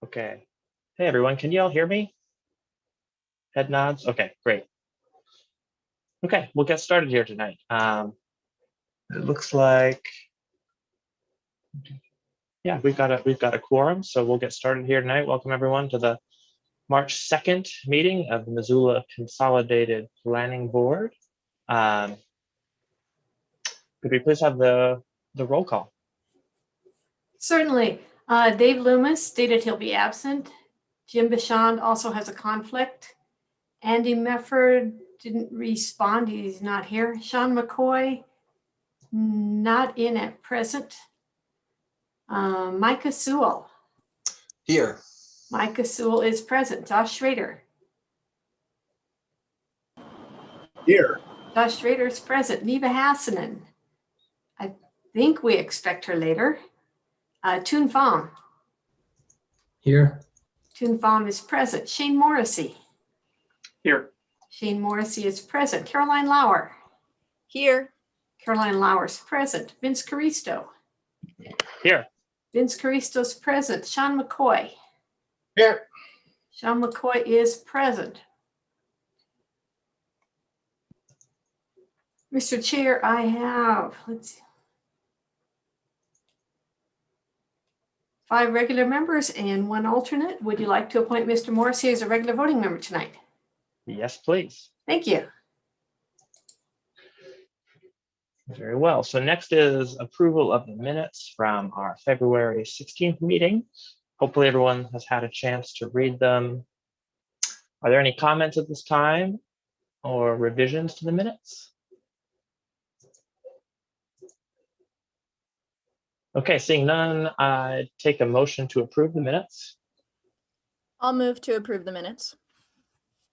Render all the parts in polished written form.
Okay. Hey, everyone, can you all hear me? Head nods? Okay, great. Okay, we'll get started here tonight. It looks like, yeah, we've got a quorum, so we'll get started here tonight. Welcome everyone to the March 2nd meeting of the Missoula Consolidated Planning Board. Could we please have the roll call? Certainly. Dave Loomis stated he'll be absent. Jim Bichon also has a conflict. Andy Mefford didn't respond. He's not here. Sean McCoy, not in at present. Micah Sewell. Here. Micah Sewell is present. Josh Schrader. Here. Josh Schrader is present. Neva Hassanen. I think we expect her later. Toon Pham. Here. Toon Pham is present. Shane Morrissey. Here. Shane Morrissey is present. Caroline Lauer. Here. Caroline Lauer is present. Vince Caristo. Here. Vince Caristo is present. Sean McCoy. Here. Sean McCoy is present. Mr. Chair, I have, let's see, 5 regular members and 1 alternate. Would you like to appoint Mr. Morrissey as a regular voting member tonight? Yes, please. Thank you. Very well. So next is approval of the minutes from our February 16th meeting. Hopefully everyone has had a chance to read them. Are there any comments at this time or revisions to the minutes? Okay, seeing none, I take a motion to approve the minutes. I'll move to approve the minutes.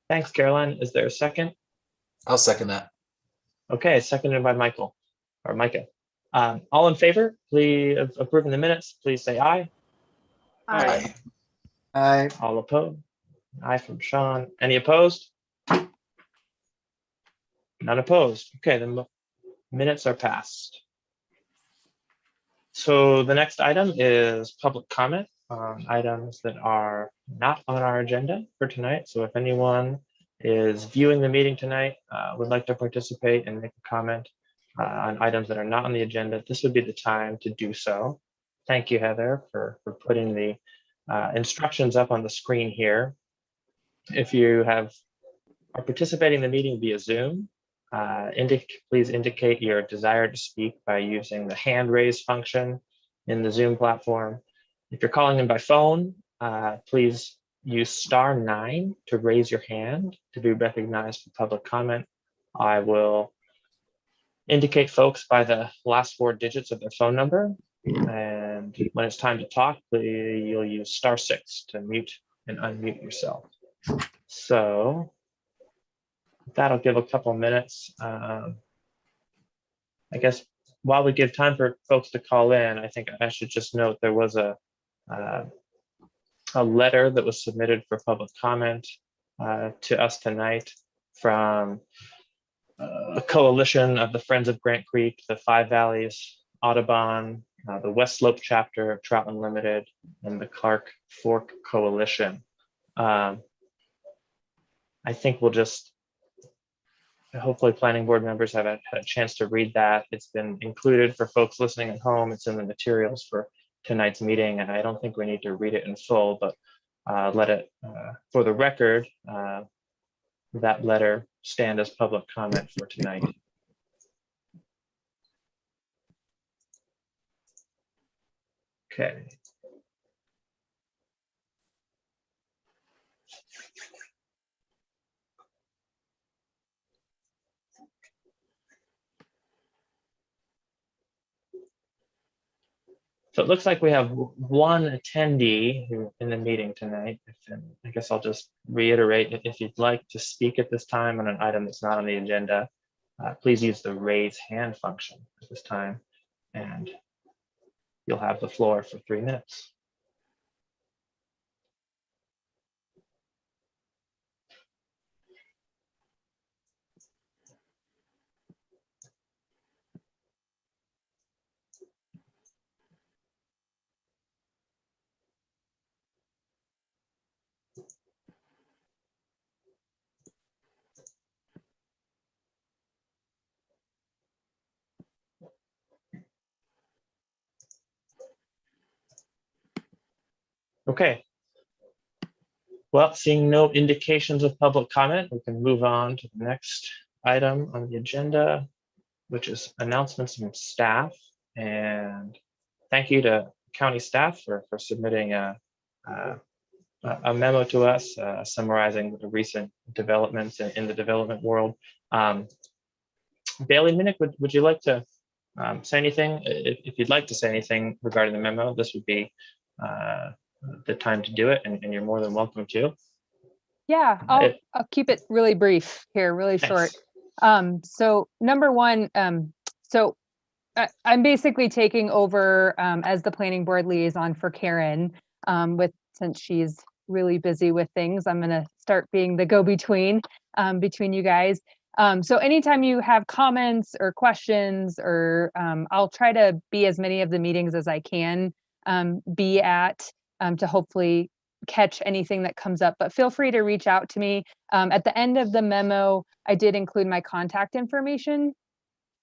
Thanks, Caroline. Is there a second? I'll second that. Okay, seconded by Michael or Micah. All in favor, please, of approving the minutes, please say aye. Aye. Aye. All opposed? Aye from Sean. Any opposed? None opposed. Okay, the minutes are passed. So the next item is public comment on items that are not on our agenda for tonight. So if anyone is viewing the meeting tonight, would like to participate and make a comment on items that are not on the agenda, this would be the time to do so. Thank you, Heather, for putting the instructions up on the screen here. If you are participating in the meeting via Zoom, please indicate your desire to speak by using the hand raise function in the Zoom platform. If you're calling in by phone, please use *9 to raise your hand to be recognized for public comment. I will indicate folks by the last 4 digits of their phone number. And when it's time to talk, you'll use *6 to mute and unmute yourself. So that'll give a couple minutes. I guess while we give time for folks to call in, I think I should just note there was a letter that was submitted for public comment to us tonight from a coalition of the Friends of Grant Creek, the Five Valleys Audubon, the West Slope chapter of Trout Unlimited, and the Clark Fork Coalition. I think we'll just, hopefully planning board members have had a chance to read that. It's been included for folks listening at home. It's in the materials for tonight's meeting, and I don't think we need to read it in full, but let it, for the record, that letter stand as public comment for tonight. Okay. So it looks like we have 1 attendee in the meeting tonight. I guess I'll just reiterate, if you'd like to speak at this time on an item that's not on the agenda, please use the raise hand function at this time, and you'll have the floor for 3 minutes. Okay. Well, seeing no indications of public comment, we can move on to the next item on the agenda, which is announcements from staff. And thank you to county staff for submitting a memo to us summarizing the recent developments in the development world. Bailey Minnick, would you like to say anything? If you'd like to say anything regarding the memo, this would be the time to do it, and you're more than welcome to. Yeah, I'll keep it really brief here, really short. So number one, so I'm basically taking over as the planning board liaison for Karen, since she's really busy with things. I'm gonna start being the go-between between you guys. So anytime you have comments or questions, or I'll try to be as many of the meetings as I can be at to hopefully catch anything that comes up, but feel free to reach out to me. At the end of the memo, I did include my contact information.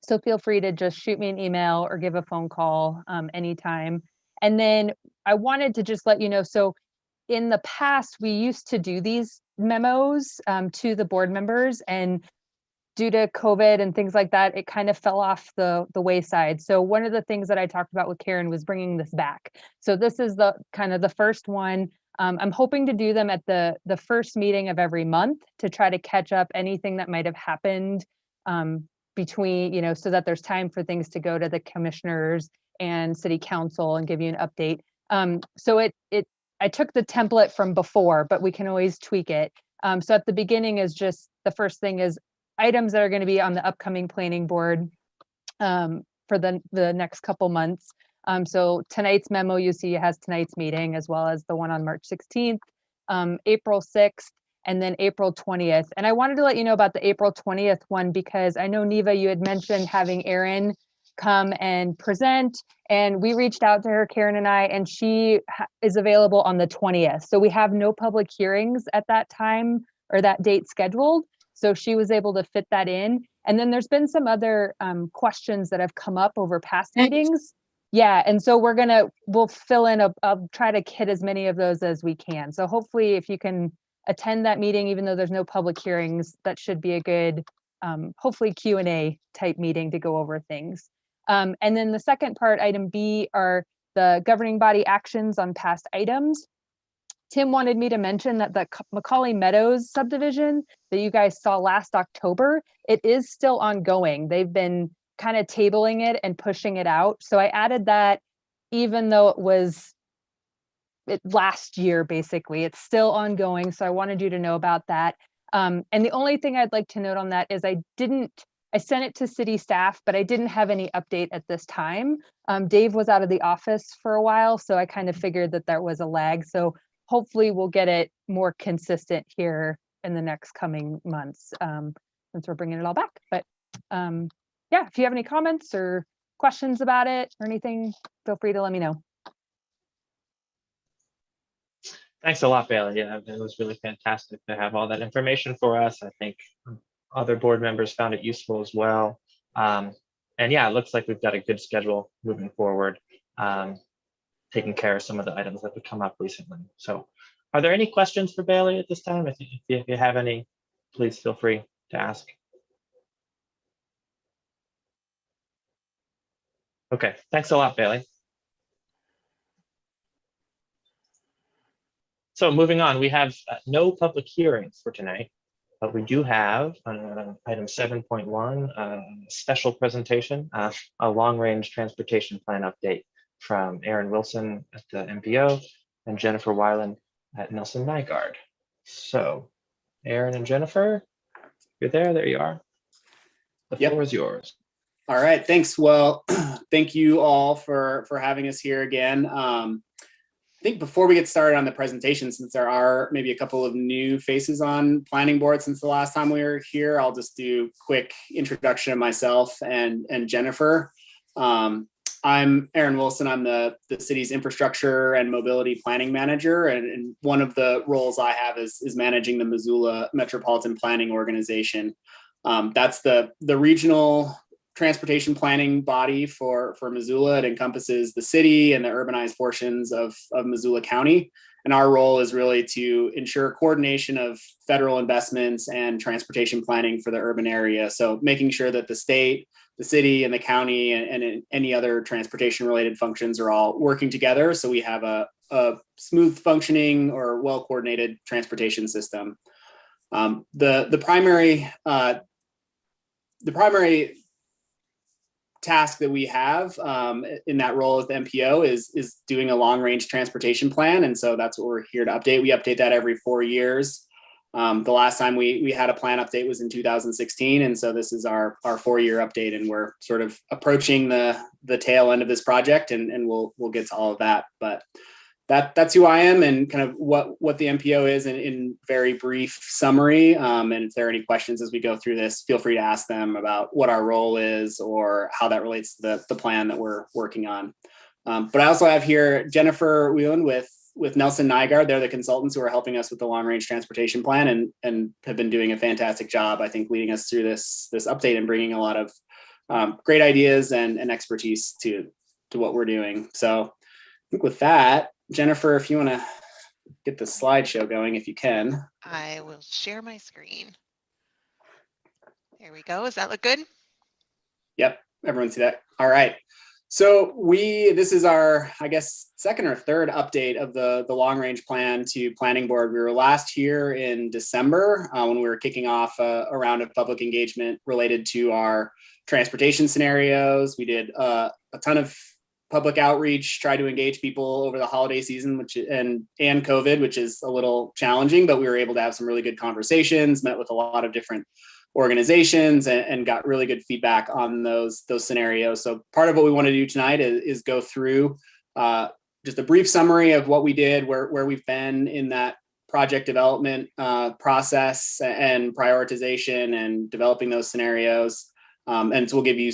So feel free to just shoot me an email or give a phone call anytime. And then I wanted to just let you know, so in the past, we used to do these memos to the board members, and due to COVID and things like that, it kind of fell off the wayside. So one of the things that I talked about with Karen was bringing this back. So this is the kind of the first one. I'm hoping to do them at the first meeting of every month to try to catch up anything that might have happened between, so that there's time for things to go to the commissioners and city council and give you an update. So I took the template from before, but we can always tweak it. So at the beginning is just, the first thing is items that are going to be on the upcoming planning board for the next couple months. So tonight's memo you see has tonight's meeting, as well as the one on March 16th, April 6th, and then April 20th. And I wanted to let you know about the April 20th one, because I know, Neva, you had mentioned having Erin come and present, and we reached out to her, Karen and I, and she is available on the 20th. So we have no public hearings at that time or that date scheduled. So she was able to fit that in. And then there's been some other questions that have come up over past meetings. Yeah, and so we'll fill in, I'll try to hit as many of those as we can. So hopefully if you can attend that meeting, even though there's no public hearings, that should be a good, hopefully Q&A type meeting to go over things. And then the second part, item B, are the governing body actions on past items. Tim wanted me to mention that the Macaulay Meadows subdivision that you guys saw last October, it is still ongoing. They've been kind of tabling it and pushing it out. So I added that, even though it was last year, basically, it's still ongoing. So I wanted you to know about that. And the only thing I'd like to note on that is I sent it to city staff, but I didn't have any update at this time. Dave was out of the office for a while, so I kind of figured that there was a lag. So hopefully we'll get it more consistent here in the next coming months, since we're bringing it all back. But yeah, if you have any comments or questions about it or anything, feel free to let me know. Thanks a lot, Bailey. Yeah, it was really fantastic to have all that information for us. I think other board members found it useful as well. And yeah, it looks like we've got a good schedule moving forward, taking care of some of the items that have come up recently. So are there any questions for Bailey at this time? If you have any, please feel free to ask. Okay, thanks a lot, Bailey. So moving on, we have no public hearings for tonight, but we do have item 7.1, special presentation, a long-range transportation plan update from Aaron Wilson at the MPO and Jennifer Weiland at Nelson Nygaard. So Aaron and Jennifer, you're there. There you are. The floor is yours. All right, thanks. Well, thank you all for having us here again. I think before we get started on the presentation, since there are maybe a couple of new faces on planning board since the last time we were here, I'll just do a quick introduction of myself and Jennifer. I'm Aaron Wilson. I'm the city's infrastructure and mobility planning manager, and one of the roles I have is managing the Missoula Metropolitan Planning Organization. That's the regional transportation planning body for Missoula. It encompasses the city and the urbanized portions of Missoula County. And our role is really to ensure coordination of federal investments and transportation planning for the urban area. So making sure that the state, the city, and the county, and any other transportation related functions are all working together. So we have a smooth functioning or well coordinated transportation system. The primary task that we have in that role as the MPO is doing a long range transportation plan. And so that's what we're here to update. We update that every 4 years. The last time we had a plan update was in 2016. And so this is our 4-year update, and we're sort of approaching the tail end of this project, and we'll get to all of that. But that's who I am and kind of what the MPO is in very brief summary. And if there are any questions as we go through this, feel free to ask them about what our role is or how that relates to the plan that we're working on. But I also have here Jennifer Whelan with Nelson Nygaard. They're the consultants who are helping us with the long range transportation plan and have been doing a fantastic job, I think, leading us through this update and bringing a lot of great ideas and expertise to what we're doing. So I think with that, Jennifer, if you want to get the slideshow going, if you can. I will share my screen. There we go. Does that look good? Yep, everyone see that? All right. So this is our, I guess, second or third update of the long range plan to planning board. We were last here in December when we were kicking off a round of public engagement related to our transportation scenarios. We did a ton of public outreach, try to engage people over the holiday season, and COVID, which is a little challenging, but we were able to have some really good conversations, met with a lot of different organizations, and got really good feedback on those scenarios. So part of what we want to do tonight is go through just a brief summary of what we did, where we've been in that project development process and prioritization and developing those scenarios. And so we'll give you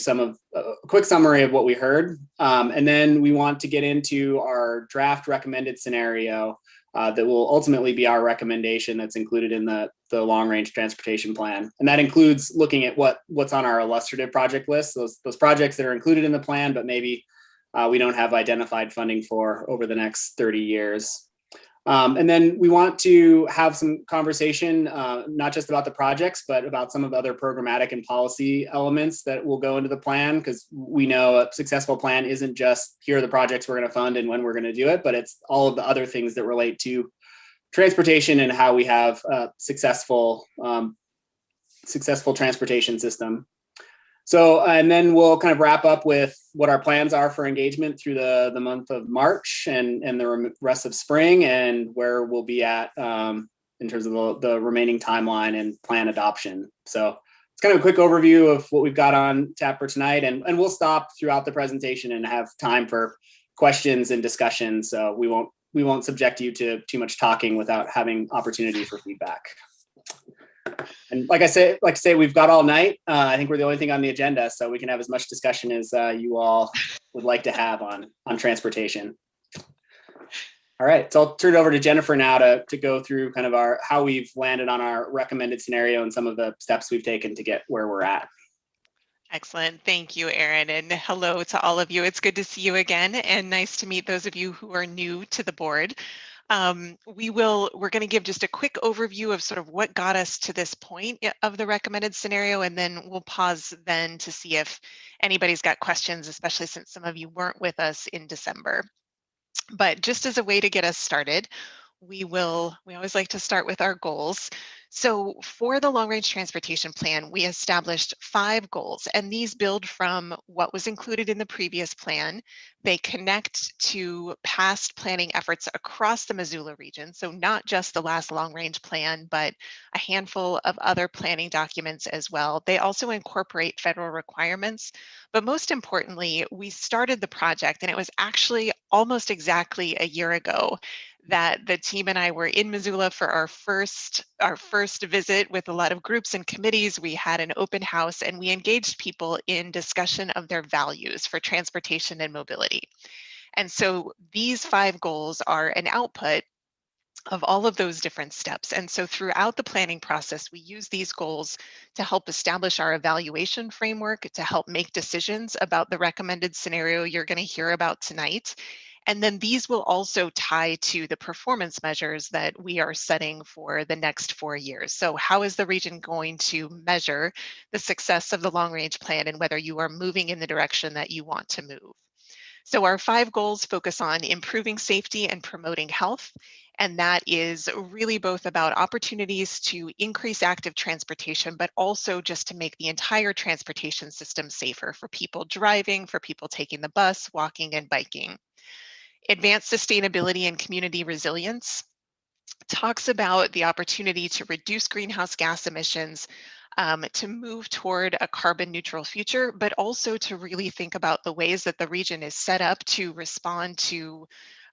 a quick summary of what we heard. And then we want to get into our draft recommended scenario that will ultimately be our recommendation that's included in the long range transportation plan. And that includes looking at what's on our illustrative project list, those projects that are included in the plan, but maybe we don't have identified funding for over the next 30 years. And then we want to have some conversation, not just about the projects, but about some of the other programmatic and policy elements that will go into the plan, because we know a successful plan isn't just here are the projects we're going to fund and when we're going to do it, but it's all of the other things that relate to transportation and how we have a successful transportation system. So, and then we'll kind of wrap up with what our plans are for engagement through the month of March and the rest of spring, and where we'll be at in terms of the remaining timeline and plan adoption. So it's kind of a quick overview of what we've got on tap for tonight, and we'll stop throughout the presentation and have time for questions and discussion. So we won't subject you to too much talking without having opportunity for feedback. And like I say, we've got all night. I think we're the only thing on the agenda, so we can have as much discussion as you all would like to have on transportation. All right, so I'll turn it over to Jennifer now to go through kind of how we've landed on our recommended scenario and some of the steps we've taken to get where we're at. Excellent. Thank you, Aaron. And hello to all of you. It's good to see you again, and nice to meet those of you who are new to the board. We're going to give just a quick overview of sort of what got us to this point of the recommended scenario, and then we'll pause then to see if anybody's got questions, especially since some of you weren't with us in December. But just as a way to get us started, we always like to start with our goals. So for the long range transportation plan, we established 5 goals, and these build from what was included in the previous plan. They connect to past planning efforts across the Missoula region. So not just the last long range plan, but a handful of other planning documents as well. They also incorporate federal requirements. But most importantly, we started the project, and it was actually almost exactly a year ago that the team and I were in Missoula for our first visit with a lot of groups and committees. We had an open house, and we engaged people in discussion of their values for transportation and mobility. And so these 5 goals are an output of all of those different steps. And so throughout the planning process, we use these goals to help establish our evaluation framework, to help make decisions about the recommended scenario you're going to hear about tonight. And then these will also tie to the performance measures that we are setting for the next 4 years. So how is the region going to measure the success of the long-range plan and whether you are moving in the direction that you want to move? So our 5 goals focus on improving safety and promoting health. And that is really both about opportunities to increase active transportation, but also just to make the entire transportation system safer for people driving, for people taking the bus, walking, and biking. Advanced sustainability and community resilience talks about the opportunity to reduce greenhouse gas emissions, to move toward a carbon neutral future, but also to really think about the ways that the region is set up to respond to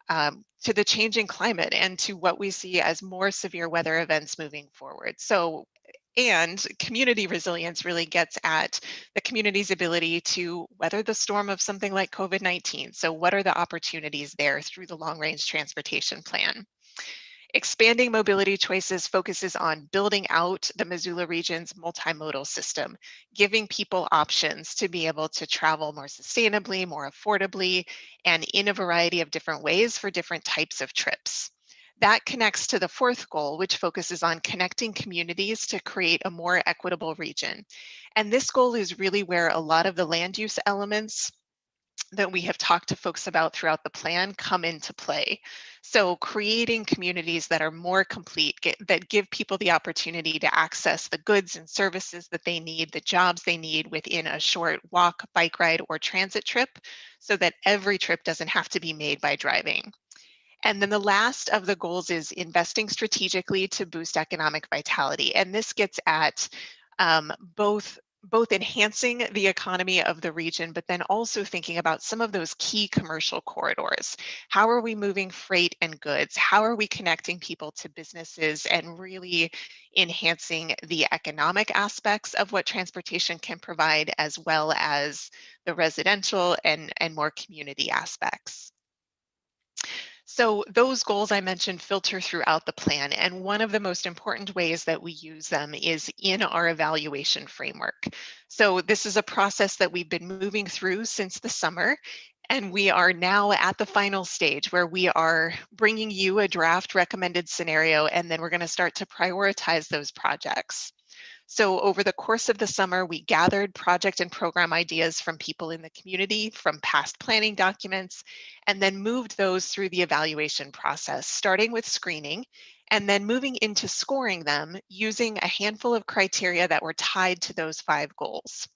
the changing climate and to what we see as more severe weather events moving forward. So, and community resilience really gets at the community's ability to weather the storm of something like COVID-19. So what are the opportunities there through the long-range transportation plan? Expanding mobility choices focuses on building out the Missoula region's multimodal system, giving people options to be able to travel more sustainably, more affordably, and in a variety of different ways for different types of trips. That connects to the 4th goal, which focuses on connecting communities to create a more equitable region. And this goal is really where a lot of the land use elements that we have talked to folks about throughout the plan come into play. So creating communities that are more complete, that give people the opportunity to access the goods and services that they need, the jobs they need within a short walk, bike ride, or transit trip, so that every trip doesn't have to be made by driving. And then the last of the goals is investing strategically to boost economic vitality. And this gets at both enhancing the economy of the region, but then also thinking about some of those key commercial corridors. How are we moving freight and goods? How are we connecting people to businesses and really enhancing the economic aspects of what transportation can provide, as well as the residential and more community aspects? So those goals I mentioned filter throughout the plan, and one of the most important ways that we use them is in our evaluation framework. So this is a process that we've been moving through since the summer, and we are now at the final stage where we are bringing you a draft recommended scenario, and then we're going to start to prioritize those projects. So over the course of the summer, we gathered project and program ideas from people in the community, from past planning documents, and then moved those through the evaluation process, starting with screening, and then moving into scoring them using a handful of criteria that were tied to those 5 goals.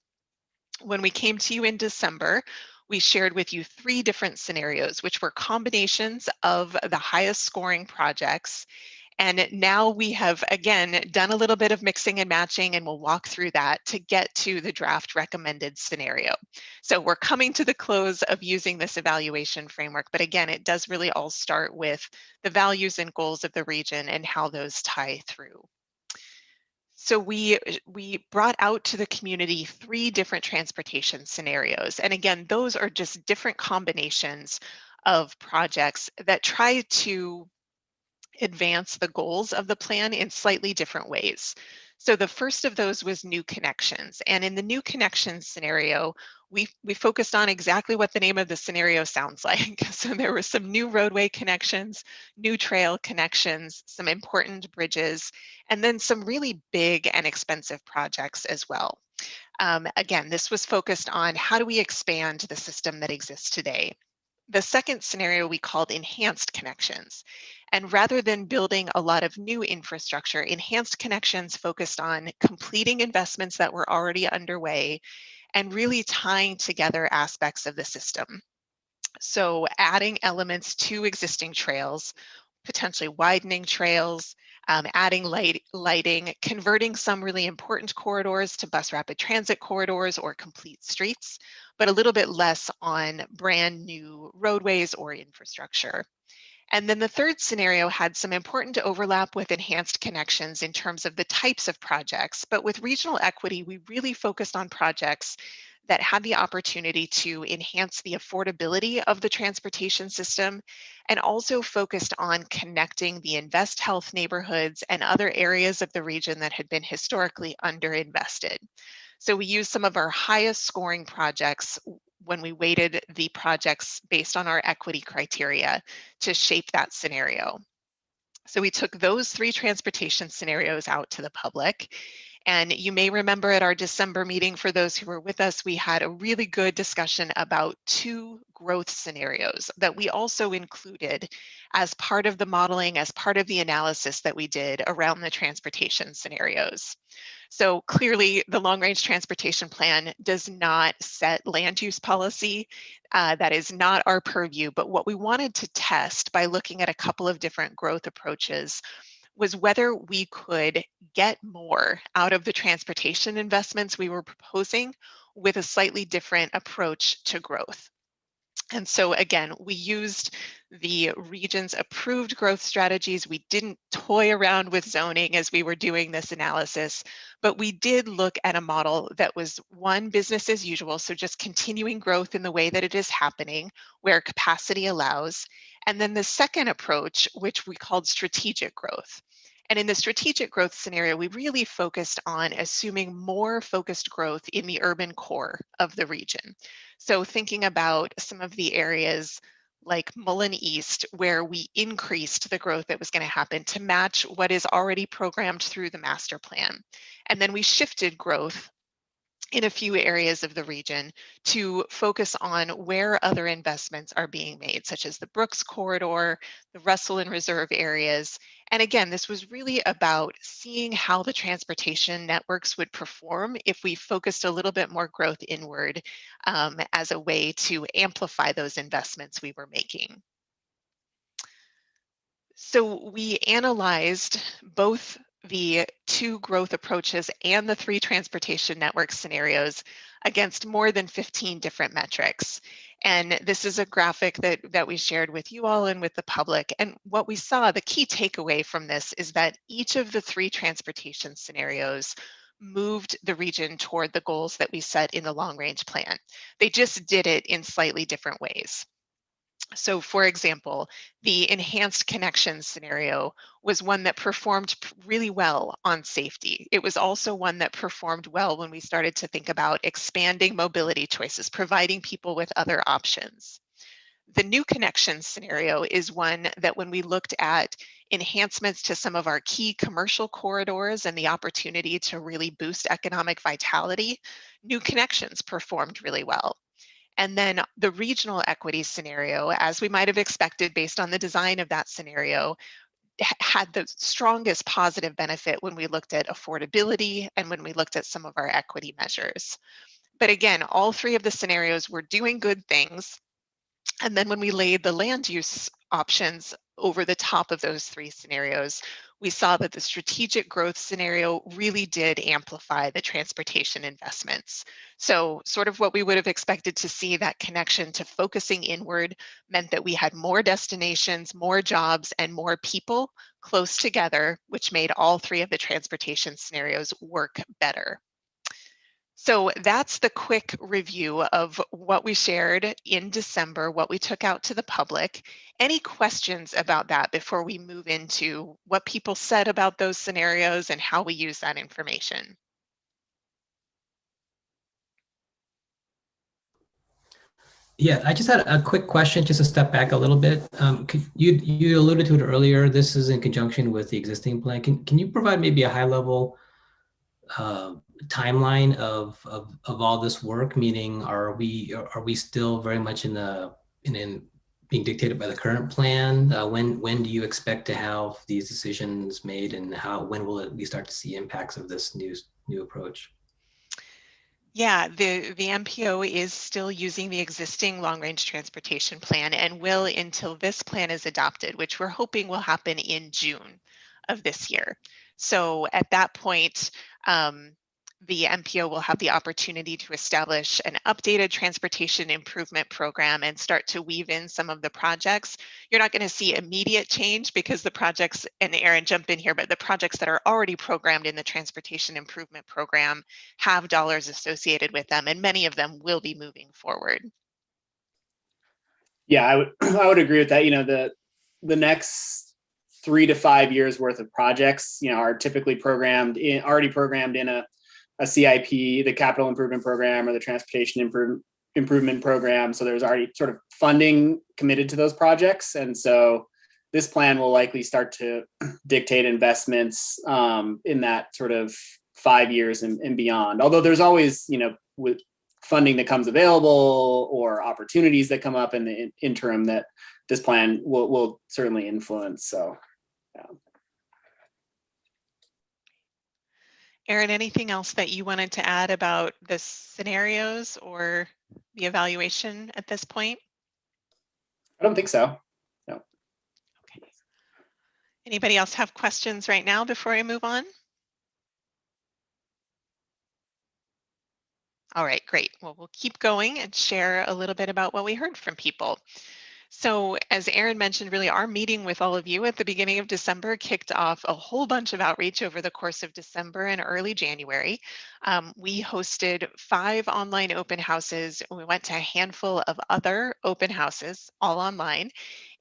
When we came to you in December, we shared with you 3 different scenarios, which were combinations of the highest scoring projects. And now we have, again, done a little bit of mixing and matching, and we'll walk through that to get to the draft recommended scenario. So we're coming to the close of using this evaluation framework, but again, it does really all start with the values and goals of the region and how those tie through. So we brought out to the community 3 different transportation scenarios. And again, those are just different combinations of projects that try to advance the goals of the plan in slightly different ways. So the first of those was new connections. And in the new connections scenario, we focused on exactly what the name of the scenario sounds like. So there were some new roadway connections, new trail connections, some important bridges, and then some really big and expensive projects as well. Again, this was focused on how do we expand the system that exists today. The second scenario we called enhanced connections. And rather than building a lot of new infrastructure, enhanced connections focused on completing investments that were already underway and really tying together aspects of the system. So adding elements to existing trails, potentially widening trails, adding lighting, converting some really important corridors to bus rapid transit corridors or complete streets, but a little bit less on brand new roadways or infrastructure. And then the third scenario had some important overlap with enhanced connections in terms of the types of projects, but with regional equity, we really focused on projects that had the opportunity to enhance the affordability of the transportation system and also focused on connecting the Invest Health neighborhoods and other areas of the region that had been historically underinvested. So we used some of our highest scoring projects when we weighted the projects based on our equity criteria to shape that scenario. So we took those 3 transportation scenarios out to the public. And you may remember at our December meeting, for those who were with us, we had a really good discussion about 2 growth scenarios that we also included as part of the modeling, as part of the analysis that we did around the transportation scenarios. So clearly, the long-range transportation plan does not set land use policy. That is not our purview, but what we wanted to test by looking at a couple of different growth approaches was whether we could get more out of the transportation investments we were proposing with a slightly different approach to growth. And so again, we used the region's approved growth strategies. We didn't toy around with zoning as we were doing this analysis, but we did look at a model that was one, business as usual, so just continuing growth in the way that it is happening, where capacity allows. And then the second approach, which we called strategic growth. And in the strategic growth scenario, we really focused on assuming more focused growth in the urban core of the region. So thinking about some of the areas like Mullen East, where we increased the growth that was going to happen to match what is already programmed through the master plan. And then we shifted growth in a few areas of the region to focus on where other investments are being made, such as the Brooks Corridor, the Russell and Reserve areas. And again, this was really about seeing how the transportation networks would perform if we focused a little bit more growth inward as a way to amplify those investments we were making. So we analyzed both the 2 growth approaches and the 3 transportation network scenarios against more than 15 different metrics. And this is a graphic that we shared with you all and with the public. And what we saw, the key takeaway from this is that each of the 3 transportation scenarios moved the region toward the goals that we set in the long range plan. They just did it in slightly different ways. So for example, the enhanced connections scenario was one that performed really well on safety. It was also one that performed well when we started to think about expanding mobility choices, providing people with other options. The new connections scenario is one that when we looked at enhancements to some of our key commercial corridors and the opportunity to really boost economic vitality, new connections performed really well. And then the regional equity scenario, as we might have expected based on the design of that scenario, had the strongest positive benefit when we looked at affordability and when we looked at some of our equity measures. But again, all 3 of the scenarios were doing good things. And then when we laid the land use options over the top of those 3 scenarios, we saw that the strategic growth scenario really did amplify the transportation investments. So sort of what we would have expected to see, that connection to focusing inward, meant that we had more destinations, more jobs, and more people close together, which made all 3 of the transportation scenarios work better. So that's the quick review of what we shared in December, what we took out to the public. Any questions about that before we move into what people said about those scenarios and how we use that information? Yeah, I just had a quick question, just to step back a little bit. You alluded to it earlier. This is in conjunction with the existing plan. Can you provide maybe a high level timeline of all this work? Meaning, are we still very much in being dictated by the current plan? When do you expect to have these decisions made, and when will we start to see impacts of this new approach? Yeah, the MPO is still using the existing long-range transportation plan and will until this plan is adopted, which we're hoping will happen in June of this year. So at that point, the MPO will have the opportunity to establish an updated transportation improvement program and start to weave in some of the projects. You're not going to see immediate change because the projects, and Aaron, jump in here, but the projects that are already programmed in the transportation improvement program have dollars associated with them, and many of them will be moving forward. Yeah, I would agree with that. You know, the next 3 to 5 years worth of projects, you know, are typically already programmed in a CIP, the capital improvement program, or the transportation improvement program. So there's already sort of funding committed to those projects. And so this plan will likely start to dictate investments in that sort of 5 years and beyond. Although there's always, with funding that comes available or opportunities that come up in the interim that this plan will certainly influence. So, yeah. Erin, anything else that you wanted to add about the scenarios or the evaluation at this point? I don't think so. No. Okay. Anybody else have questions right now before I move on? All right, great. Well, we'll keep going and share a little bit about what we heard from people. So as Erin mentioned, really our meeting with all of you at the beginning of December kicked off a whole bunch of outreach over the course of December and early January. We hosted 5 online open houses. We went to a handful of other open houses, all online.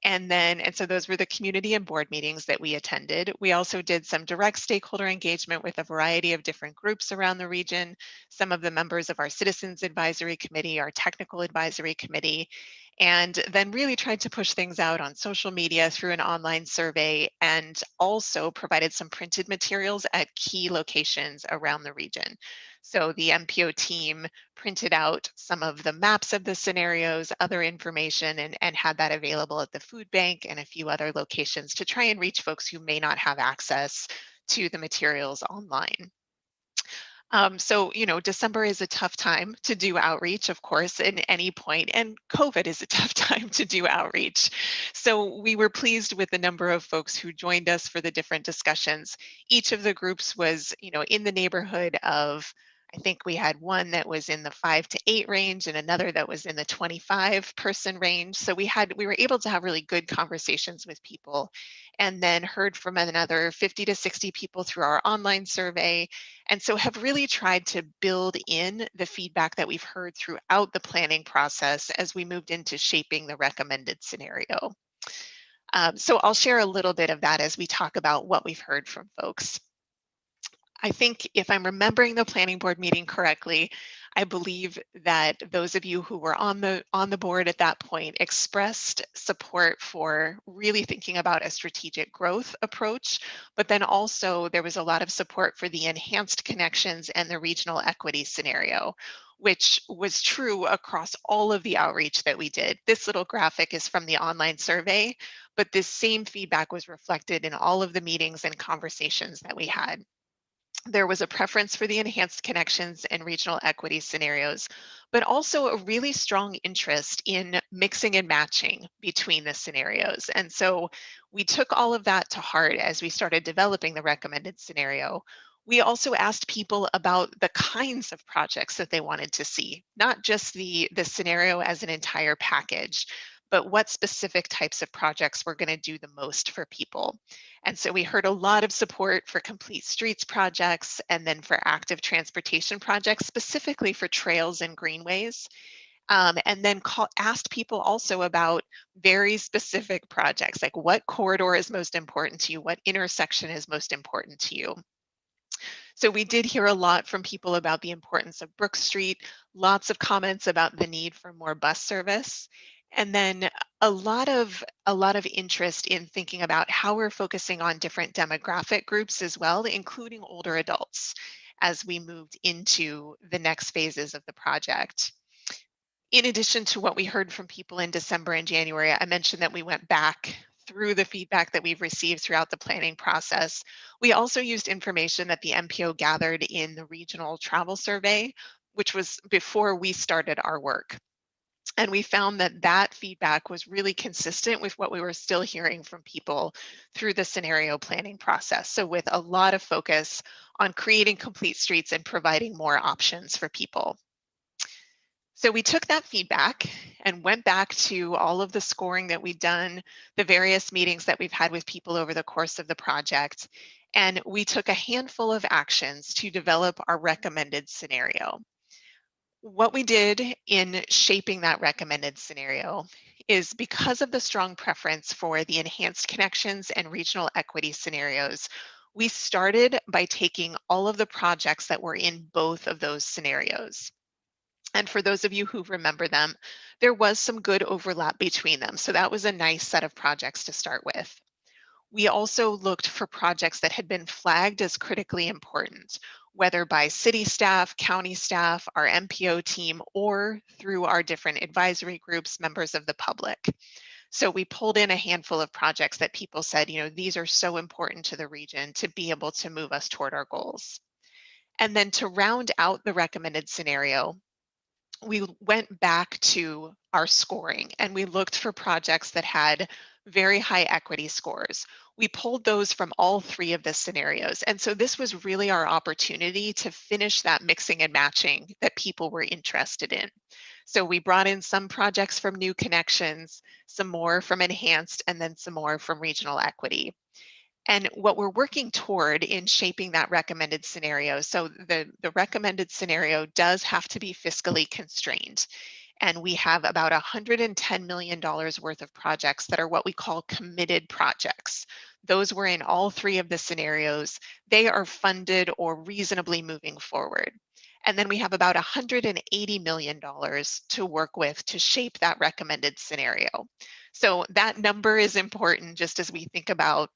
And so those were the community and board meetings that we attended. We also did some direct stakeholder engagement with a variety of different groups around the region, some of the members of our Citizens Advisory Committee, our Technical Advisory Committee, and then really tried to push things out on social media through an online survey, and also provided some printed materials at key locations around the region. So the MPO team printed out some of the maps of the scenarios, other information, and had that available at the food bank and a few other locations to try and reach folks who may not have access to the materials online. So, December is a tough time to do outreach, of course, at any point, and COVID is a tough time to do outreach. So we were pleased with the number of folks who joined us for the different discussions. Each of the groups was, in the neighborhood of, I think we had one that was in the 5 to 8 range and another that was in the 25 person range. So we were able to have really good conversations with people, and then heard from another 50 to 60 people through our online survey. And so have really tried to build in the feedback that we've heard throughout the planning process as we moved into shaping the recommended scenario. So I'll share a little bit of that as we talk about what we've heard from folks. I think if I'm remembering the planning board meeting correctly, I believe that those of you who were on the board at that point expressed support for really thinking about a strategic growth approach, but then also there was a lot of support for the enhanced connections and the regional equity scenario, which was true across all of the outreach that we did. This little graphic is from the online survey, but this same feedback was reflected in all of the meetings and conversations that we had. There was a preference for the enhanced connections and regional equity scenarios, but also a really strong interest in mixing and matching between the scenarios. And so we took all of that to heart as we started developing the recommended scenario. We also asked people about the kinds of projects that they wanted to see, not just the scenario as an entire package, but what specific types of projects were going to do the most for people. And so we heard a lot of support for complete streets projects, and then for active transportation projects, specifically for trails and greenways. And then asked people also about very specific projects, like what corridor is most important to you, what intersection is most important to you. So we did hear a lot from people about the importance of Brook Street, lots of comments about the need for more bus service. And then a lot of interest in thinking about how we're focusing on different demographic groups as well, including older adults, as we moved into the next phases of the project. In addition to what we heard from people in December and January, I mentioned that we went back through the feedback that we've received throughout the planning process. We also used information that the MPO gathered in the regional travel survey, which was before we started our work. And we found that that feedback was really consistent with what we were still hearing from people through the scenario planning process. So with a lot of focus on creating complete streets and providing more options for people. So we took that feedback and went back to all of the scoring that we'd done, the various meetings that we've had with people over the course of the project, and we took a handful of actions to develop our recommended scenario. What we did in shaping that recommended scenario is, because of the strong preference for the enhanced connections and regional equity scenarios, we started by taking all of the projects that were in both of those scenarios. And for those of you who remember them, there was some good overlap between them. So that was a nice set of projects to start with. We also looked for projects that had been flagged as critically important, whether by city staff, county staff, our MPO team, or through our different advisory groups, members of the public. So we pulled in a handful of projects that people said, you know, these are so important to the region to be able to move us toward our goals. And then to round out the recommended scenario, we went back to our scoring and we looked for projects that had very high equity scores. We pulled those from all three of the scenarios. And so this was really our opportunity to finish that mixing and matching that people were interested in. So we brought in some projects from new connections, some more from enhanced, and then some more from regional equity. And what we're working toward in shaping that recommended scenario, so the recommended scenario does have to be fiscally constrained. And we have about $110 million worth of projects that are what we call committed projects. Those were in all three of the scenarios. They are funded or reasonably moving forward. And then we have about $180 million to work with to shape that recommended scenario. So that number is important just as we think about,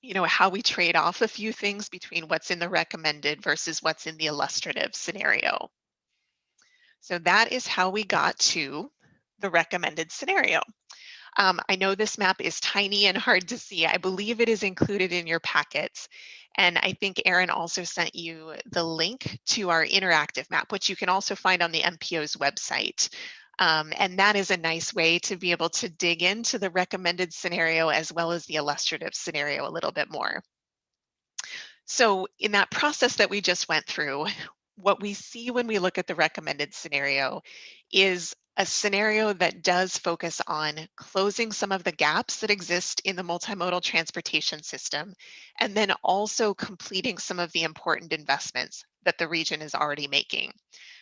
you know, how we trade off a few things between what's in the recommended versus what's in the illustrative scenario. So that is how we got to the recommended scenario. I know this map is tiny and hard to see. I believe it is included in your packets. And I think Aaron also sent you the link to our interactive map, which you can also find on the MPO's website. And that is a nice way to be able to dig into the recommended scenario as well as the illustrative scenario a little bit more. So in that process that we just went through, what we see when we look at the recommended scenario is a scenario that does focus on closing some of the gaps that exist in the multimodal transportation system, and then also completing some of the important investments that the region is already making.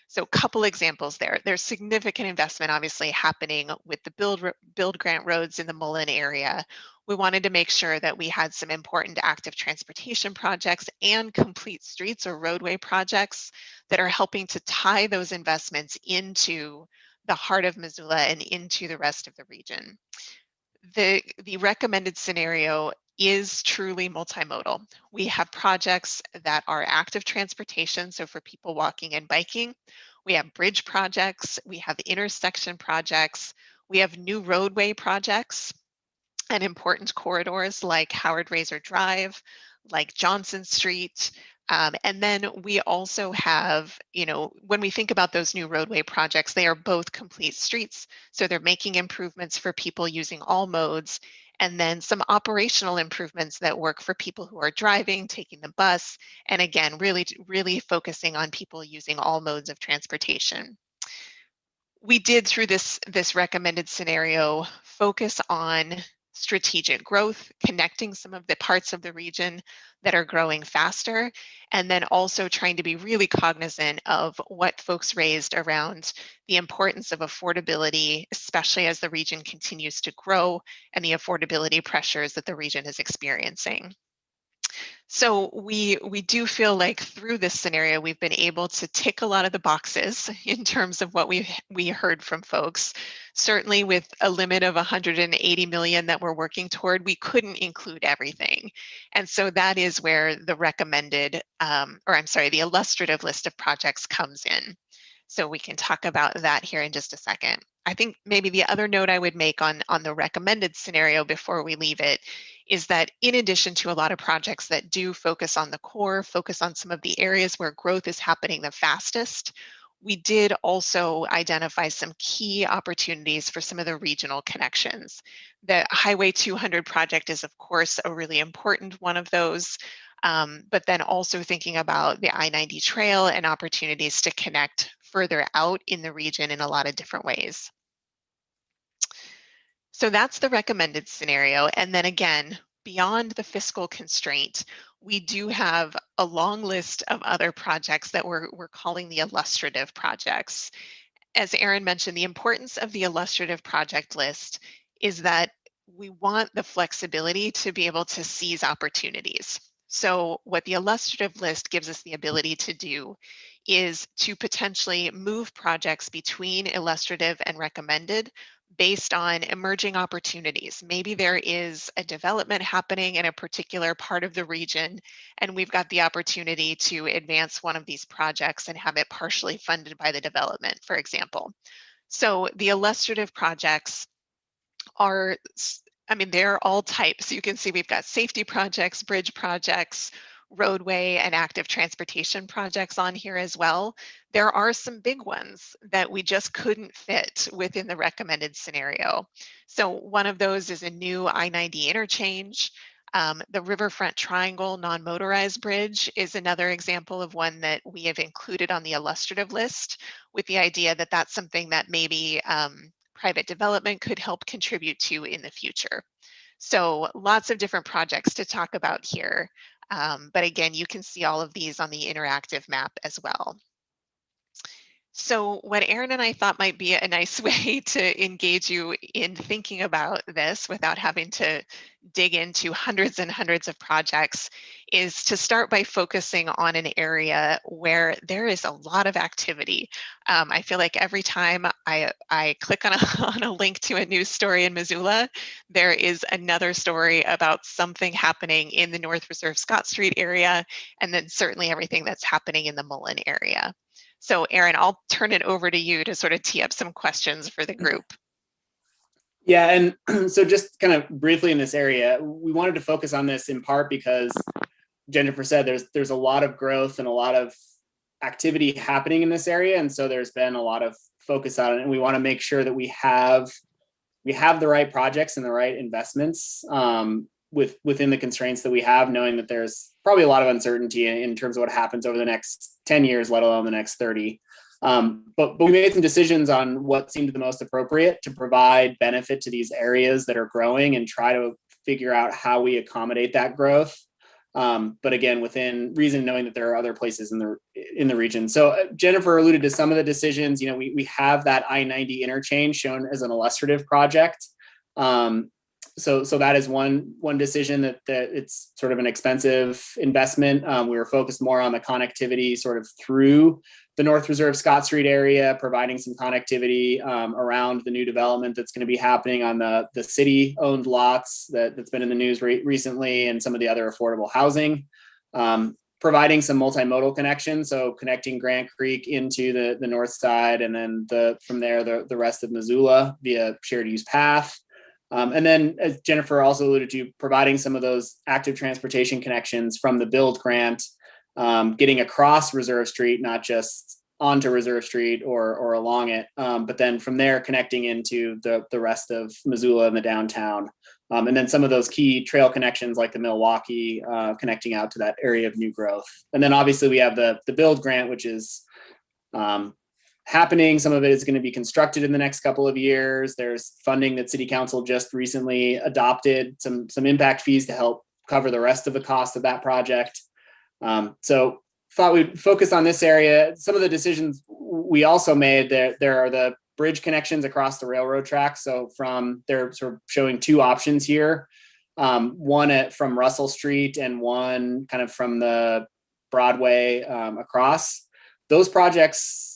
So a couple examples there. There's significant investment obviously happening with the build grant roads in the Mullen area. We wanted to make sure that we had some important active transportation projects and complete streets or roadway projects that are helping to tie those investments into the heart of Missoula and into the rest of the region. The recommended scenario is truly multimodal. We have projects that are active transportation, so for people walking and biking. We have bridge projects, we have intersection projects, we have new roadway projects and important corridors like Howard Razor Drive, like Johnson Street. And then we also have, you know, when we think about those new roadway projects, they are both complete streets. So they're making improvements for people using all modes, and then some operational improvements that work for people who are driving, taking the bus, and again, really focusing on people using all modes of transportation. We did, through this recommended scenario, focus on strategic growth, connecting some of the parts of the region that are growing faster, and then also trying to be really cognizant of what folks raised around the importance of affordability, especially as the region continues to grow and the affordability pressures that the region is experiencing. So we do feel like through this scenario, we've been able to tick a lot of the boxes in terms of what we heard from folks. Certainly with a limit of 180 million that we're working toward, we couldn't include everything. And so that is where the recommended, the illustrative list of projects comes in. So we can talk about that here in just a second. I think maybe the other note I would make on the recommended scenario before we leave it is that in addition to a lot of projects that do focus on the core, focus on some of the areas where growth is happening the fastest, we did also identify some key opportunities for some of the regional connections. The Highway 200 project is, of course, a really important one of those. But then also thinking about the I-90 trail and opportunities to connect further out in the region in a lot of different ways. So that's the recommended scenario. And then again, beyond the fiscal constraint, we do have a long list of other projects that we're calling the illustrative projects. As Aaron mentioned, the importance of the illustrative project list is that we want the flexibility to be able to seize opportunities. So what the illustrative list gives us the ability to do is to potentially move projects between illustrative and recommended based on emerging opportunities. Maybe there is a development happening in a particular part of the region, and we've got the opportunity to advance one of these projects and have it partially funded by the development, for example. So the illustrative projects are, I mean, they're all types. You can see we've got safety projects, bridge projects, roadway and active transportation projects on here as well. There are some big ones that we just couldn't fit within the recommended scenario. So one of those is a new I-90 interchange. The Riverfront Triangle non-motorized bridge is another example of one that we have included on the illustrative list, with the idea that that's something that maybe private development could help contribute to in the future. So lots of different projects to talk about here. But again, you can see all of these on the interactive map as well. So what Erin and I thought might be a nice way to engage you in thinking about this without having to dig into hundreds and hundreds of projects is to start by focusing on an area where there is a lot of activity. I feel like every time I click on on a link to a news story in Missoula, there is another story about something happening in the North Reserve Scott Street area, and then certainly everything that's happening in the Mullen area. So Erin, I'll turn it over to you to sort of tee up some questions for the group. Yeah, and so just kind of briefly in this area, we wanted to focus on this in part because Jennifer said there's a lot of growth and a lot of activity happening in this area, and so there's been a lot of focus on it, and we want to make sure that we have the right projects and the right investments within the constraints that we have, knowing that there's probably a lot of uncertainty in terms of what happens over the next 10 years, let alone the next 30. But we made some decisions on what seemed the most appropriate to provide benefit to these areas that are growing and try to figure out how we accommodate that growth. But again, within reason, knowing that there are other places in the region. So Jennifer alluded to some of the decisions. You know, we have that I-90 interchange shown as an illustrative project. So that is one decision that it's sort of an expensive investment. We were focused more on the connectivity sort of through the North Reserve Scott Street area, providing some connectivity around the new development that's going to be happening on the city-owned lots that's been in the news recently, and some of the other affordable housing. Providing some multimodal connections, so connecting Grant Creek into the north side, and then from there the rest of Missoula via shared use path. And then, as Jennifer also alluded to, providing some of those active transportation connections from the build grant, getting across Reserve Street, not just onto Reserve Street or along it, but then from there connecting into the rest of Missoula and the downtown. And then some of those key trail connections like the Milwaukee, connecting out to that area of new growth. And then obviously we have the build grant, which is happening. Some of it is going to be constructed in the next couple of years. There's funding that City Council just recently adopted, some impact fees to help cover the rest of the cost of that project. So thought we'd focus on this area. Some of the decisions we also made, there are the bridge connections across the railroad tracks. So they're sort of showing two options here. One from Russell Street and one kind of from the Broadway across. Those projects,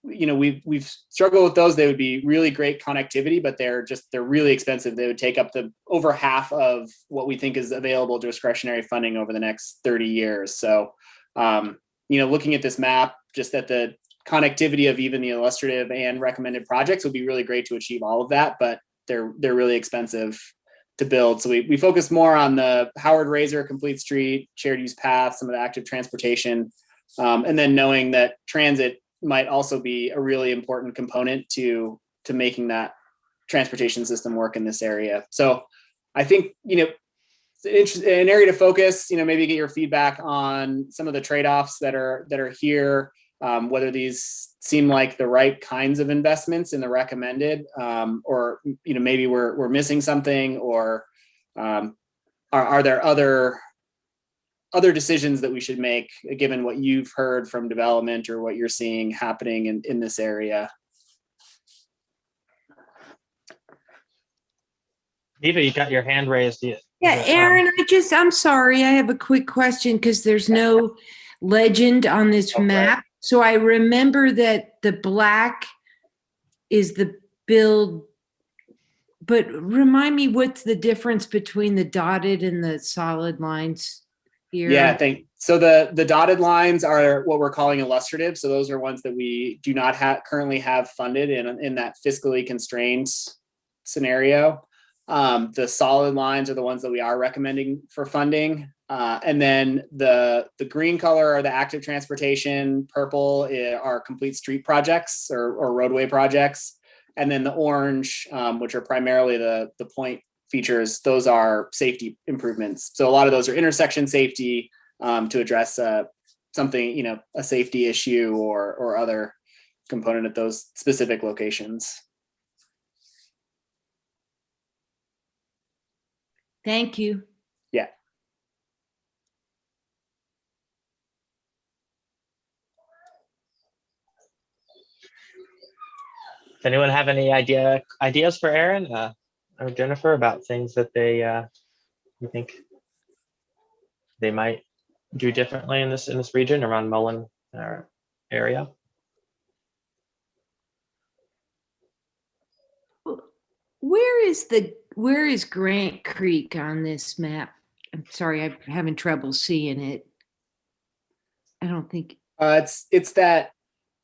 we've struggled with those. They would be really great connectivity, but they're really expensive. They would take up over half of what we think is available discretionary funding over the next 30 years. So, looking at this map, just at the connectivity of even the illustrative and recommended projects would be really great to achieve all of that, but they're really expensive to build. So we focus more on the Howard Razor, Complete Street, shared use path, some of the active transportation, and then knowing that transit might also be a really important component to making that transportation system work in this area. So I think, it's an area to focus, maybe get your feedback on some of the trade-offs that are here, whether these seem like the right kinds of investments in the recommended, or, maybe we're missing something, or are there other decisions that we should make given what you've heard from development or what you're seeing happening in this area? Eva, you got your hand raised. Yeah, Aaron, I'm sorry. I have a quick question because there's no legend on this Okay. map. So I remember that the black is the build, but remind me what's the difference between the dotted and the solid lines here? Yeah, so the dotted lines are what we're calling illustrative. So those are ones that we do not currently have funded in that fiscally constrained scenario. The solid lines are the ones that we are recommending for funding. And then the green color are the active transportation, purple are complete street projects or roadway projects. And then the orange, which are primarily the point features, those are safety improvements. So a lot of those are intersection safety to address something, a safety issue or other component at those specific locations. Thank you. Yeah. Does anyone have any ideas for Aaron or Jennifer about things that you think they might do differently in this region around Mullen area? Where is Grant Creek on this map? I'm sorry, I'm having trouble seeing it. I don't think. It's that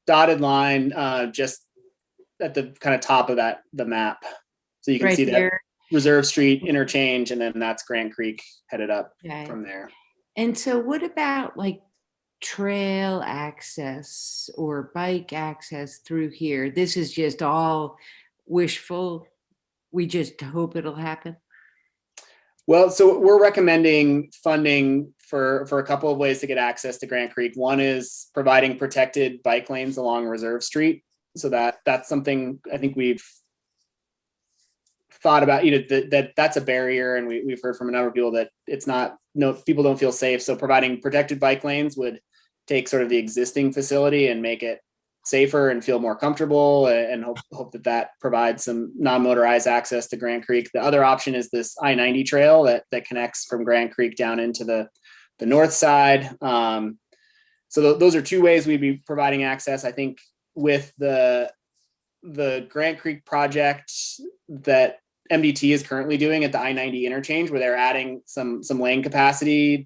dotted line just at the kind of top of the map. So you can see that Reserve Street interchange, and then that's Grant Creek headed up from there. And so what about like trail access or bike access through here? This is just all wishful. We just hope it'll happen. Well, so we're recommending funding for a couple of ways to get access to Grant Creek. One is providing protected bike lanes along Reserve Street. So that's something I think we've thought about, that's a barrier. And we've heard from a number of people that people don't feel safe. So providing protected bike lanes would take sort of the existing facility and make it safer and feel more comfortable, and hope that provides some non-motorized access to Grant Creek. The other option is this I-90 trail that connects from Grant Creek down into the north side. So those are two ways we'd be providing access. I think with the Grant Creek project that MDT is currently doing at the I-90 interchange, where they're adding some lane capacity,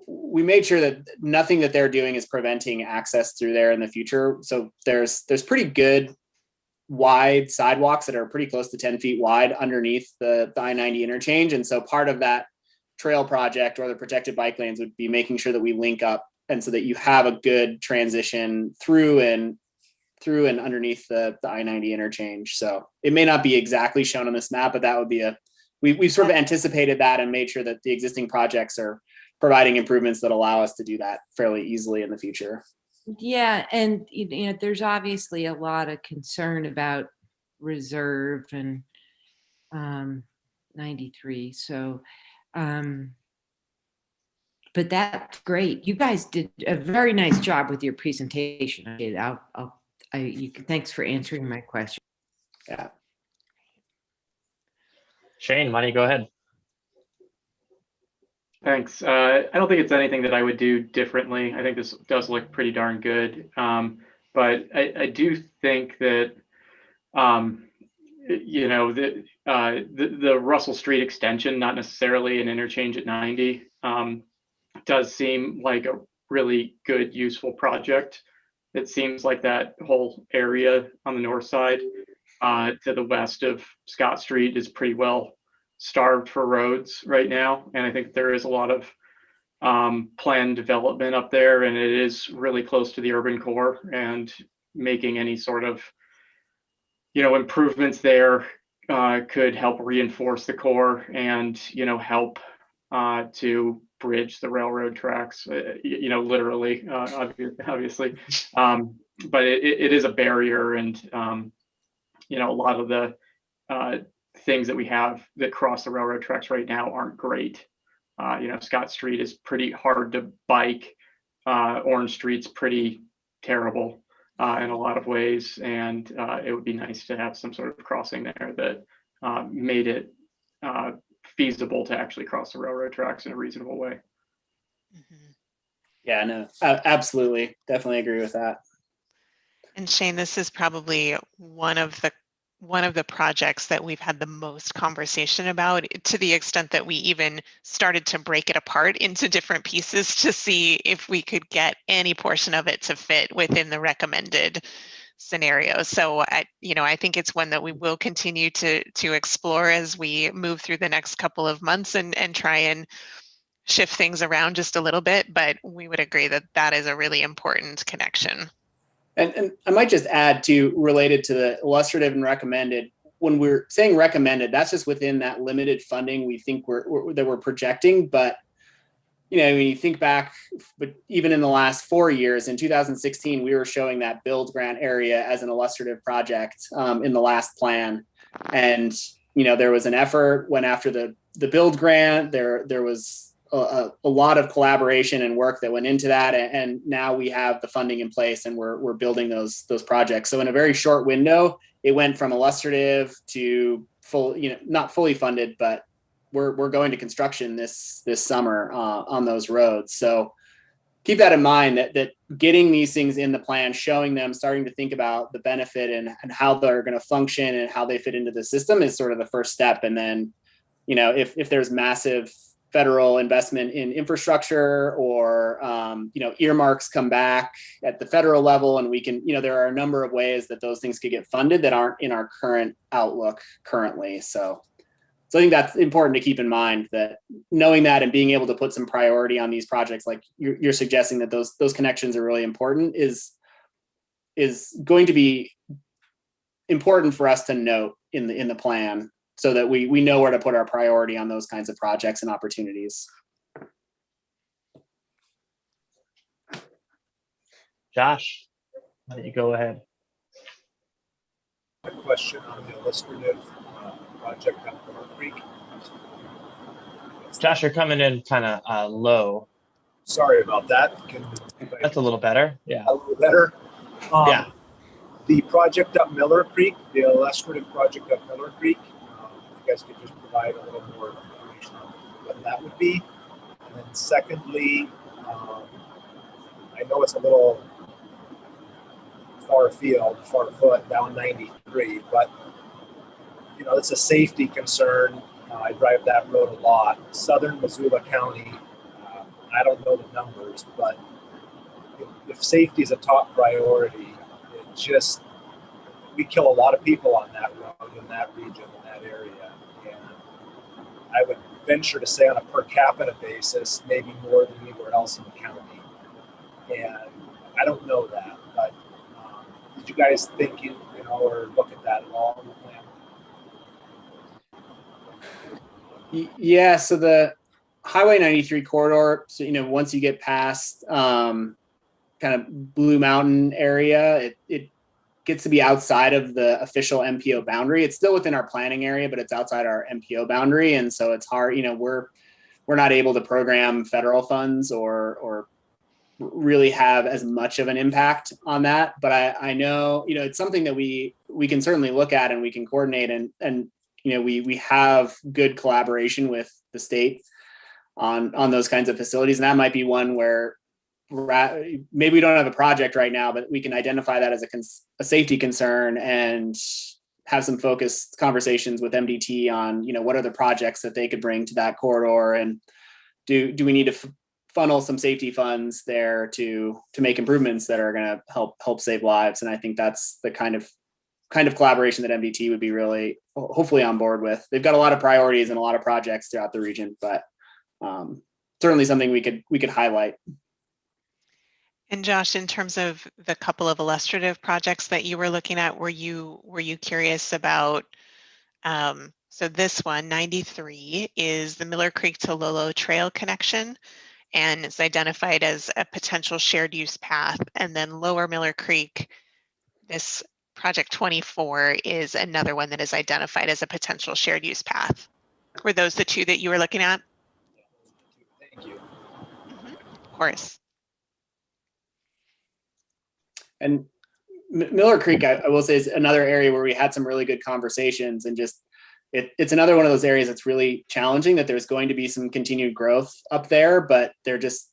we made sure that nothing that they're doing is preventing access through there in the future. So there's pretty good wide sidewalks that are pretty close to 10 feet wide underneath the I-90 interchange. And so part of that trail project or the protected bike lanes would be making sure that we link up, and so that you have a good transition through and underneath the I-90 interchange. So it may not be exactly shown on this map, but that would be we sort of anticipated that and made sure that the existing projects are providing improvements that allow us to do that fairly easily in the future. Yeah, and there's obviously a lot of concern about Reserve and 93. So, but that's great. You guys did a very nice job with your presentation. Thanks for answering my question. Yeah. Shane, why don't you go ahead? Thanks. I don't think it's anything that I would do differently. I think this does look pretty darn good. But I do think that, the Russell Street extension, not necessarily an interchange at 90, does seem like a really good, useful project. It seems like that whole area on the north side to the west of Scott Street is pretty well starved for roads right now, and I think there is a lot of planned development up there, and it is really close to the urban core, and making any sort of improvements there could help reinforce the core and help to bridge the railroad tracks, literally, obviously, but it is a barrier, and a lot of the things that we have that cross the railroad tracks right now aren't great. Scott Street is pretty hard to bike. Orange Street's pretty terrible in a lot of ways, and it would be nice to have some sort of crossing there that made it feasible to actually cross the railroad tracks in a reasonable way. Yeah, no, absolutely. Definitely agree with that. And Shane, this is probably one of the projects that we've had the most conversation about, to the extent that we even started to break it apart into different pieces to see if we could get any portion of it to fit within the recommended scenario. So I think it's one that we will continue to explore as we move through the next couple of months and try and shift things around just a little bit, but we would agree that that is a really important connection. And I might just add to, related to the illustrative and recommended, when we're saying recommended, that's just within that limited funding we think we're projecting. But when you think back, but even in the last 4 years, in 2016, we were showing that build grant area as an illustrative project in the last plan. And there was an effort, went after the build grant. There was a lot of collaboration and work that went into that, and now we have the funding in place, and we're building those projects. So in a very short window, it went from illustrative to full, not fully funded, but we're going to construction this summer on those roads. So keep that in mind, that getting these things in the plan, showing them, starting to think about the benefit and how they're going to function and how they fit into the system is sort of the first step. And then if there's massive federal investment in infrastructure, or earmarks come back at the federal level, and we can, there are a number of ways that those things could get funded that aren't in our current outlook currently. So I think that's important to keep in mind, that knowing that and being able to put some priority on these projects, like you're suggesting, that those connections are really important, is going to be important for us to note in the plan, so that we know where to put our priority on those kinds of projects and opportunities. Josh, why don't you go ahead? A question on the illustrative project on Miller Creek. Josh, you're coming in kind of low. Sorry about that. That's a little better. Yeah. A little better. Yeah. The project up Miller Creek, the illustrative project up Miller Creek, you guys could just provide a little more information on what that would be. And then secondly, I know it's a little far foot down 93, but it's a safety concern. I drive that road a lot. Southern Missoula County, I don't know the numbers, but if safety is a top priority, we kill a lot of people on that road, in that region, in that area. And I would venture to say, on a per capita basis, maybe more than anywhere else in the county. And I don't know that, but did you guys think or look at that at all in the plan? Yeah, so the Highway 93 corridor, so once you get past kind of Blue Mountain area, it gets to be outside of the official MPO boundary. It's still within our planning area, but it's outside our MPO boundary, and so it's hard. We're not able to program federal funds or really have as much of an impact on that. But I know it's something that we can certainly look at, and we can coordinate, and we have good collaboration with the state on those kinds of facilities, and that might be one where maybe we don't have a project right now, but we can identify that as a safety concern and have some focused conversations with MDT on, what are the projects that they could bring to that corridor, and do we need to funnel some safety funds there to make improvements that are going to help save lives. And I think that's the kind of collaboration that MDT would be really hopefully on board with. They've got a lot of priorities and a lot of projects throughout the region, but certainly something we could highlight. And Josh, in terms of the couple of illustrative projects that you were looking at, were you curious about, so this one, 93, is the Miller Creek to Lolo Trail connection, and it's identified as a potential shared use path. And then Lower Miller Creek, this project 24, is another one that is identified as a potential shared use path. Were those the two that you were looking at? Thank you. Of course. And Miller Creek, I will say, is another area where we had some really good conversations, and just it's another one of those areas that's really challenging, that there's going to be some continued growth up there, but they're just,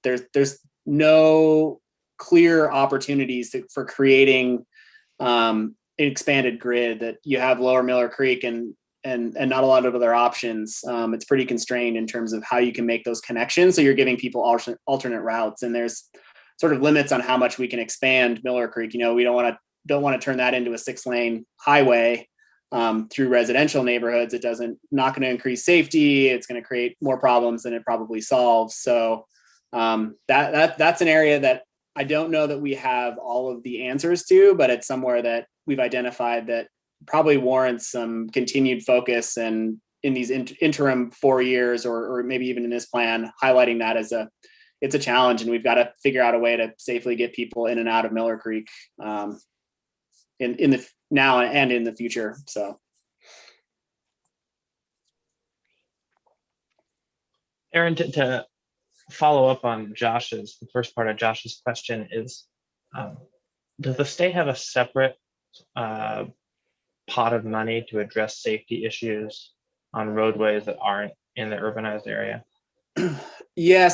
there's no clear opportunities for creating an expanded grid, that you have Lower Miller Creek and not a lot of other options. It's pretty constrained in terms of how you can make those connections. So you're giving people alternate routes, and there's sort of limits on how much we can expand Miller Creek. We don't want to turn that into a 6-lane highway through residential neighborhoods. Not going to increase safety. It's going to create more problems than it probably solves. So that's an area that I don't know that we have all of the answers to, but it's somewhere that we've identified that probably warrants some continued focus, and in these interim 4 years, or maybe even in this plan, highlighting that as it's a challenge, and we've got to figure out a way to safely get people in and out of Miller Creek in the now and in the future. So, Aaron, to follow up on the first part of Josh's question is, does the state have a separate pot of money to address safety issues on roadways that aren't in the urbanized area? Yeah,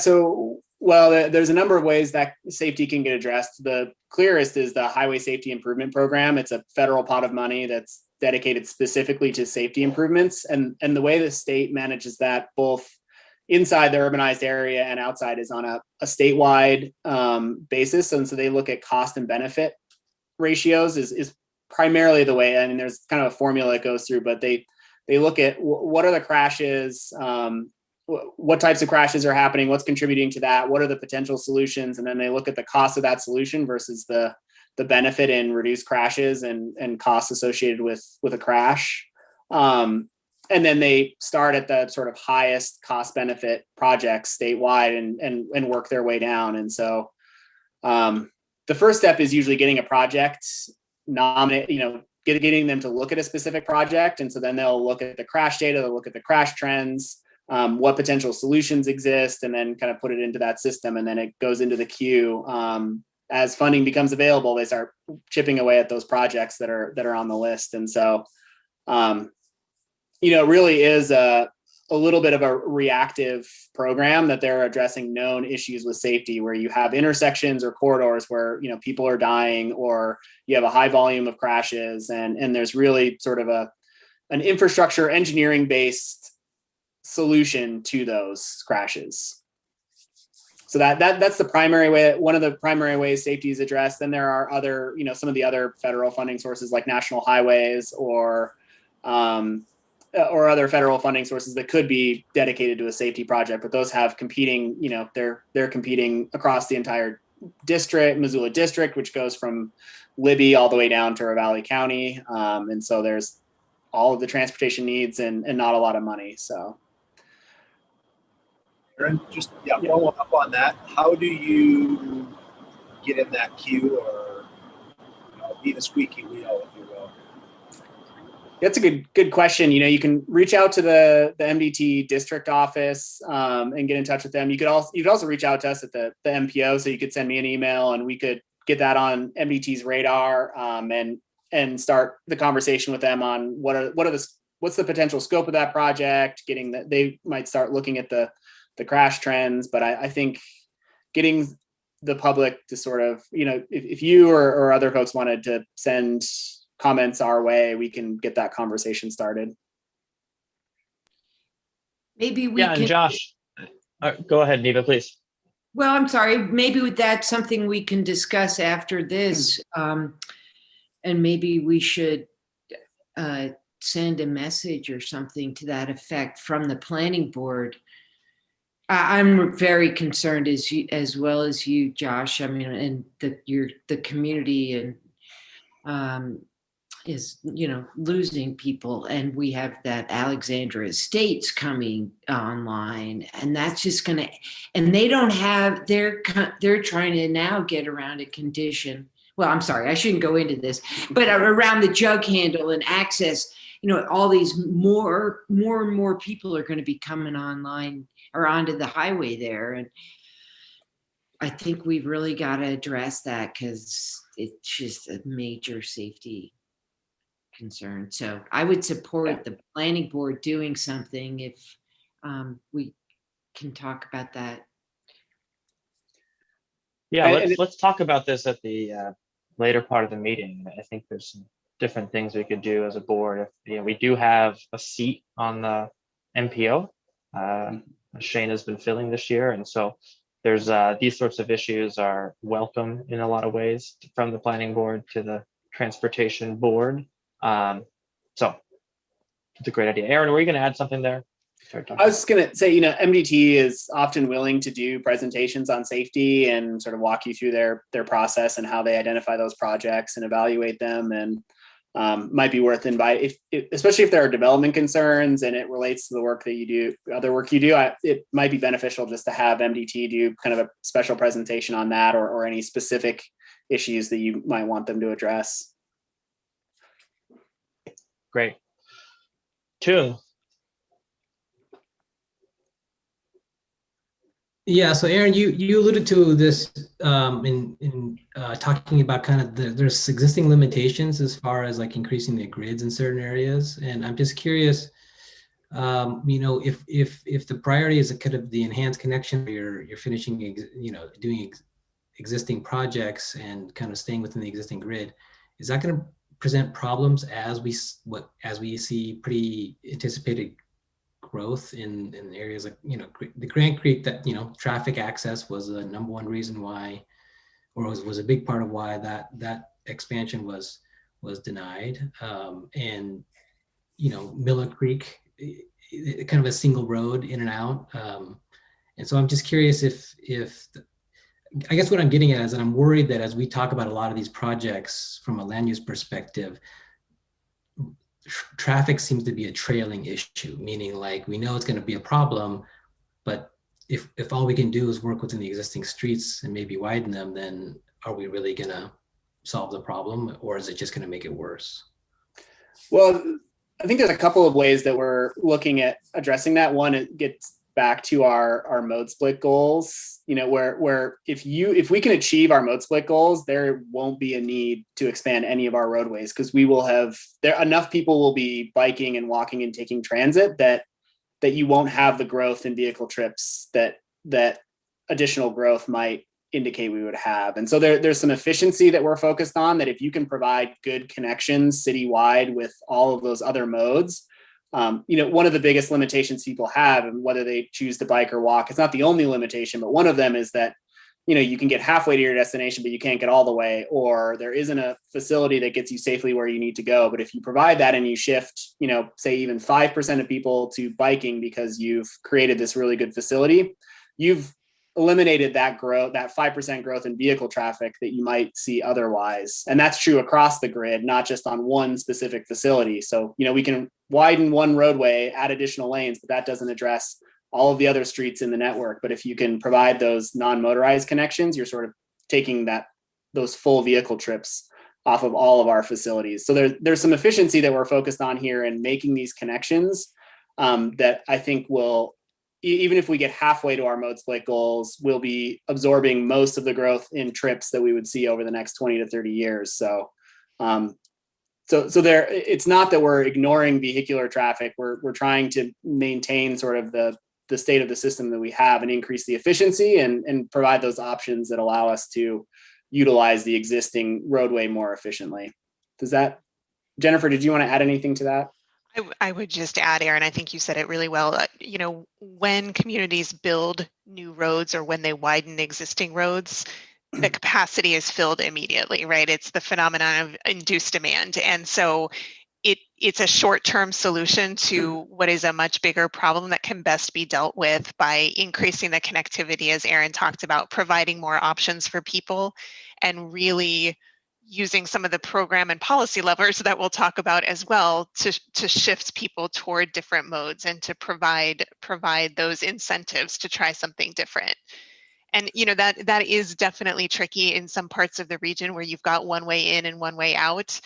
there's a number of ways that safety can get addressed. The clearest is the Highway Safety Improvement Program. It's a federal pot of money that's dedicated specifically to safety improvements. And the way the state manages that, both inside the urbanized area and outside, is on a statewide basis. And so they look at cost and benefit ratios is primarily the way. I mean, there's kind of a formula it goes through, but they look at what are the crashes, what types of crashes are happening, what's contributing to that, what are the potential solutions, and then they look at the cost of that solution versus the benefit in reduced crashes and costs associated with a crash. And then they start at the sort of highest cost benefit projects statewide and work their way down. And so the first step is usually getting a project nominated, getting them to look at a specific project. And so then they'll look at the crash data, they'll look at the crash trends, what potential solutions exist, and then kind of put it into that system. And then it goes into the queue. As funding becomes available, they start chipping away at those projects that are on the list. And so, it really is a little bit of a reactive program, that they're addressing known issues with safety, where you have intersections or corridors where, people are dying, or you have a high volume of crashes. And there's really sort of an infrastructure engineering based solution to those crashes. So that's the primary way, one of the primary ways safety is addressed. Then there are other, some of the other federal funding sources like national highways or other federal funding sources that could be dedicated to a safety project, but those have competing, they're competing across the entire district, Missoula district, which goes from Libby all the way down to Ravalli County. And so there's all of the transportation needs and not a lot of money. So. Aaron, just follow up on that. How do you get in that queue, or be the squeaky wheel, if you will? That's a good question. You can reach out to the MDT district office and get in touch with them. You could also reach out to us at the MPO, so you could send me an email and we could get that on MDT's radar and start the conversation with them on what's the potential scope of that project. They might start looking at the crash trends, but I think getting the public to sort of, if you or other folks wanted to send comments our way, we can get that conversation started. Maybe we can. And Josh, go ahead, Neva, please. Well, I'm sorry. Maybe that's something we can discuss after this. And maybe we should send a message or something to that effect from the planning board. I'm very concerned as well as you, Josh. I mean, and the community and is losing people, and we have that Alexandra Estates coming online, and that's just gonna. And they don't have. They're trying to now get around a condition. Well, I'm sorry, I shouldn't go into this, but around the jug handle and access. All these more and more people are going to be coming online or onto the highway there. And I think we've really got to address that, because it's just a major safety concerned. So I would support the planning board doing something if we can talk about that. Yeah, And let's talk about this at the later part of the meeting. I think there's some different things we could do as a board. If we do have a seat on the MPO, Shane has been filling this year, and so there's these sorts of issues are welcome in a lot of ways, from the planning board to the transportation board. So it's a great idea. Aaron, were you going to add something there? I was just going to say, MDT is often willing to do presentations on safety and sort of walk you through their process and how they identify those projects and evaluate them. And might be worth invite, especially if there are development concerns and it relates to the work that you do, other work you do. It might be beneficial just to have MDT do kind of a special presentation on that, or any specific issues that you might want them to address. Great. Toon. Yeah, so Aaron, you alluded to this in talking about kind of there's existing limitations as far as like increasing the grids in certain areas, and I'm just curious, if the priority is a kind of the enhanced connection, you're finishing, doing existing projects and kind of staying within the existing grid, is that going to present problems as we see pretty anticipated growth in areas like, the Grand Creek, that, traffic access was the number one reason why, or was a big part of why that expansion was denied. And, Miller Creek, kind of a single road in and out. And so I'm just curious I guess what I'm getting at is that I'm worried that as we talk about a lot of these projects from a land use perspective, traffic seems to be a trailing issue, meaning like we know it's going to be a problem, but if all we can do is work within the existing streets and maybe widen them, then are we really going to solve the problem, or is it just going to make it worse? Well, I think there's a couple of ways that we're looking at addressing that. One, it gets back to our mode split goals, where if we can achieve our mode split goals, there won't be a need to expand any of our roadways, because we will have enough people will be biking and walking and taking transit that you won't have the growth in vehicle trips that additional growth might indicate we would have. And so there's some efficiency that we're focused on, that if you can provide good connections citywide with all of those other modes, one of the biggest limitations people have, and whether they choose to bike or walk, it's not the only limitation, but one of them is that, you can get halfway to your destination, but you can't get all the way, or there isn't a facility that gets you safely where you need to go. But if you provide that and you shift, say even 5% of people to biking because you've created this really good facility, you've eliminated that growth, that 5% growth in vehicle traffic that you might see otherwise. And that's true across the grid, not just on one specific facility. So, we can widen one roadway, add additional lanes, but that doesn't address all of the other streets in the network. But if you can provide those non-motorized connections, you're sort of taking those full vehicle trips off of all of our facilities. So there's some efficiency that we're focused on here, and making these connections that I think will, even if we get halfway to our mode split goals, we'll be absorbing most of the growth in trips that we would see over the next 20 to 30 years. So, there, it's not that we're ignoring vehicular traffic. We're trying to maintain sort of the state of the system that we have, and increase the efficiency and provide those options that allow us to utilize the existing roadway more efficiently. Jennifer, did you want to add anything to that? I would just add, Aaron, I think you said it really well. When communities build new roads, or when they widen existing roads, the capacity is filled immediately, right? It's the phenomenon of induced demand. And so it's a short-term solution to what is a much bigger problem that can best be dealt with by increasing the connectivity, as Aaron talked about, providing more options for people, and really using some of the program and policy levers that we'll talk about as well to shift people toward different modes, and to provide those incentives to try something different. And that is definitely tricky in some parts of the region where you've got one way in and one way out.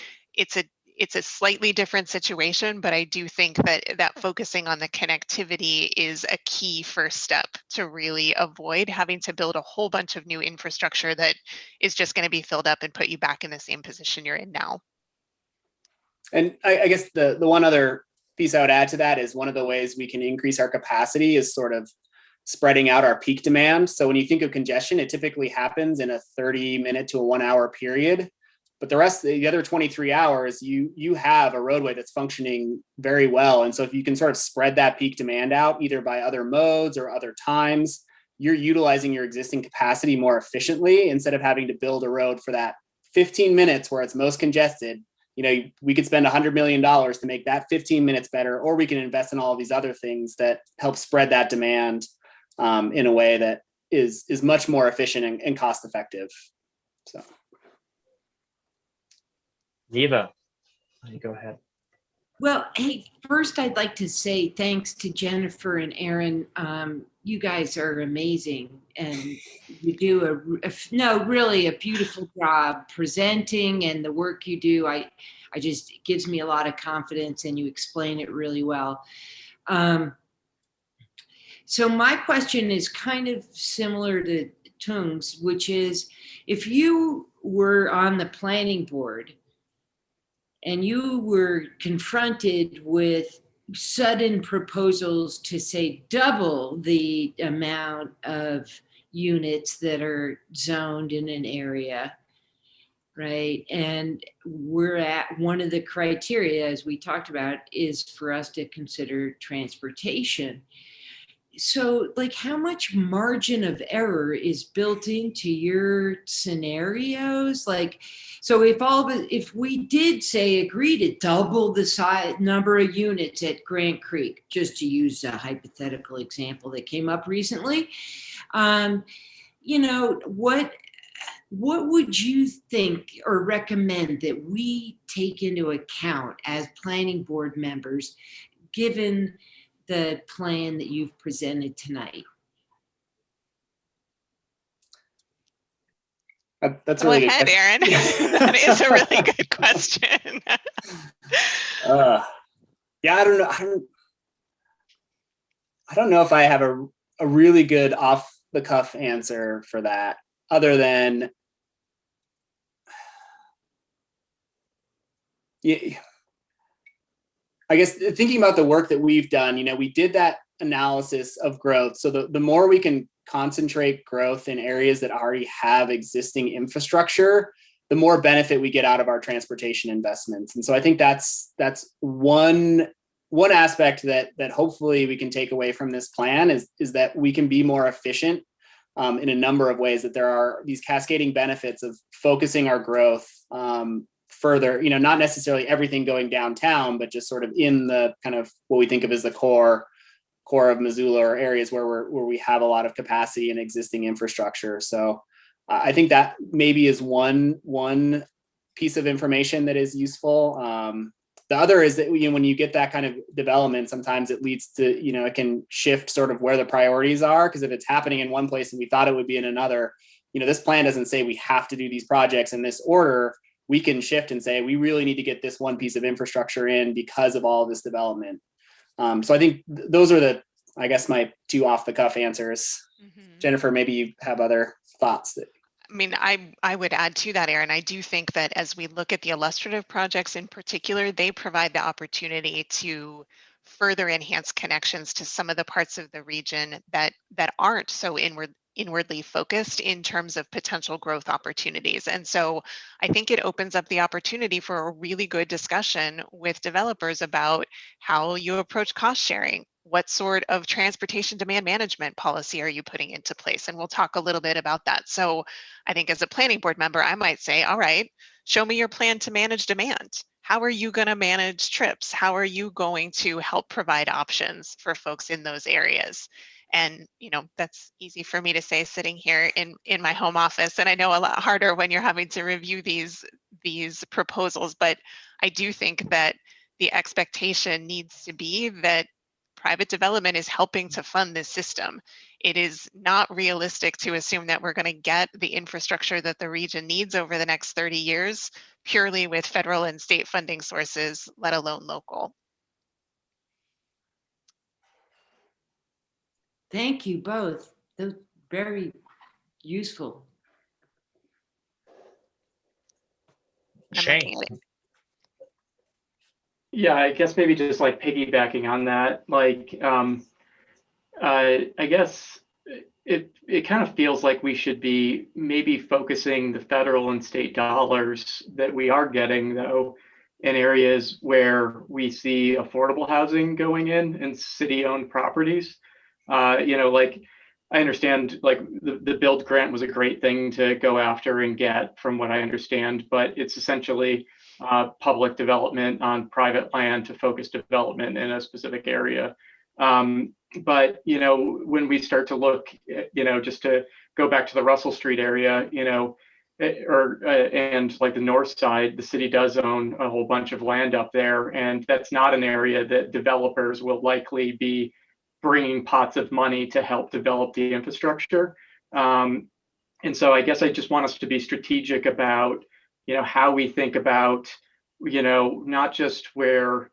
It's a slightly different situation, but I do think that focusing on the connectivity is a key first step to really avoid having to build a whole bunch of new infrastructure that is just going to be filled up and put you back in the same position you're in now. And I guess the one other piece I would add to that is one of the ways we can increase our capacity is sort of spreading out our peak demand. So when you think of congestion, it typically happens in a 30-minute to a 1-hour period. But the rest, the other 23 hours, you have a roadway that's functioning very well. And so if you can sort of spread that peak demand out, either by other modes or other times, you're utilizing your existing capacity more efficiently instead of having to build a road for that 15 minutes where it's most congested. You know, we could spend $100 million to make that 15 minutes better, or we can invest in all of these other things that help spread that demand in a way that is much more efficient and cost effective. So. Neva, you go ahead. Well, hey, first I'd like to say thanks to Jennifer and Aaron. You guys are amazing, and you do really a beautiful job presenting, and the work you do, I just, it gives me a lot of confidence, and you explain it really well. So my question is kind of similar to Tung's, which is, if you were on the planning board and you were confronted with sudden proposals to, say, double the amount of units that are zoned in an area, right? And we're at one of the criteria, as we talked about, is for us to consider transportation. So, like, how much margin of error is built into your scenarios? Like, so if we did, say, agree to double the size number of units at Grant Creek, just to use a hypothetical example that came up recently, you know, what would you think or recommend that we take into account as planning board members, given the plan that you've presented tonight? That's a Go really ahead, good Aaron. That is a really good question. Yeah, I don't know if I have a really good off the cuff answer for that, other than I guess thinking about the work that we've done, you know, we did that analysis of growth. So the more we can concentrate growth in areas that already have existing infrastructure, the more benefit we get out of our transportation investments. And so I think that's one aspect that hopefully we can take away from this plan is that we can be more efficient in a number of ways, that there are these cascading benefits of focusing our growth further, you know, not necessarily everything going downtown, but just sort of in the kind of what we think of as the core of Missoula, or areas where we have a lot of capacity and existing infrastructure. So I think that maybe is one piece of information that is useful. The other is that, you know, when you get that kind of development, sometimes it leads to, you know, it can shift sort of where the priorities are, because if it's happening in one place and we thought it would be in another, you know, this plan doesn't say we have to do these projects in this order. We can shift and say, we really need to get this one piece of infrastructure in because of all of this development. So I think those are I guess, my two off the cuff answers. Mm-hmm. Jennifer, maybe you have other thoughts that. I mean, I would add to that, Aaron. I do think that as we look at the illustrative projects in particular, they provide the opportunity to further enhance connections to some of the parts of the region that aren't so inwardly focused in terms of potential growth opportunities. And so I think it opens up the opportunity for a really good discussion with developers about how you approach cost sharing. What sort of transportation demand management policy are you putting into place? And we'll talk a little bit about that. So I think as a planning board member, I might say, all right, show me your plan to manage demand. How are you going to manage trips? How are you going to help provide options for folks in those areas? And, you know, that's easy for me to say sitting here in my home office. And I know a lot harder when you're having to review these proposals. But I do think that the expectation needs to be that private development is helping to fund this system. It is not realistic to assume that we're going to get the infrastructure that the region needs over the next 30 years purely with federal and state funding sources, let alone local. Thank you both. Those very useful. Shane. Yeah, I guess maybe just like piggybacking on that, like, I guess it kind of feels like we should be maybe focusing the federal and state dollars that we are getting, though, in areas where we see affordable housing going in and city-owned properties. Like I understand, like the build grant was a great thing to go after and get, from what I understand, but it's essentially public development on private land to focus development in a specific area. But when we start to look, just to go back to the Russell Street area, and like the north side, the city does own a whole bunch of land up there, and that's not an area that developers will likely be bringing pots of money to help develop the infrastructure. And so I guess I just want us to be strategic about, how we think about, not just where,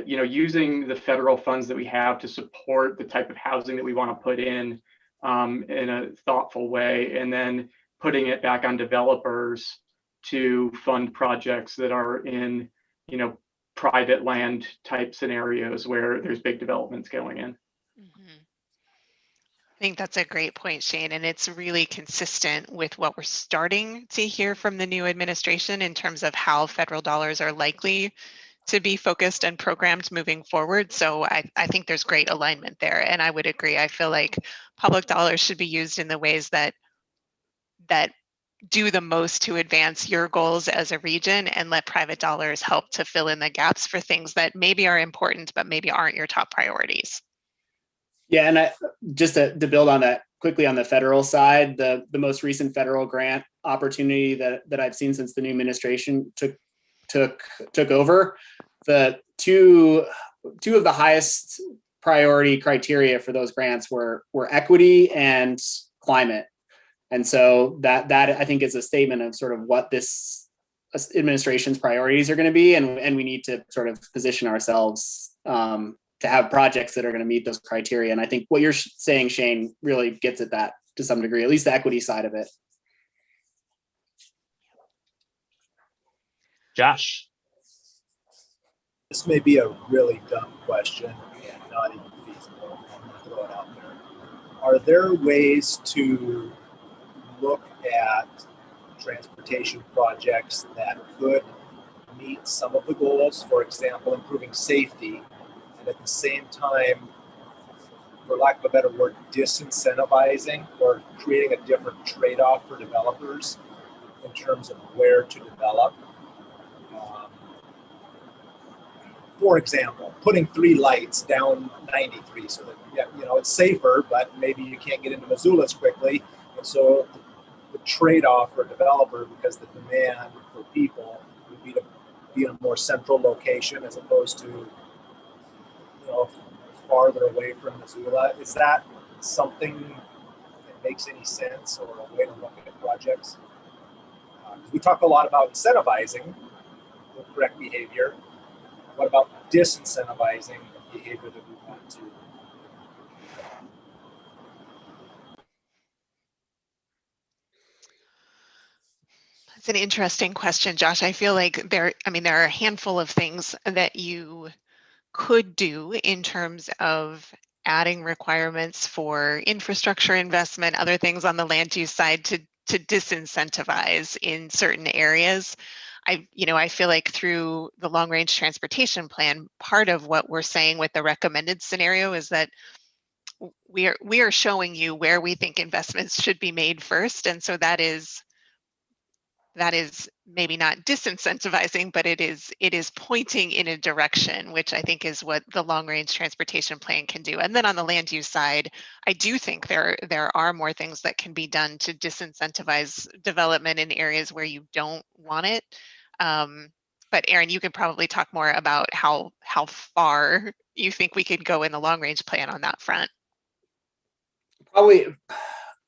using the federal funds that we have to support the type of housing that we want to put in a thoughtful way, and then putting it back on developers to fund projects that are in, private land type scenarios where there's big developments going in. Mhm. I think that's a great point, Shane, and it's really consistent with what we're starting to hear from the new administration in terms of how federal dollars are likely to be focused and programmed moving forward. So I think there's great alignment there, and I would agree. I feel like public dollars should be used in the ways that do the most to advance your goals as a region, and let private dollars help to fill in the gaps for things that maybe are important but maybe aren't your top priorities. Yeah, and just to build on that quickly, on the federal side, the most recent federal grant opportunity that I've seen since the new administration took over, the two of the highest priority criteria for those grants were equity and climate. And so that I think is a statement of sort of what this administration's priorities are going to be, and we need to sort of position ourselves to have projects that are going to meet those criteria. And I think what you're saying, Shane, really gets at that to some degree, at least the equity side of it. Josh. This may be a really dumb question and not even feasible. I'm going to throw it out there. Are there ways to look at transportation projects that could meet some of the goals, for example, improving safety, and at the same time, for lack of a better word, disincentivizing or creating a different trade-off for developers in terms of where to develop? For example, putting 3 lights down 93 so that, it's safer, but maybe you can't get into Missoula as quickly. And so the trade-off for a developer, because the demand for people would be to be in a more central location as opposed to, farther away from Missoula. Is that something that makes any sense, or a way to look at projects? We talk a lot about incentivizing the correct behavior. What about disincentivizing the behavior that we want to? It's an interesting question, Josh. I feel like there are a handful of things that you could do in terms of adding requirements for infrastructure investment, other things on the land use side to disincentivize in certain areas. I feel like through the long range transportation plan, part of what we're saying with the recommended scenario is that we are showing you where we think investments should be made first. And so that is maybe not disincentivizing, but it is pointing in a direction, which I think is what the long range transportation plan can do. And then on the land use side, I do think there are more things that can be done to disincentivize development in areas where you don't want it. But Aaron, you could probably talk more about how far you think we could go in the long range plan on that front. Probably,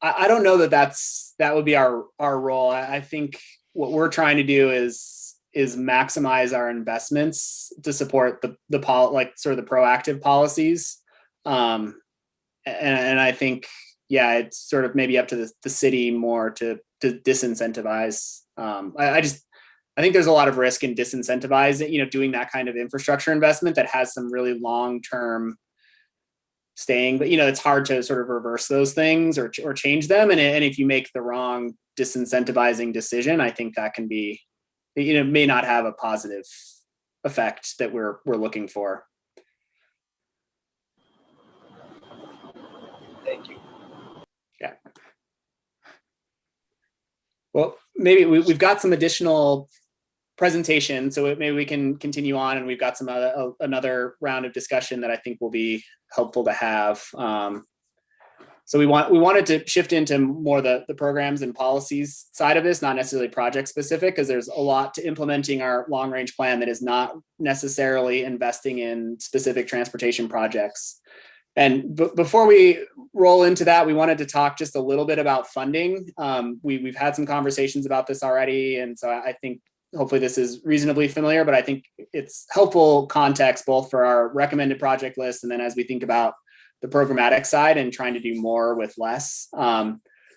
I don't know that would be our role. I think what we're trying to do is maximize our investments to support the sort of the proactive policies. And I think, it's sort of maybe up to the city more to disincentivize. I think there's a lot of risk in disincentivizing, doing that kind of infrastructure investment that has some really long-term staying, but it's hard to sort of reverse those things or change them. And if you make the wrong disincentivizing decision, I think that can be, may not have a positive effect that we're looking for. Thank you. Yeah. Well, maybe we've got some additional presentation, so maybe we can continue on, and we've got some another round of discussion that I think will be helpful to have. So we wanted to shift into more the programs and policies side of this, not necessarily project specific, because there's a lot to implementing our long range plan that is not necessarily investing in specific transportation projects. And before we roll into that, we wanted to talk just a little bit about funding. We've had some conversations about this already, and so I think hopefully this is reasonably familiar, but I think it's helpful context both for our recommended project list and then as we think about the programmatic side and trying to do more with less.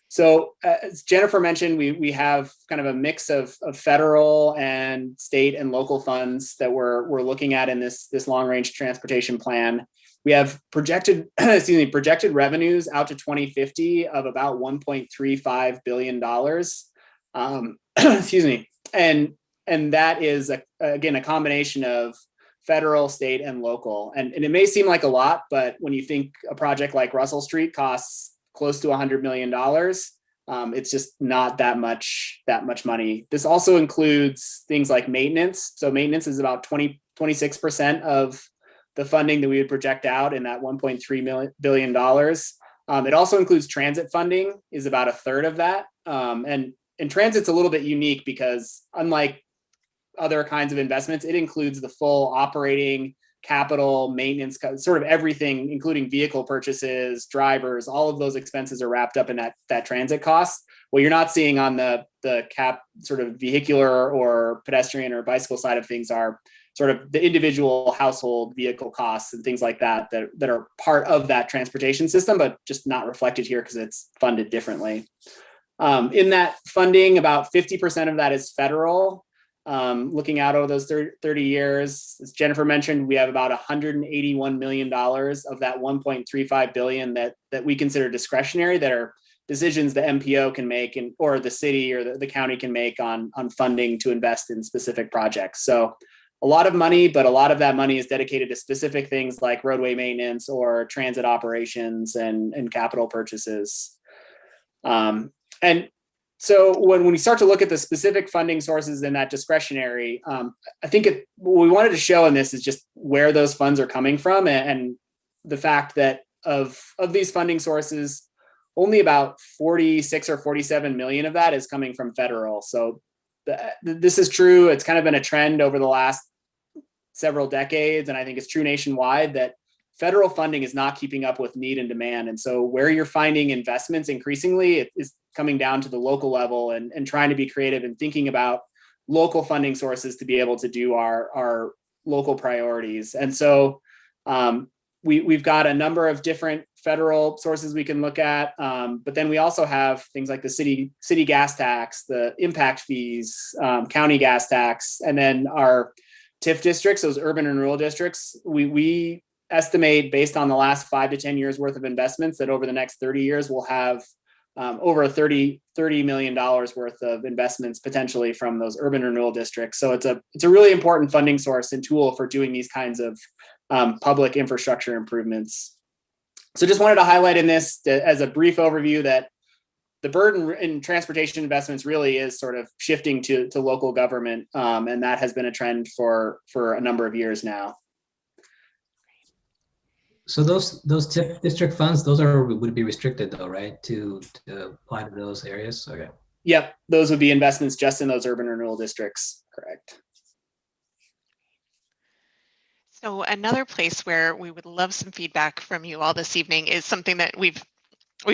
So as Jennifer mentioned, we have kind of a mix of federal and state and local funds that we're looking at in this long range transportation plan. We have projected revenues out to 2050 of about $1.35 billion. Excuse me. And that is, again, a combination of federal, state, and local. And it may seem like a lot, but when you think a project like Russell Street costs close to $100 million, it's just not that much money. This also includes things like maintenance. So maintenance is about 26% of the funding that we would project out in that $1.3 billion. It also includes transit funding, is about a third of that. And transit's a little bit unique because unlike other kinds of investments, it includes the full operating, capital, maintenance, sort of everything, including vehicle purchases, drivers, all of those expenses are wrapped up in that transit cost. What you're not seeing on the cap sort of vehicular or pedestrian or bicycle side of things are sort of the individual household vehicle costs and things like that are part of that transportation system, but just not reflected here because it's funded differently. In that funding, about 50% of that is federal. Looking out over those 30 years, as Jennifer mentioned, we have about $181 million of that $1.35 billion that we consider discretionary, that are decisions the MPO can make or the city or the county can make on funding to invest in specific projects. So a lot of money, but a lot of that money is dedicated to specific things like roadway maintenance or transit operations and capital purchases. And so when we start to look at the specific funding sources in that discretionary, I think what we wanted to show in this is just where those funds are coming from and the fact that of these funding sources, only about 46 or 47 million of that is coming from federal. So this is true. It's kind of been a trend over the last several decades, and I think it's true nationwide that federal funding is not keeping up with need and demand. And so where you're finding investments increasingly, it is coming down to the local level and trying to be creative and thinking about local funding sources to be able to do our local priorities. And so we've got a number of different federal sources we can look at, but then we also have things like the city gas tax, the impact fees, county gas tax, and then our TIF districts, those urban and rural districts. We estimate, based on the last 5 to 10 years worth of investments, that over the next 30 years we'll have over $30 million worth of investments potentially from those urban and rural districts. So it's a really important funding source and tool for doing these kinds of public infrastructure improvements. So just wanted to highlight in this as a brief overview that the burden in transportation investments really is sort of shifting to local government, and that has been a trend for a number of years now. So those TIF district funds, those would be restricted though, right? To apply to those areas. Okay. Yep, those would be investments just in those urban renewal districts. Correct. So another place where we would love some feedback from you all this evening is something that we've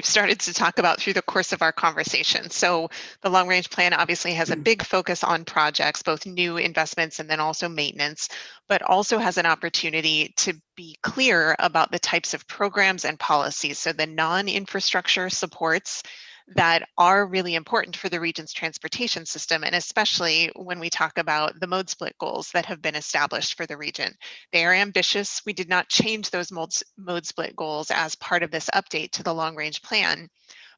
started to talk about through the course of our conversation. So the long range plan obviously has a big focus on projects, both new investments and then also maintenance, but also has an opportunity to be clear about the types of programs and policies. So the non-infrastructure supports that are really important for the region's transportation system, and especially when we talk about the mode split goals that have been established for the region. They are ambitious. We did not change those mode split goals as part of this update to the long-range plan,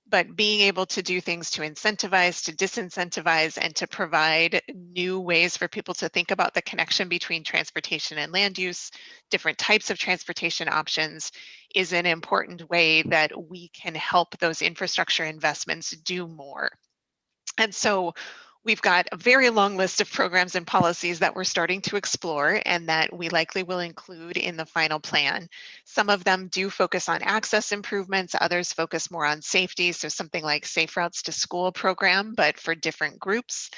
but being able to do things to incentivize, to disincentivize, and to provide new ways for people to think about the connection between transportation and land use, different types of transportation options, is an important way that we can help those infrastructure investments do more. And so we've got a very long list of programs and policies that we're starting to explore and that we likely will include in the final plan. Some of them do focus on access improvements, others focus more on safety, so something like Safe Routes to School program, but for different groups.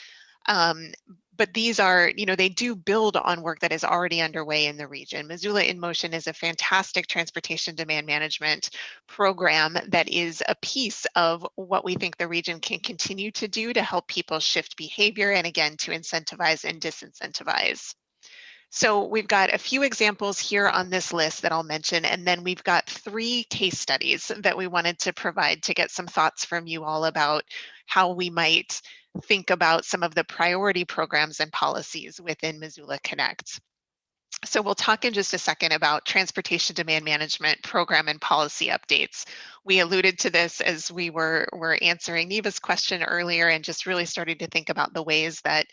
But these are, they do build on work that is already underway in the region. Missoula in Motion is a fantastic transportation demand management program that is a piece of what we think the region can continue to do to help people shift behavior and, again, to incentivize and disincentivize. So we've got a few examples here on this list that I'll mention, and then we've got 3 case studies that we wanted to provide to get some thoughts from you all about how we might think about some of the priority programs and policies within Missoula Connect. So we'll talk in just a second about transportation demand management program and policy updates. We alluded to this as we were answering Neva's question earlier and just really started to think about the ways that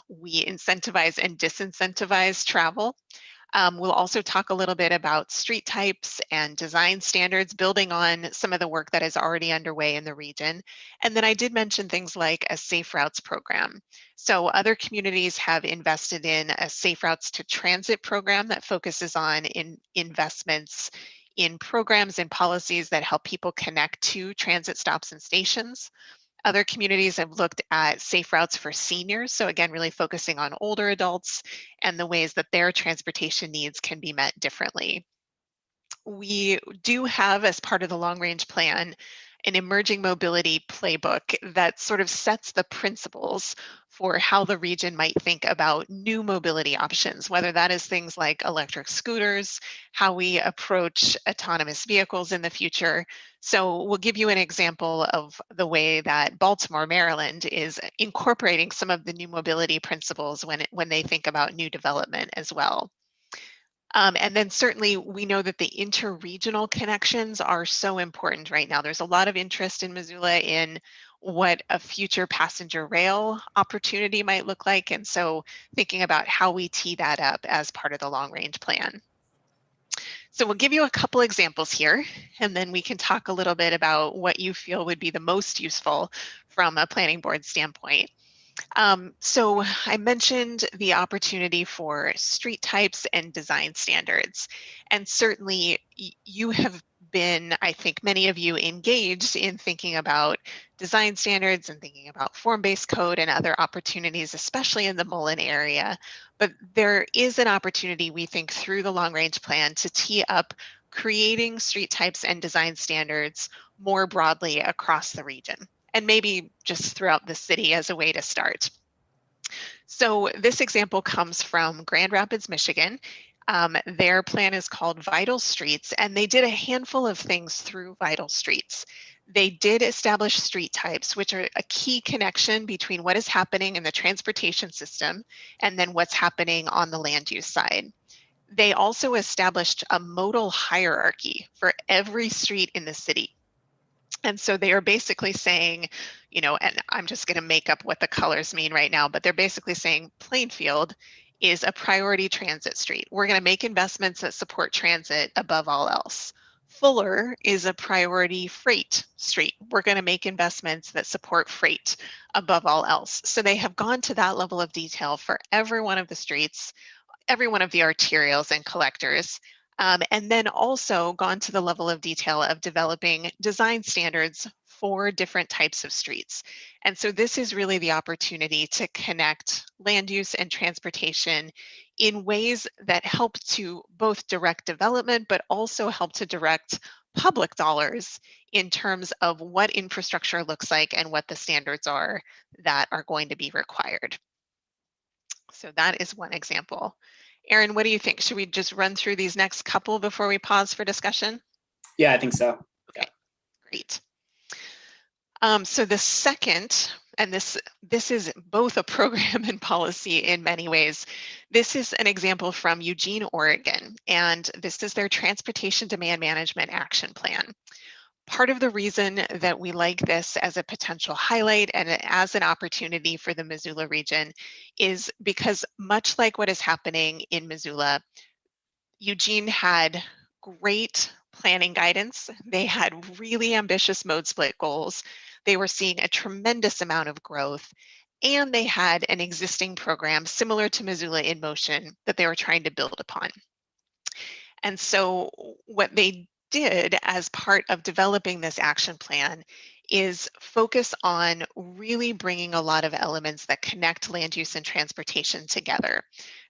we incentivize and disincentivize travel. We'll also talk a little bit about street types and design standards, building on some of the work that is already underway in the region. And then I did mention things like a Safe Routes program. So other communities have invested in a Safe Routes to Transit program that focuses on investments in programs and policies that help people connect to transit stops and stations. Other communities have looked at safe routes for seniors. So again, really focusing on older adults and the ways that their transportation needs can be met differently. We do have, as part of the long range plan, an emerging mobility playbook that sort of sets the principles for how the region might think about new mobility options, whether that is things like electric scooters, how we approach autonomous vehicles in the future. So we'll give you an example of the way that Baltimore, Maryland is incorporating some of the new mobility principles when they think about new development as well. And then certainly we know that the interregional connections are so important right now. There's a lot of interest in Missoula in what a future passenger rail opportunity might look like. And so thinking about how we tee that up as part of the long range plan. So we'll give you a couple examples here, and then we can talk a little bit about what you feel would be the most useful from a planning board standpoint. So I mentioned the opportunity for street types and design standards, and certainly you have been, I think many of you, engaged in thinking about design standards and thinking about form-based code and other opportunities, especially in the Mullen area. But there is an opportunity, we think, through the long-range plan to tee up creating street types and design standards more broadly across the region, and maybe just throughout the city as a way to start. So this example comes from Grand Rapids, Michigan. Their plan is called Vital Streets, and they did a handful of things through Vital Streets. They did establish street types, which are a key connection between what is happening in the transportation system and then what's happening on the land use side. They also established a modal hierarchy for every street in the city. And so they are basically saying, and I'm just going to make up what the colors mean right now, but they're basically saying Plainfield is a priority transit street. We're going to make investments that support transit above all else. Fuller is a priority freight street. We're going to make investments that support freight above all else. So they have gone to that level of detail for every one of the streets, every one of the arterials and collectors. And then also gone to the level of detail of developing design standards for different types of streets. And so this is really the opportunity to connect land use and transportation in ways that help to both direct development, but also help to direct public dollars in terms of what infrastructure looks like and what the standards are that are going to be required. So that is one example. Aaron, what do you think? Should we just run through these next couple before we pause for discussion? Yeah, I think so. Okay, great. So the second, and this is both a program and policy in many ways. This is an example from Eugene, Oregon, and this is their Transportation Demand Management Action Plan. Part of the reason that we like this as a potential highlight and as an opportunity for the Missoula region is because, much like what is happening in Missoula, Eugene had great planning guidance. They had really ambitious mode split goals. They were seeing a tremendous amount of growth, and they had an existing program similar to Missoula in Motion that they were trying to build upon. And so what they did as part of developing this action plan is focus on really bringing a lot of elements that connect land use and transportation together.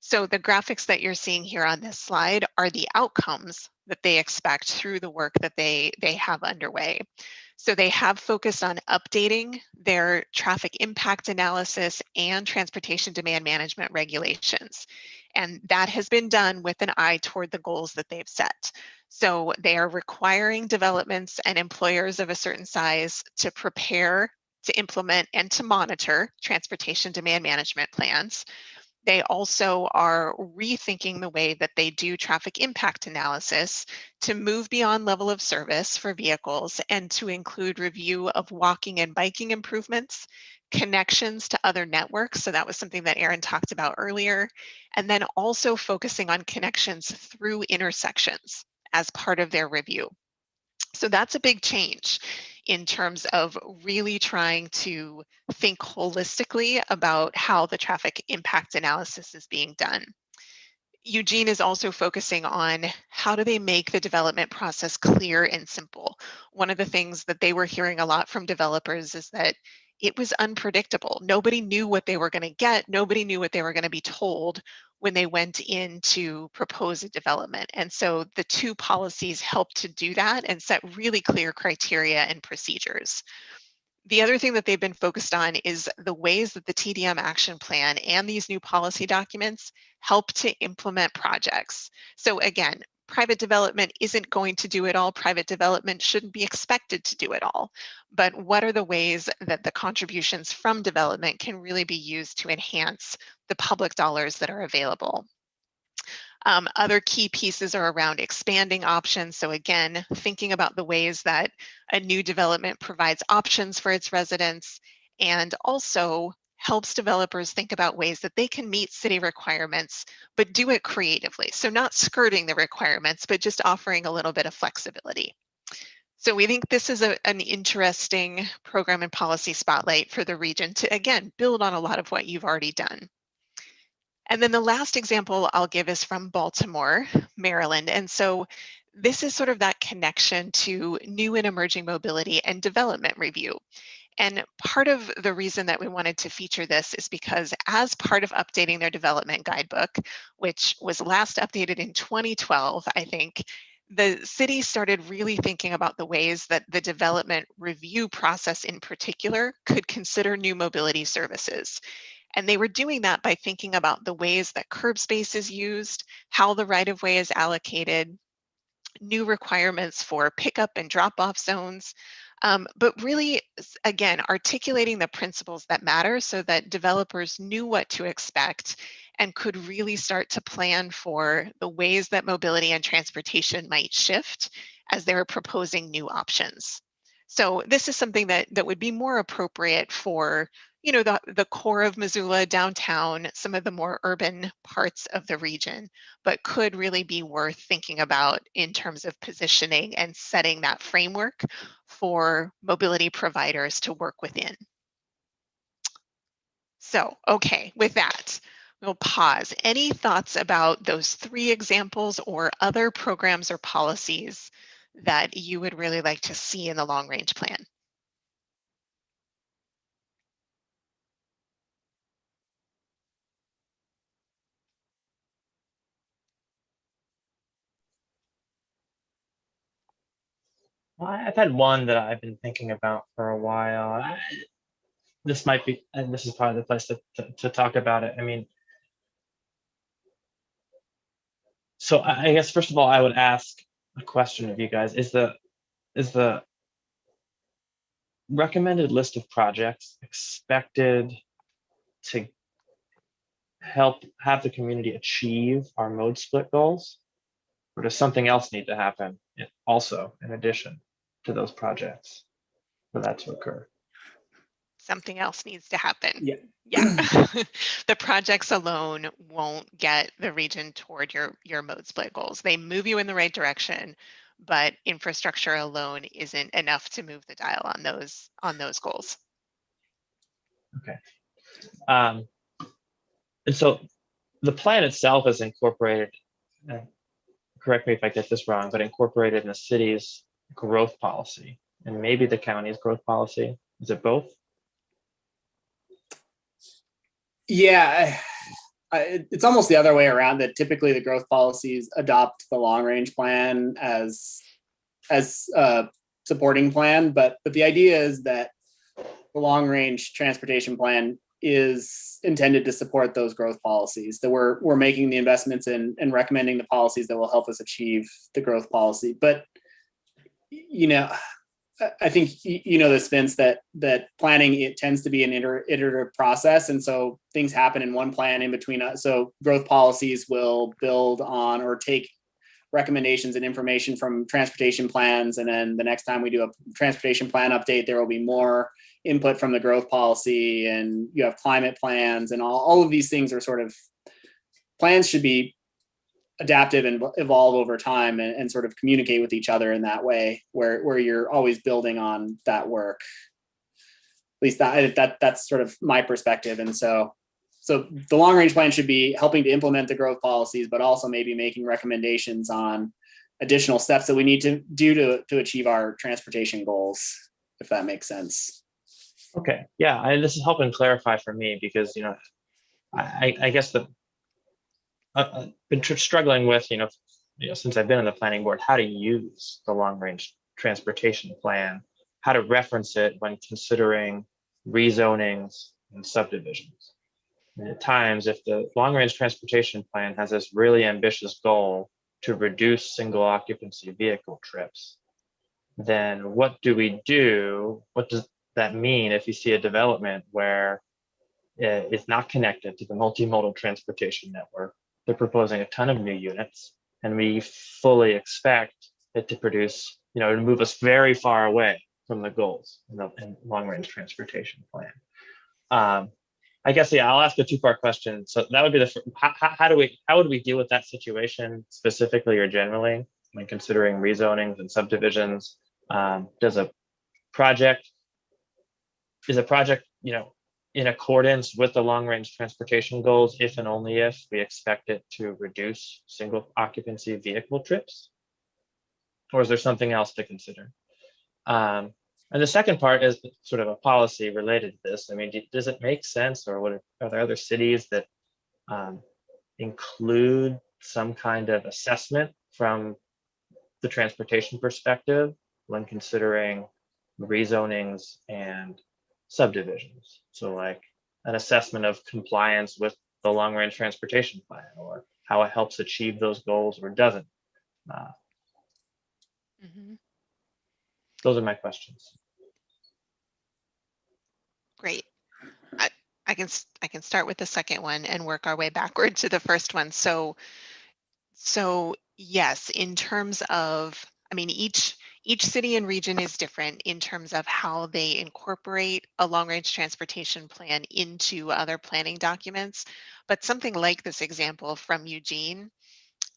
So the graphics that you're seeing here on this slide are the outcomes that they expect through the work that they have underway. So they have focused on updating their traffic impact analysis and transportation demand management regulations. And that has been done with an eye toward the goals that they've set. So they are requiring developments and employers of a certain size to prepare, to implement, and to monitor transportation demand management plans. They also are rethinking the way that they do traffic impact analysis to move beyond level of service for vehicles and to include review of walking and biking improvements, connections to other networks. So that was something that Aaron talked about earlier. And then also focusing on connections through intersections as part of their review. So that's a big change in terms of really trying to think holistically about how the traffic impact analysis is being done. Eugene is also focusing on how do they make the development process clear and simple. One of the things that they were hearing a lot from developers is that it was unpredictable. Nobody knew what they were going to get. Nobody knew what they were going to be told when they went in to propose a development. And so the two policies help to do that and set really clear criteria and procedures. The other thing that they've been focused on is the ways that the TDM action plan and these new policy documents help to implement projects. So again, private development isn't going to do it all. Private development shouldn't be expected to do it all. But what are the ways that the contributions from development can really be used to enhance the public dollars that are available? Other key pieces are around expanding options. So again, thinking about the ways that a new development provides options for its residents and also helps developers think about ways that they can meet city requirements, but do it creatively. So not skirting the requirements, but just offering a little bit of flexibility. So we think this is an interesting program and policy spotlight for the region to, again, build on a lot of what you've already done. And then the last example I'll give is from Baltimore, Maryland. And so this is sort of that connection to new and emerging mobility and development review. And part of the reason that we wanted to feature this is because as part of updating their development guidebook, which was last updated in 2012, I think, the city started really thinking about the ways that the development review process in particular could consider new mobility services. And they were doing that by thinking about the ways that curb space is used, how the right-of-way is allocated, new requirements for pickup and drop-off zones, but really, again, articulating the principles that matter so that developers knew what to expect and could really start to plan for the ways that mobility and transportation might shift as they were proposing new options. So this is something that would be more appropriate for, you know, the core of Missoula, downtown, some of the more urban parts of the region, but could really be worth thinking about in terms of positioning and setting that framework for mobility providers to work within. So, okay, with that, we'll pause. Any thoughts about those three examples or other programs or policies that you would really like to see in the long range plan? Well, I've had one that I've been thinking about for a while. This might be, and this is probably the place to talk about it. I mean, so I guess first of all, I would ask a question of you guys: is the recommended list of projects expected to help have the community achieve our mode split goals? Or does something else need to happen also in addition to those projects for that to occur? Something else needs to happen. Yeah. Yeah. The projects alone won't get the region toward your mode split goals. They move you in the right direction, but infrastructure alone isn't enough to move the dial on those goals. Okay. And so the plan itself is incorporated, correct me if I get this wrong, but incorporated in the city's growth policy and maybe the county's growth policy. Is it both? Yeah, it's almost the other way around, that typically the growth policies adopt the long range plan as a supporting plan, but the idea is that the long range transportation plan is intended to support those growth policies, that we're making the investments in and recommending the policies that will help us achieve the growth policy. But I think this, Vince, that planning, it tends to be an iterative process, and so things happen in one plan in between. So growth policies will build on or take recommendations and information from transportation plans, and then the next time we do a transportation plan update, there will be more input from the growth policy, and you have climate plans, and all of these things are sort of, plans should be adaptive and evolve over time, and sort of communicate with each other in that way, where you're always building on that work. At least that's sort of my perspective. And so the long range plan should be helping to implement the growth policies, but also maybe making recommendations on additional steps that we need to do to achieve our transportation goals, if that makes sense. Okay, yeah, this is helping clarify for me, because I guess I've been struggling with, since I've been on the planning board, how to use the long range transportation plan, how to reference it when considering rezonings and subdivisions. And at times, if the long range transportation plan has this really ambitious goal to reduce single occupancy vehicle trips, then what do we do? What does that mean if you see a development where it's not connected to the multimodal transportation network? They're proposing a ton of new units, and we fully expect it to produce, to move us very far away from the goals in the long-range transportation plan. I guess, I'll ask a two-part question. So that would be how would we deal with that situation specifically or generally when considering rezonings and subdivisions? Is a project, in accordance with the long-range transportation goals if and only if we expect it to reduce single occupancy vehicle trips? Or is there something else to consider? And the second part is sort of a policy related to this. I mean, does it make sense, or are there other cities that include some kind of assessment from the transportation perspective when considering rezonings and subdivisions? So like an assessment of compliance with the long range transportation plan, or how it helps achieve those goals or doesn't. Those are my questions. Great. I can start with the second one and work our way backward to the first one. So yes, in terms of, each city and region is different in terms of how they incorporate a long-range transportation plan into other planning documents. But something like this example from Eugene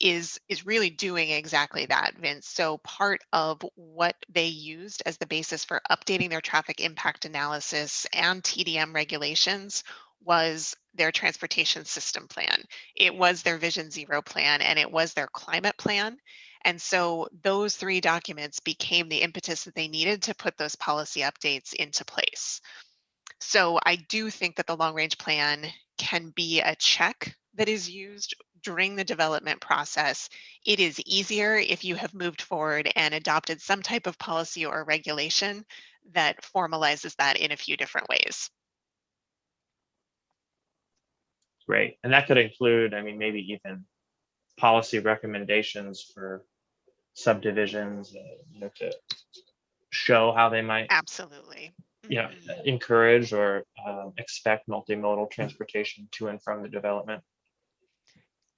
is really doing exactly that, Vince. So part of what they used as the basis for updating their traffic impact analysis and TDM regulations was their transportation system plan. It was their Vision Zero plan, and it was their climate plan. And so those three documents became the impetus that they needed to put those policy updates into place. So I do think that the long range plan can be a check that is used during the development process. It is easier if you have moved forward and adopted some type of policy or regulation that formalizes that in a few different ways. Great. And that could include, maybe even policy recommendations for subdivisions, to show how they might, Absolutely. encourage or expect multimodal transportation to and from the development.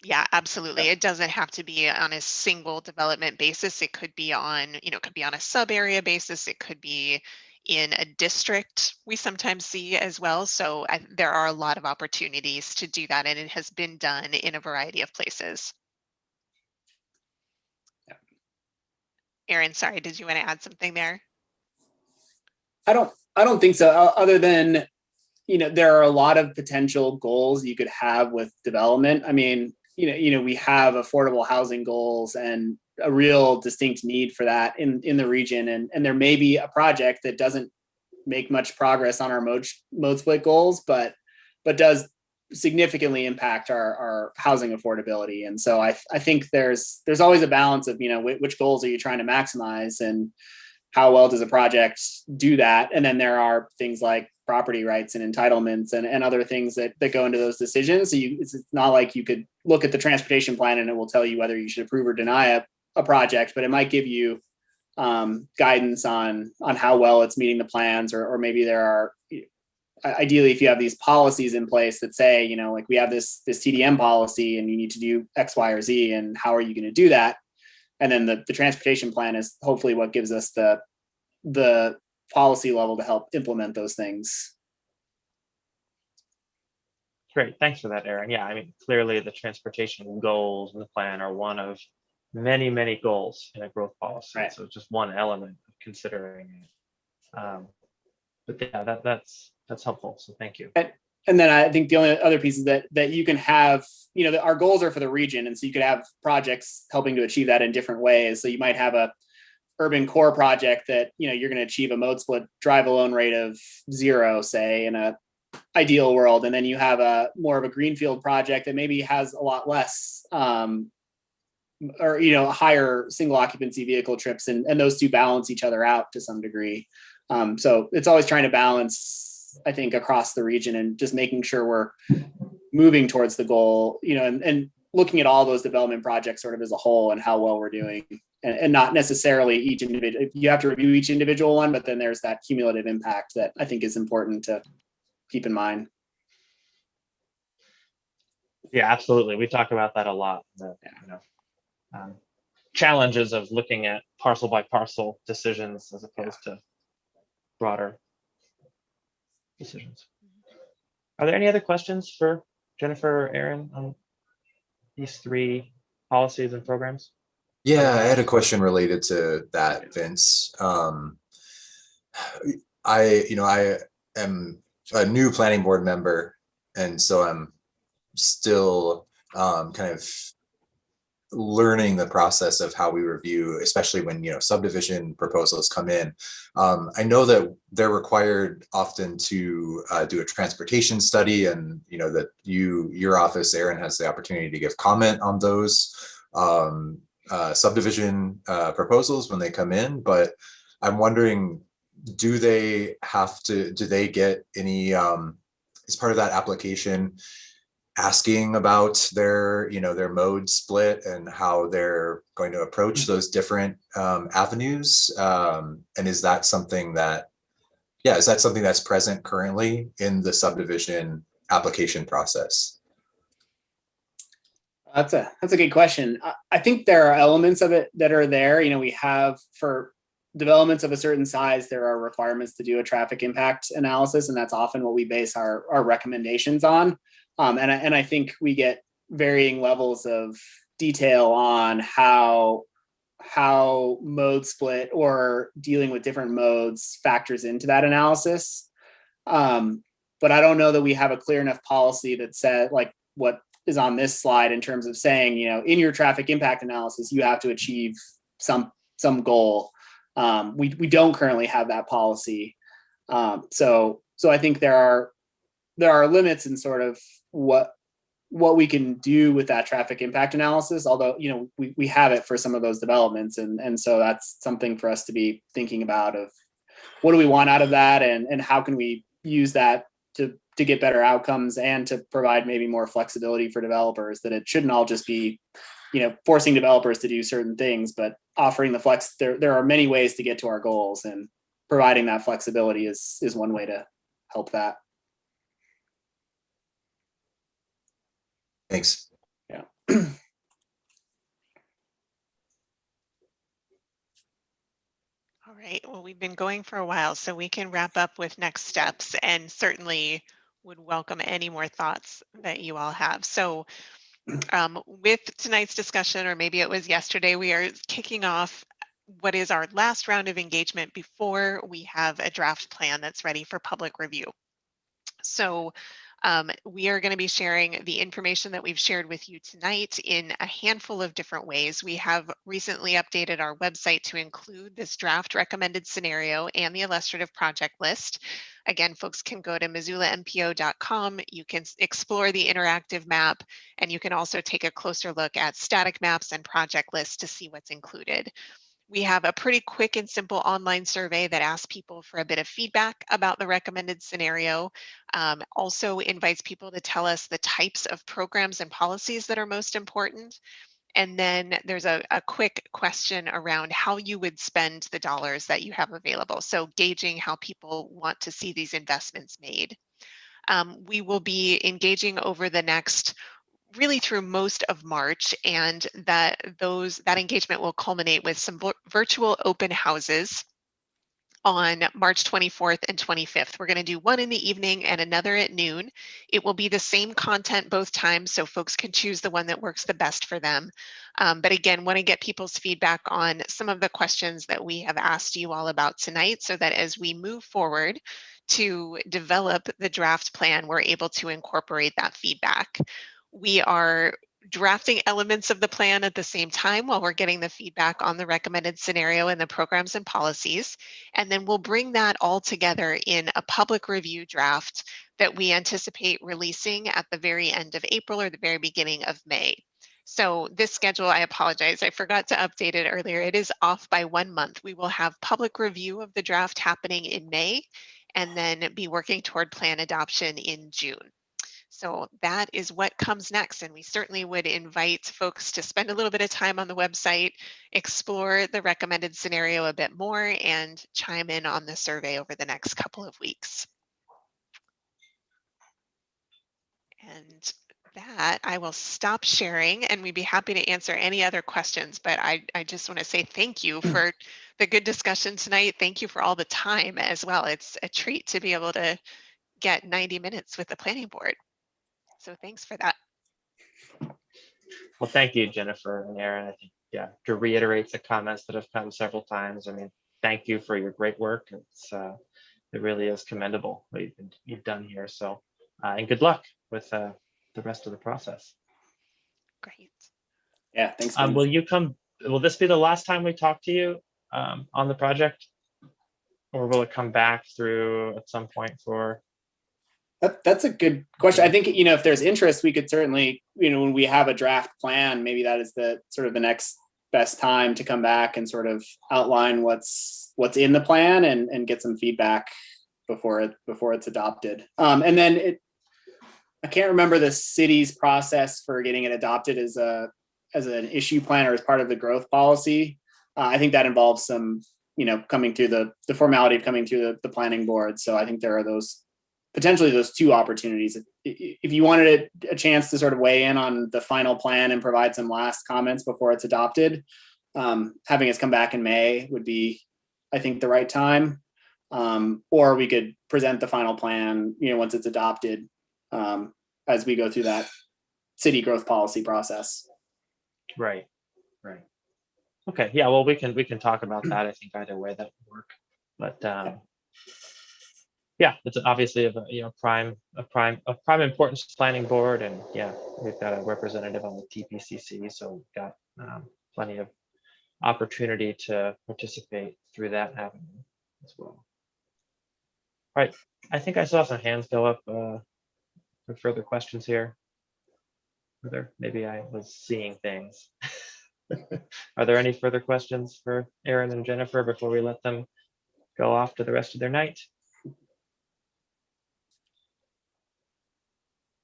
Yeah, absolutely. It doesn't have to be on a single development basis. It could be on, it could be on a sub area basis. It could be in a district we sometimes see as well. So there are a lot of opportunities to do that, and it has been done in a variety of places. Aaron, sorry, did you want to add something there? I don't think so. Other than, there are a lot of potential goals you could have with development. I mean, we have affordable housing goals and a real distinct need for that in the region. And there may be a project that doesn't make much progress on our mode split goals, but does significantly impact our housing affordability. And so I think there's always a balance of, which goals are you trying to maximize and how well does a project do that? And then there are things like property rights and entitlements and other things that go into those decisions. So it's not like you could look at the transportation plan and it will tell you whether you should approve or deny a project, but it might give you guidance on how well it's meeting the plans, or maybe there are, ideally, if you have these policies in place that say, like we have this TDM policy and you need to do X, Y, or Z, and how are you going to do that? And then the transportation plan is hopefully what gives us the policy level to help implement those things. Great, thanks for that, Aaron. Yeah, I mean, clearly the transportation goals in the plan are one of many, many goals in a growth policy. Right. So it's just one element of considering it. But yeah, that's helpful. So thank you. And then I think the only other piece is that you can have, our goals are for the region. And so you could have projects helping to achieve that in different ways. So you might have a urban core project that, you're going to achieve a mode split drive alone rate of 0, say, in a ideal world. And then you have a more of a greenfield project that maybe has a lot less or higher single occupancy vehicle trips, and those two balance each other out to some degree. So it's always trying to balance, I think, across the region and just making sure we're moving towards the goal, and looking at all those development projects sort of as a whole and how well we're doing, and not necessarily each individual. You have to review each individual one, but then there's that cumulative impact that I think is important to keep in mind. Yeah, absolutely. We talk about that a lot. Challenges of looking at parcel by parcel decisions as opposed to broader decisions. Are there any other questions for Jennifer or Aaron on these 3 policies and programs? Yeah, I had a question related to that, Vince. I am a new planning board member, and so I'm still kind of learning the process of how we review, especially when subdivision proposals come in. I know that they're required often to do a transportation study, and that your office, Aaron, has the opportunity to give comment on those subdivision proposals when they come in. But I'm wondering, do they get any as part of that application asking about their mode split and how they're going to approach those different avenues, and is that something that's present currently in the subdivision application process? That's a good question. I think there are elements of it that are there. We have, for developments of a certain size, there are requirements to do a traffic impact analysis, and that's often what we base our recommendations on. And I think we get varying levels of detail on how mode split or dealing with different modes factors into that analysis. But I don't know that we have a clear enough policy that said, like what is on this slide, in terms of saying, in your traffic impact analysis, you have to achieve some goal. We don't currently have that policy. So I think there are limits in sort of what we can do with that traffic impact analysis, although we have it for some of those developments, and so that's something for us to be thinking about, of what do we want out of that, and how can we use that to get better outcomes and to provide maybe more flexibility for developers, that it shouldn't all just be forcing developers to do certain things, but offering the flex. There are many ways to get to our goals, and providing that flexibility is one way to help that. Thanks. Yeah. All right, well, we've been going for a while, so we can wrap up with next steps, and certainly would welcome any more thoughts that you all have. So with tonight's discussion, or maybe it was yesterday, we are kicking off what is our last round of engagement before we have a draft plan that's ready for public review. So we are going to be sharing the information that we've shared with you tonight in a handful of different ways. We have recently updated our website to include this draft recommended scenario and the illustrative project list. Again, folks can go to missoulaMPO.com. You can explore the interactive map, and you can also take a closer look at static maps and project lists to see what's included. We have a pretty quick and simple online survey that asks people for a bit of feedback about the recommended scenario. Also invites people to tell us the types of programs and policies that are most important. And then there's a quick question around how you would spend the dollars that you have available. So gauging how people want to see these investments made. We will be engaging over the next really through most of March, and that engagement will culminate with some virtual open houses on March 24th and 25th. We're going to do one in the evening and another at noon. It will be the same content both times, so folks can choose the one that works the best for them. But again, want to get people's feedback on some of the questions that we have asked you all about tonight, so that as we move forward to develop the draft plan, we're able to incorporate that feedback. We are drafting elements of the plan at the same time while we're getting the feedback on the recommended scenario and the programs and policies. And then we'll bring that all together in a public review draft that we anticipate releasing at the very end of April or the very beginning of May. So this schedule, I apologize, I forgot to update it earlier. It is off by 1 month. We will have public review of the draft happening in May, and then be working toward plan adoption in June. So that is what comes next. And we certainly would invite folks to spend a little bit of time on the website, explore the recommended scenario a bit more, and chime in on the survey over the next couple of weeks. And that, I will stop sharing, and we'd be happy to answer any other questions. But I just want to say thank you for the good discussion tonight. Thank you for all the time as well. It's a treat to be able to get 90 minutes with the planning board. So thanks for that. Well, thank you, Jennifer and Aaron. I think, yeah, to reiterate the comments that have come several times, I mean, thank you for your great work. It really is commendable what you've done here. So, and good luck with the rest of the process. Great. Yeah, thanks. Will this be the last time we talk to you on the project? Or will it come back through at some point for? That's a good question. I think, if there's interest, we could certainly, when we have a draft plan, maybe that is the sort of the next best time to come back and sort of outline what's in the plan and get some feedback before it's adopted. And then I can't remember the city's process for getting it adopted as an issue plan or as part of the growth policy. I think that involves some, coming through the formality of coming through the planning board. So I think there are potentially those two opportunities. If you wanted a chance to sort of weigh in on the final plan and provide some last comments before it's adopted, having us come back in May would be, I think, the right time. Or we could present the final plan, once it's adopted, as we go through that city growth policy process. Right. Okay. Yeah. Well, we can talk about that. I think either way that would work. But yeah, it's obviously of prime importance to planning board, and yeah, we've got a representative on the TPCC, so we've got plenty of opportunity to participate through that avenue as well. All right, I think I saw some hands go up for further questions here. Maybe I was seeing things. Are there any further questions for Aaron and Jennifer before we let them go off to the rest of their night?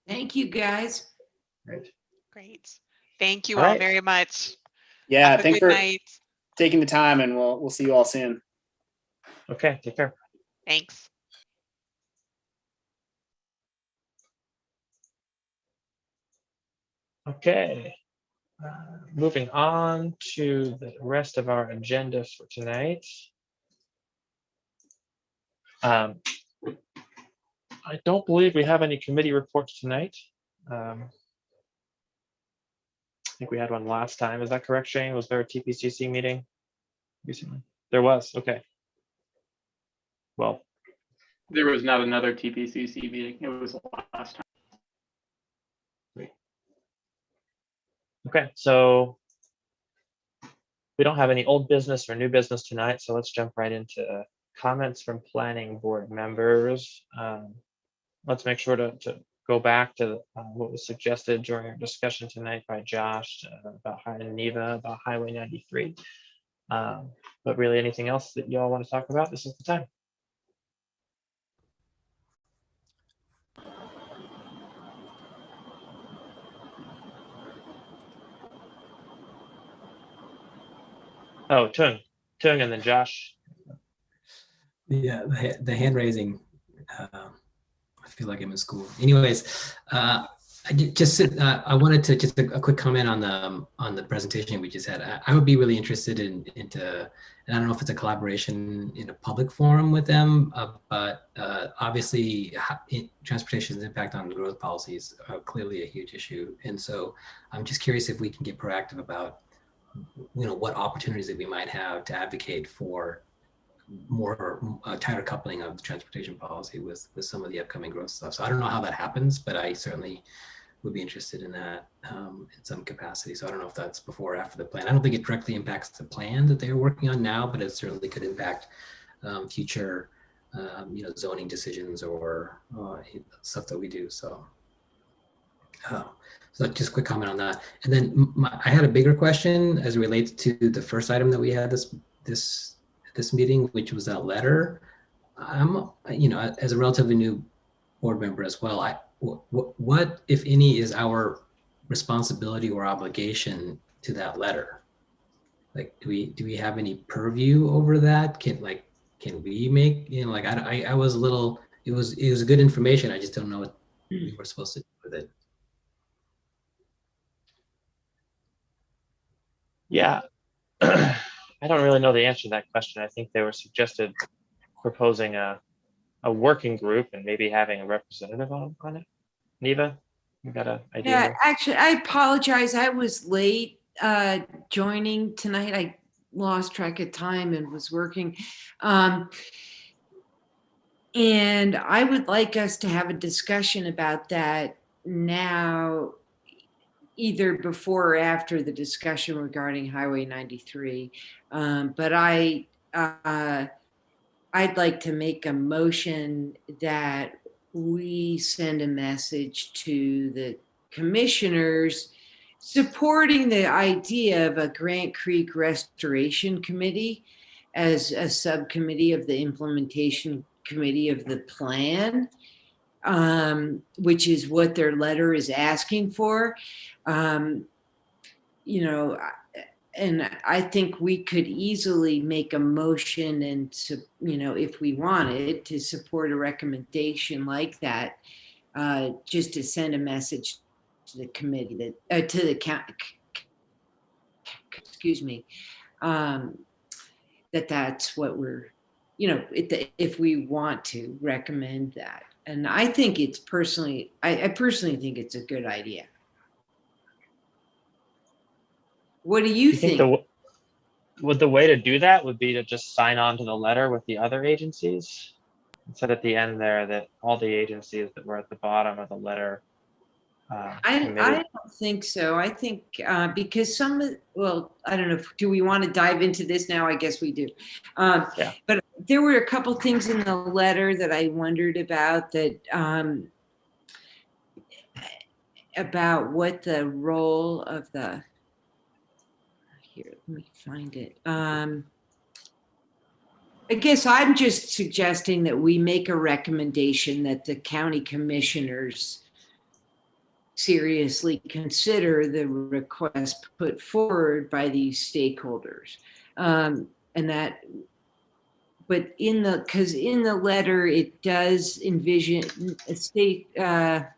Thank you, guys. Great. Thank you All all right. very much. Yeah, Have a thanks good for night. taking the time, and we'll see you all soon. Okay, take care. Thanks. Okay. Moving on to the rest of our agenda for tonight. I don't believe we have any committee reports tonight. I think we had one last time. Is that correct, Shane? Was there a TPCC meeting recently? There was. Okay. Well, There was not another TPCC meeting. It was last time. okay. So we don't have any old business or new business tonight. So let's jump right into comments from planning board members. Let's make sure to go back to what was suggested during our discussion tonight by Josh about Neva, about Highway 93. But really anything else that you all want to talk about, this is the time. Oh, Tung and then Josh. Yeah, the hand raising. I feel like I'm in school. Anyways, I wanted to just a quick comment on the presentation we just had. I would be really interested into, and I don't know if it's a collaboration in a public forum with them, but obviously transportation's impact on growth policies are clearly a huge issue. And so I'm just curious if we can get proactive about, what opportunities that we might have to advocate for more tighter coupling of the transportation policy with some of the upcoming growth stuff. So I don't know how that happens, but I certainly would be interested in that in some capacity. So I don't know if that's before or after the plan. I don't think it directly impacts the plan that they're working on now, but it certainly could impact future zoning decisions or stuff that we do. So so just a quick comment on that. And then I had a bigger question as it relates to the first item that we had this meeting, which was that letter. I'm, as a relatively new board member as well, what, if any, is our responsibility or obligation to that letter? Like, do we have any purview over that? Can we make, I was a little, it was good information. I just don't know what we're supposed to do with it. Yeah. I don't really know the answer to that question. I think they were suggested proposing a working group and maybe having a representative on it. Neva, you got an idea? Yeah, here? actually, I apologize. I was late joining tonight. I lost track of time and was working. And I would like us to have a discussion about that now, either before or after the discussion regarding Highway 93. But I'd like to make a motion that we send a message to the commissioners supporting the idea of a Grant Creek Restoration Committee as a subcommittee of the implementation committee of the plan, which is what their letter is asking for. And I think we could easily make a motion and, if we wanted to support a recommendation like that, just to send a message to the committee that, to the county, that's what we're, if we want to recommend that. And I think it's I personally think it's a good idea. What do you think? Would the way to do that would be to just sign on to the letter with the other agencies? It said at the end there that all the agencies that were at the bottom of the letter. I don't think so. I think because I don't know. Do we want to dive into this now? I guess we do. Yeah. But there were a couple things in the letter that I wondered about about what the role of the. Here, let me find it. I guess I'm just suggesting that we make a recommendation that the county commissioners seriously consider the request put forward by these stakeholders. And that, but because in the letter, it does envision a state, that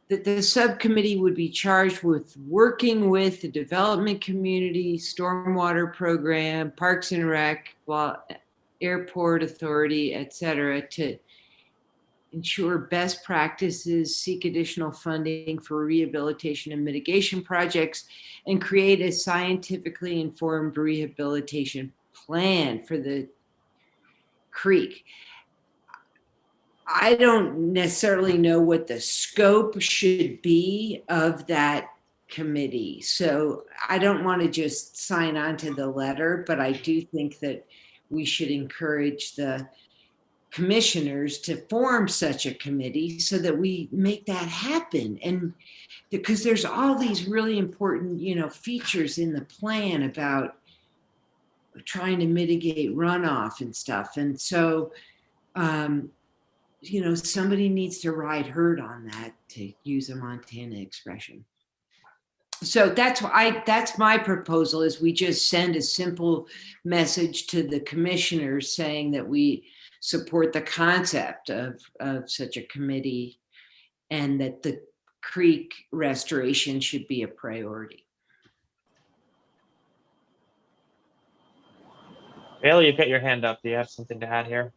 the subcommittee would be charged with working with the development community, stormwater program, Parks and Rec, airport authority, et cetera, to ensure best practices, seek additional funding for rehabilitation and mitigation projects, and create a scientifically informed rehabilitation plan for the creek. I don't necessarily know what the scope should be of that committee. So I don't want to just sign on to the letter, but I do think that we should encourage the commissioners to form such a committee so that we make that happen. And because there's all these really important, features in the plan about trying to mitigate runoff and stuff. And so, somebody needs to ride herd on that, to use a Montana expression. So that's my proposal, is we just send a simple message to the commissioners saying that we support the concept of such a committee and that the creek restoration should be a priority. Bailey, you've got your hand up. Do you have something to add here?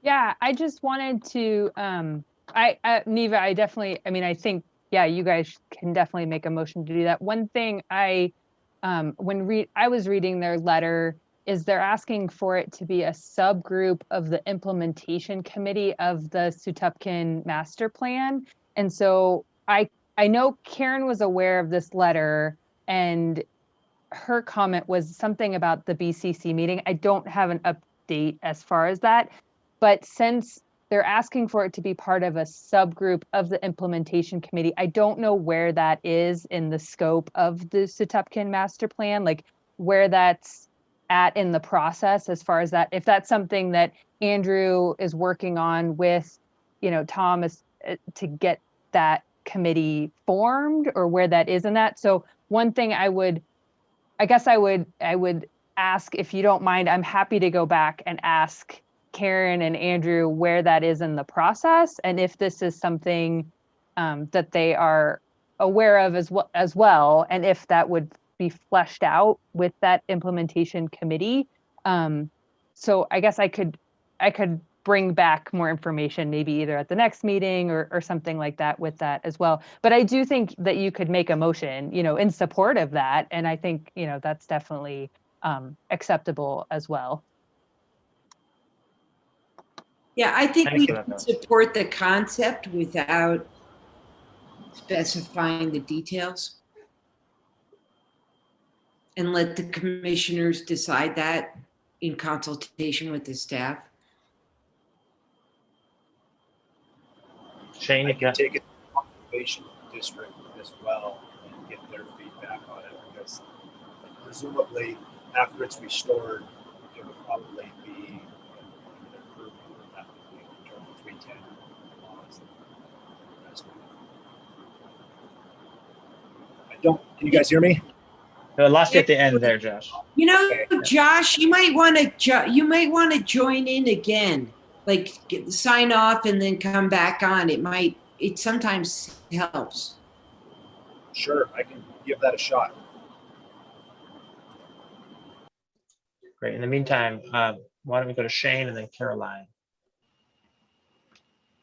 Yeah, I just wanted to, Neva, I think, yeah, you guys can definitely make a motion to do that. One thing I was reading their letter is they're asking for it to be a subgroup of the implementation committee of the Sutupkin master plan. And so I know Karen was aware of this letter, and her comment was something about the BCC meeting. I don't have an update as far as that, but since they're asking for it to be part of a subgroup of the implementation committee, I don't know where that is in the scope of the Sutupkin master plan, like where that's at in the process, as far as that, if that's something that Andrew is working on with, Tom, is to get that committee formed, or where that is in that. So one thing I would ask, if you don't mind, I'm happy to go back and ask Karen and Andrew where that is in the process, and if this is something that they are aware of as well, and if that would be fleshed out with that implementation committee. So I guess I could bring back more information, maybe either at the next meeting or something like that with that as well. But I do think that you could make a motion, in support of that, and I think that's definitely acceptable as well. Yeah, I think Thanks we for that, can Beth. support the concept without specifying the details, and let the commissioners decide that in consultation with the staff. Shane, I you've can got, take it to the conservation district as well and get their feedback on it, because presumably after it's restored, it would probably be an improvement of that in terms of 310 laws. Can you guys hear me? I lost you at the end there, Josh. Josh, you might want to join in again, like sign off and then come back on. It sometimes helps. Sure, I can give that a shot. Great. In the meantime, why don't we go to Shane and then Caroline?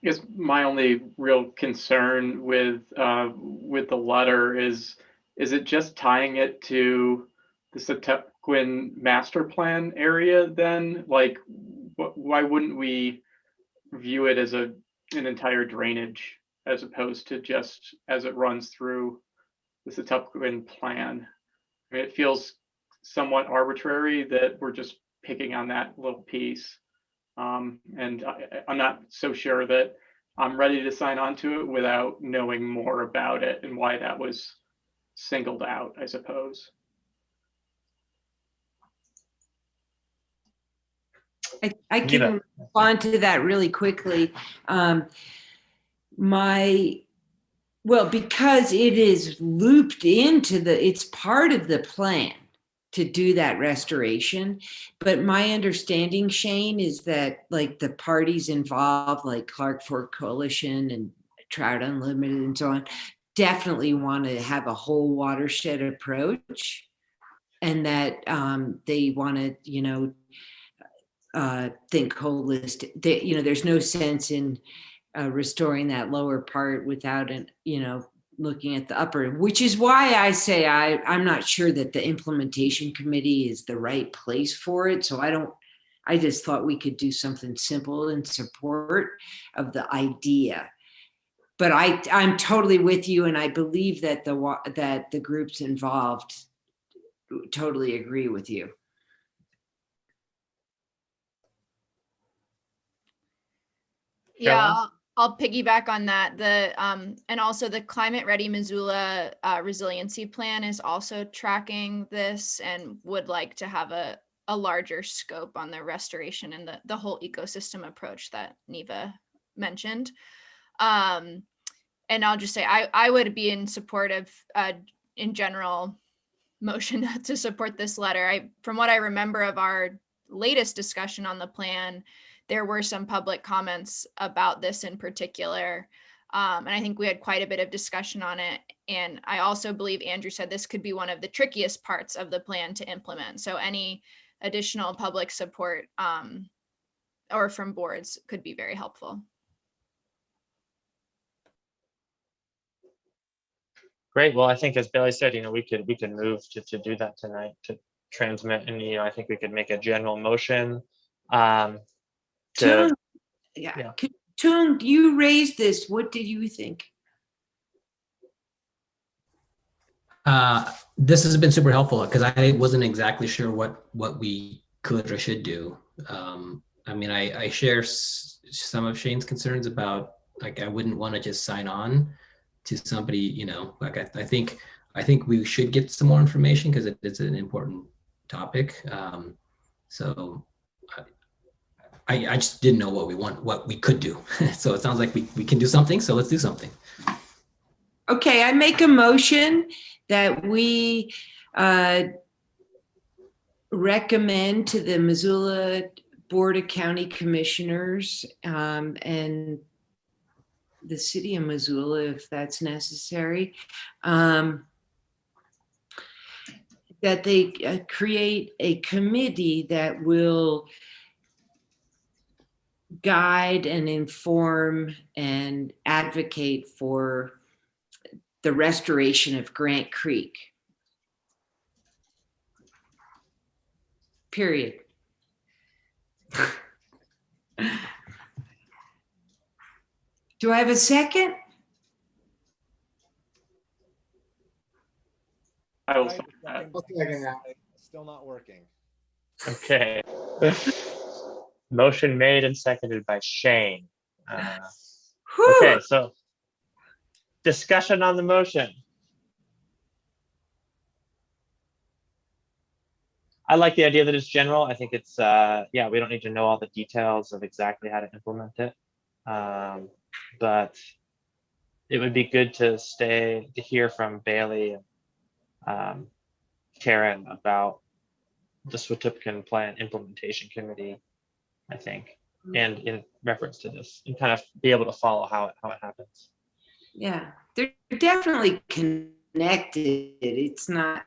I guess my only real concern with the letter is it just tying it to the Sutupkin master plan area then? Like, why wouldn't we view it as an entire drainage as opposed to just as it runs through the Sutupkin plan? I mean, it feels somewhat arbitrary that we're just picking on that little piece. And I'm not so sure that I'm ready to sign on to it without knowing more about it and why that was singled out, I suppose. I can respond to that really quickly. My Well, because it is looped into it's part of the plan to do that restoration. But my understanding, Shane, is that like the parties involved, like Clark Fork Coalition and Trout Unlimited and so on, definitely want to have a whole watershed approach, and that they want to, think holistic. There's no sense in restoring that lower part without looking at the upper, which is why I say I'm not sure that the implementation committee is the right place for it. So I just thought we could do something simple in support of the idea. But I'm totally with you, and I believe that the groups involved totally agree with you. Yeah, Caroline? I'll piggyback on that. And also the Climate Ready Missoula Resiliency Plan is also tracking this and would like to have a larger scope on the restoration and the whole ecosystem approach that Neva mentioned. And I'll just say I would be in support of, in general, motion to support this letter. From what I remember of our latest discussion on the plan, there were some public comments about this in particular. And I think we had quite a bit of discussion on it. And I also believe Andrew said this could be one of the trickiest parts of the plan to implement. So any additional public support or from boards could be very helpful. Great. Well, I think as Bailey said, we could move to do that tonight, to transmit, and I think we could make a general motion. Toon, Yeah. Toon, you raised this. What did you think? This has been super helpful because I wasn't exactly sure what we could or should do. I mean, I share some of Shane's concerns about, like, I wouldn't want to just sign on to somebody, like I think we should get some more information because it's an important topic. So I just didn't know what we could do. So it sounds like we can do something. So let's do something. Okay, I make a motion that we recommend to the Missoula Board of County Commissioners and the city of Missoula, if that's necessary, that they create a committee that will guide and inform and advocate for the restoration of Grant Creek. Period. Do I have a second? I will Right, second that. Still not working. Okay. Motion made and seconded by Shane. Okay, so discussion on the motion. I like the idea that it's general. I think it's, yeah, we don't need to know all the details of exactly how to implement it. But it would be good to hear from Bailey and Karen about the Swatupkan Plan Implementation Committee, I think, and in reference to this, and kind of be able to follow how it happens. Yeah, they're definitely connected. It's not,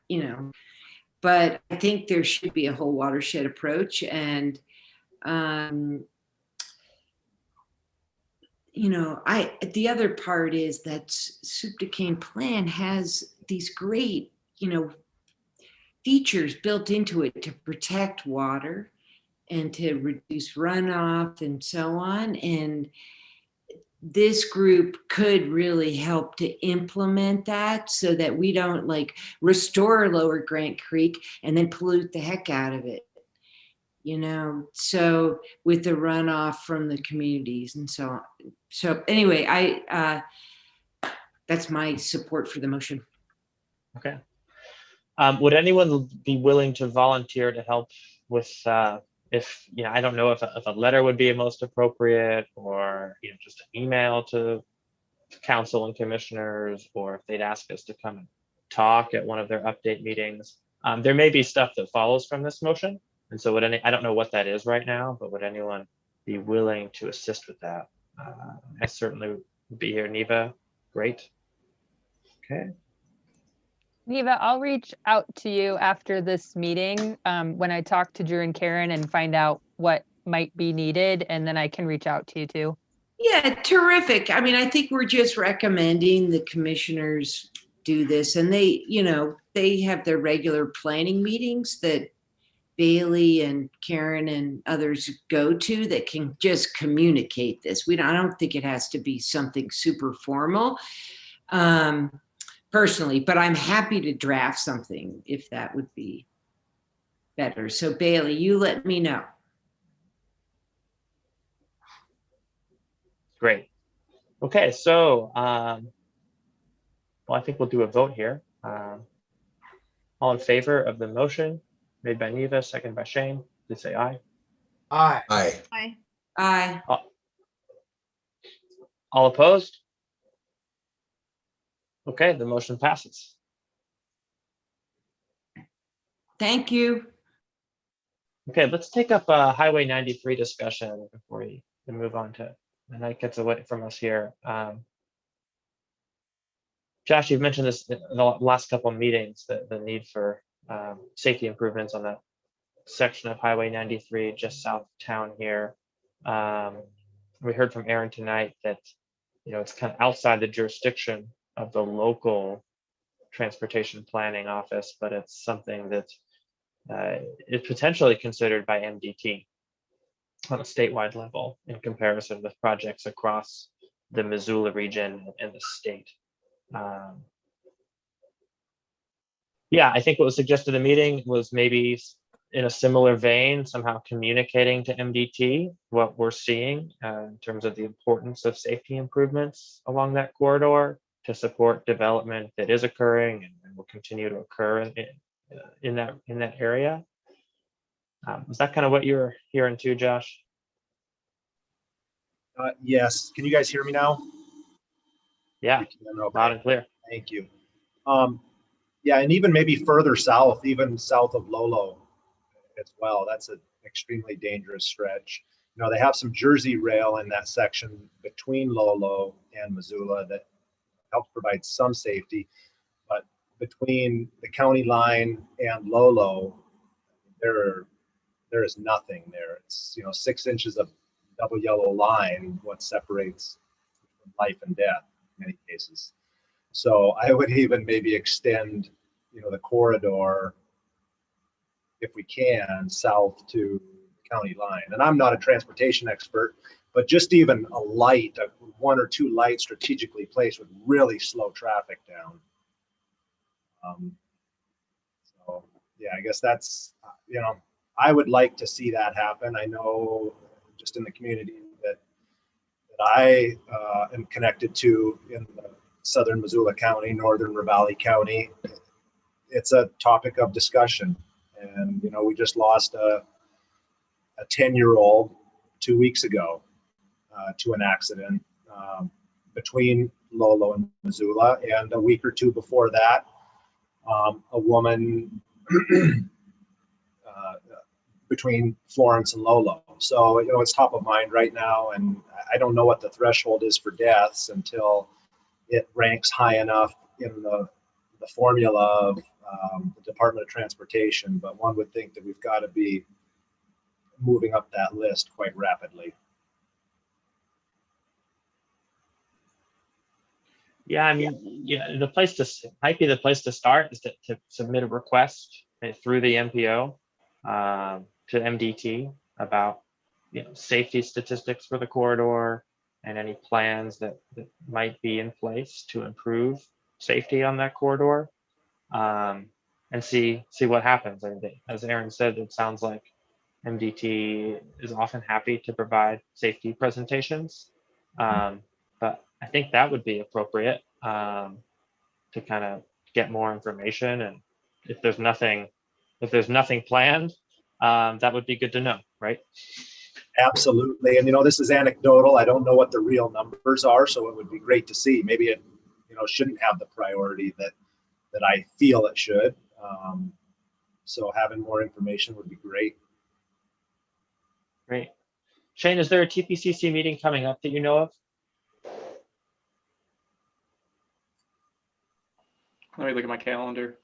but I think there should be a whole watershed approach. And, the other part is that Soup to Cane Plan has these great, features built into it to protect water and to reduce runoff and so on. And this group could really help to implement that so that we don't restore Lower Grant Creek and then pollute the heck out of it. So with the runoff from the communities and so on. So anyway, that's my support for the motion. Okay. Would anyone be willing to volunteer to help with, if, I don't know if a letter would be most appropriate, or, just an email to council and commissioners, or if they'd ask us to come and talk at one of their update meetings. There may be stuff that follows from this motion. And so I don't know what that is right now, but would anyone be willing to assist with that? I certainly would be here. Neva, great. Okay. Neva, I'll reach out to you after this meeting when I talk to Drew and Karen and find out what might be needed, and then I can reach out to you too. Yeah, terrific. I mean, I think we're just recommending the commissioners do this, and they, you know, they have their regular planning meetings that Bailey and Karen and others go to that can just communicate this. I don't think it has to be something super formal, personally, but I'm happy to draft something if that would be better. So Bailey, you let me know. Great. Okay, so well, I think we'll do a vote here. All in favor of the motion made by Neva, second by Shane, please say aye. Aye. Aye. Aye. Aye. All opposed? Okay, the motion passes. Thank you. Okay, let's take up a Highway 93 discussion before we move on to the night gets away from us here. Josh, you've mentioned this in the last couple of meetings, the need for safety improvements on that section of Highway 93 just south of town here. We heard from Aaron tonight that, you know, it's kind of outside the jurisdiction of the local transportation planning office, but it's something that is potentially considered by MDT on a statewide level in comparison with projects across the Missoula region and the state. Yeah, I think what was suggested in the meeting was maybe in a similar vein, somehow communicating to MDT what we're seeing in terms of the importance of safety improvements along that corridor to support development that is occurring and will continue to occur in that area. Is that kind of what you're hearing too, Josh? Yes. Can you guys hear me now? Yeah, Okay. loud and clear. Thank you. Yeah, and even maybe further south, even south of Lolo as well. That's an extremely dangerous stretch. You know, they have some Jersey rail in that section between Lolo and Missoula that helps provide some safety, but between the county line and Lolo, there is nothing there. It's, you know, 6 inches of double yellow line what separates life and death in many cases. So I would even maybe extend, you know, the corridor, if we can, south to the county line. And I'm not a transportation expert, but just even a light, 1 or 2 lights strategically placed would really slow traffic down. So yeah, I guess that's, you know, I would like to see that happen. I know just in the community that I am connected to in the southern Missoula County, northern Ravalli County, it's a topic of discussion. And, you know, we just lost a 10-year-old 2 weeks ago to an accident between Lolo and Missoula. And a week or 2 before that, a woman between Florence and Lolo. So, you know, it's top of mind right now. And I don't know what the threshold is for deaths until it ranks high enough in the formula of the Department of Transportation, but one would think that we've got to be moving up that list quite rapidly. Yeah, I mean, yeah, might be the place to start is to submit a request through the MPO to MDT about, you know, safety statistics for the corridor and any plans that might be in place to improve safety on that corridor, and see what happens. And as Aaron said, it sounds like MDT is often happy to provide safety presentations, but I think that would be appropriate to kind of get more information. And if there's nothing planned, that would be good to know, right? Absolutely. And, this is anecdotal. I don't know what the real numbers are, so it would be great to see. Maybe it, shouldn't have the priority that I feel it should. So having more information would be great. Great. Shane, is there a TPCC meeting coming up that you know of? Let me look at my calendar.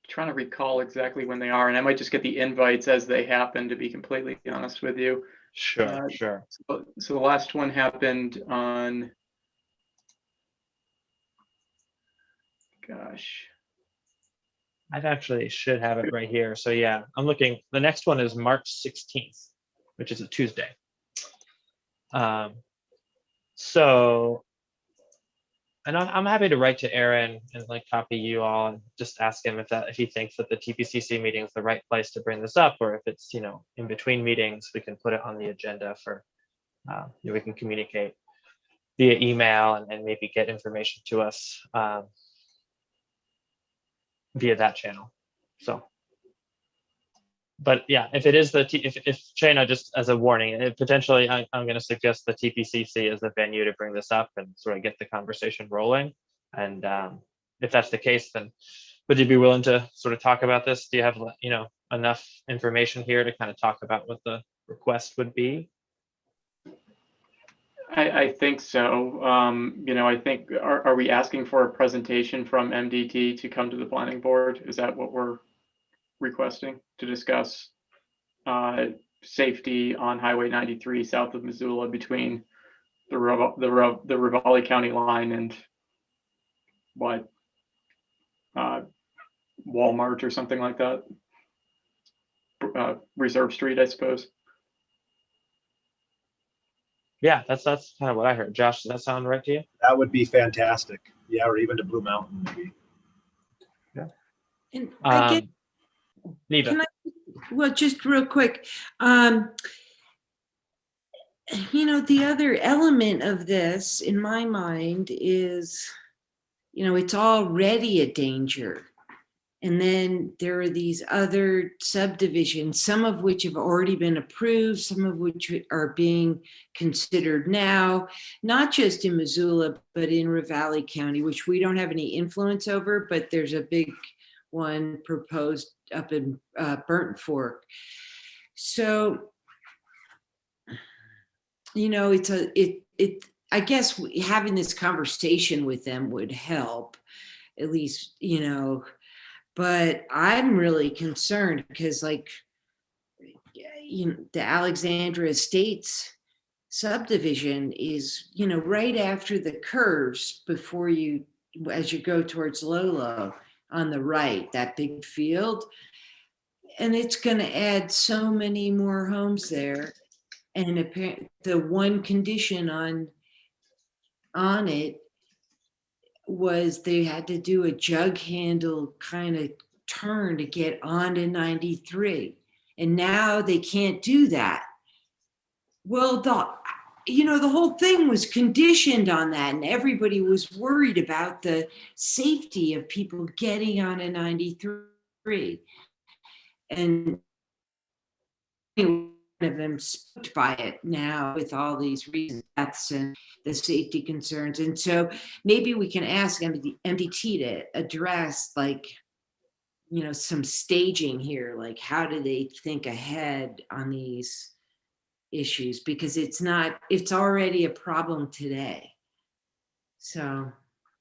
Trying to recall exactly when they are, and I might just get the invites as they happen, to be completely honest with you. Sure, sure. So the last one happened on, gosh. I actually should have it right here. So yeah, I'm looking. The next one is March 16th, which is a Tuesday. And I'm happy to write to Aaron and copy you all and just ask him if he thinks that the TPCC meeting is the right place to bring this up, or if it's in between meetings, we can put it on the agenda for we can communicate via email and maybe get information to us via that channel. So, but yeah, if it is if Shana, just as a warning, potentially I'm going to suggest the TPCC as the venue to bring this up and sort of get the conversation rolling. And if that's the case, then would you be willing to sort of talk about this? Do you have enough information here to kind of talk about what the request would be? I think so. I think, are we asking for a presentation from MDT to come to the planning board? Is that what we're requesting, to discuss safety on Highway 93 south of Missoula between the Ravalli County line and what, Walmart or something like that? Reserve Street, I suppose. Yeah, that's kind of what I heard. Josh, does that sound right to you? That would be fantastic. Yeah, or even to Blue Mountain, maybe. Yeah. And I get, Neva. well, just real quick. The other element of this, in my mind, is, it's already a danger. And then there are these other subdivisions, some of which have already been approved, some of which are being considered now, not just in Missoula, but in Ravalli County, which we don't have any influence over, but there's a big one proposed up in Burnt Fork. So, I guess having this conversation with them would help, at least, but I'm really concerned because the Alexandra Estates subdivision is, right after the curves before as you go towards Lolo on the right, that big field. And it's going to add so many more homes there. And apparently the one condition on it was they had to do a jug handle kind of turn to get onto 93. And now they can't do that. Well, the whole thing was conditioned on that, and everybody was worried about the safety of people getting onto 93. And one of them spooked by it now with all these recent deaths and the safety concerns. And so maybe we can ask MDT to address some staging here, how do they think ahead on these issues, because it's already a problem today. So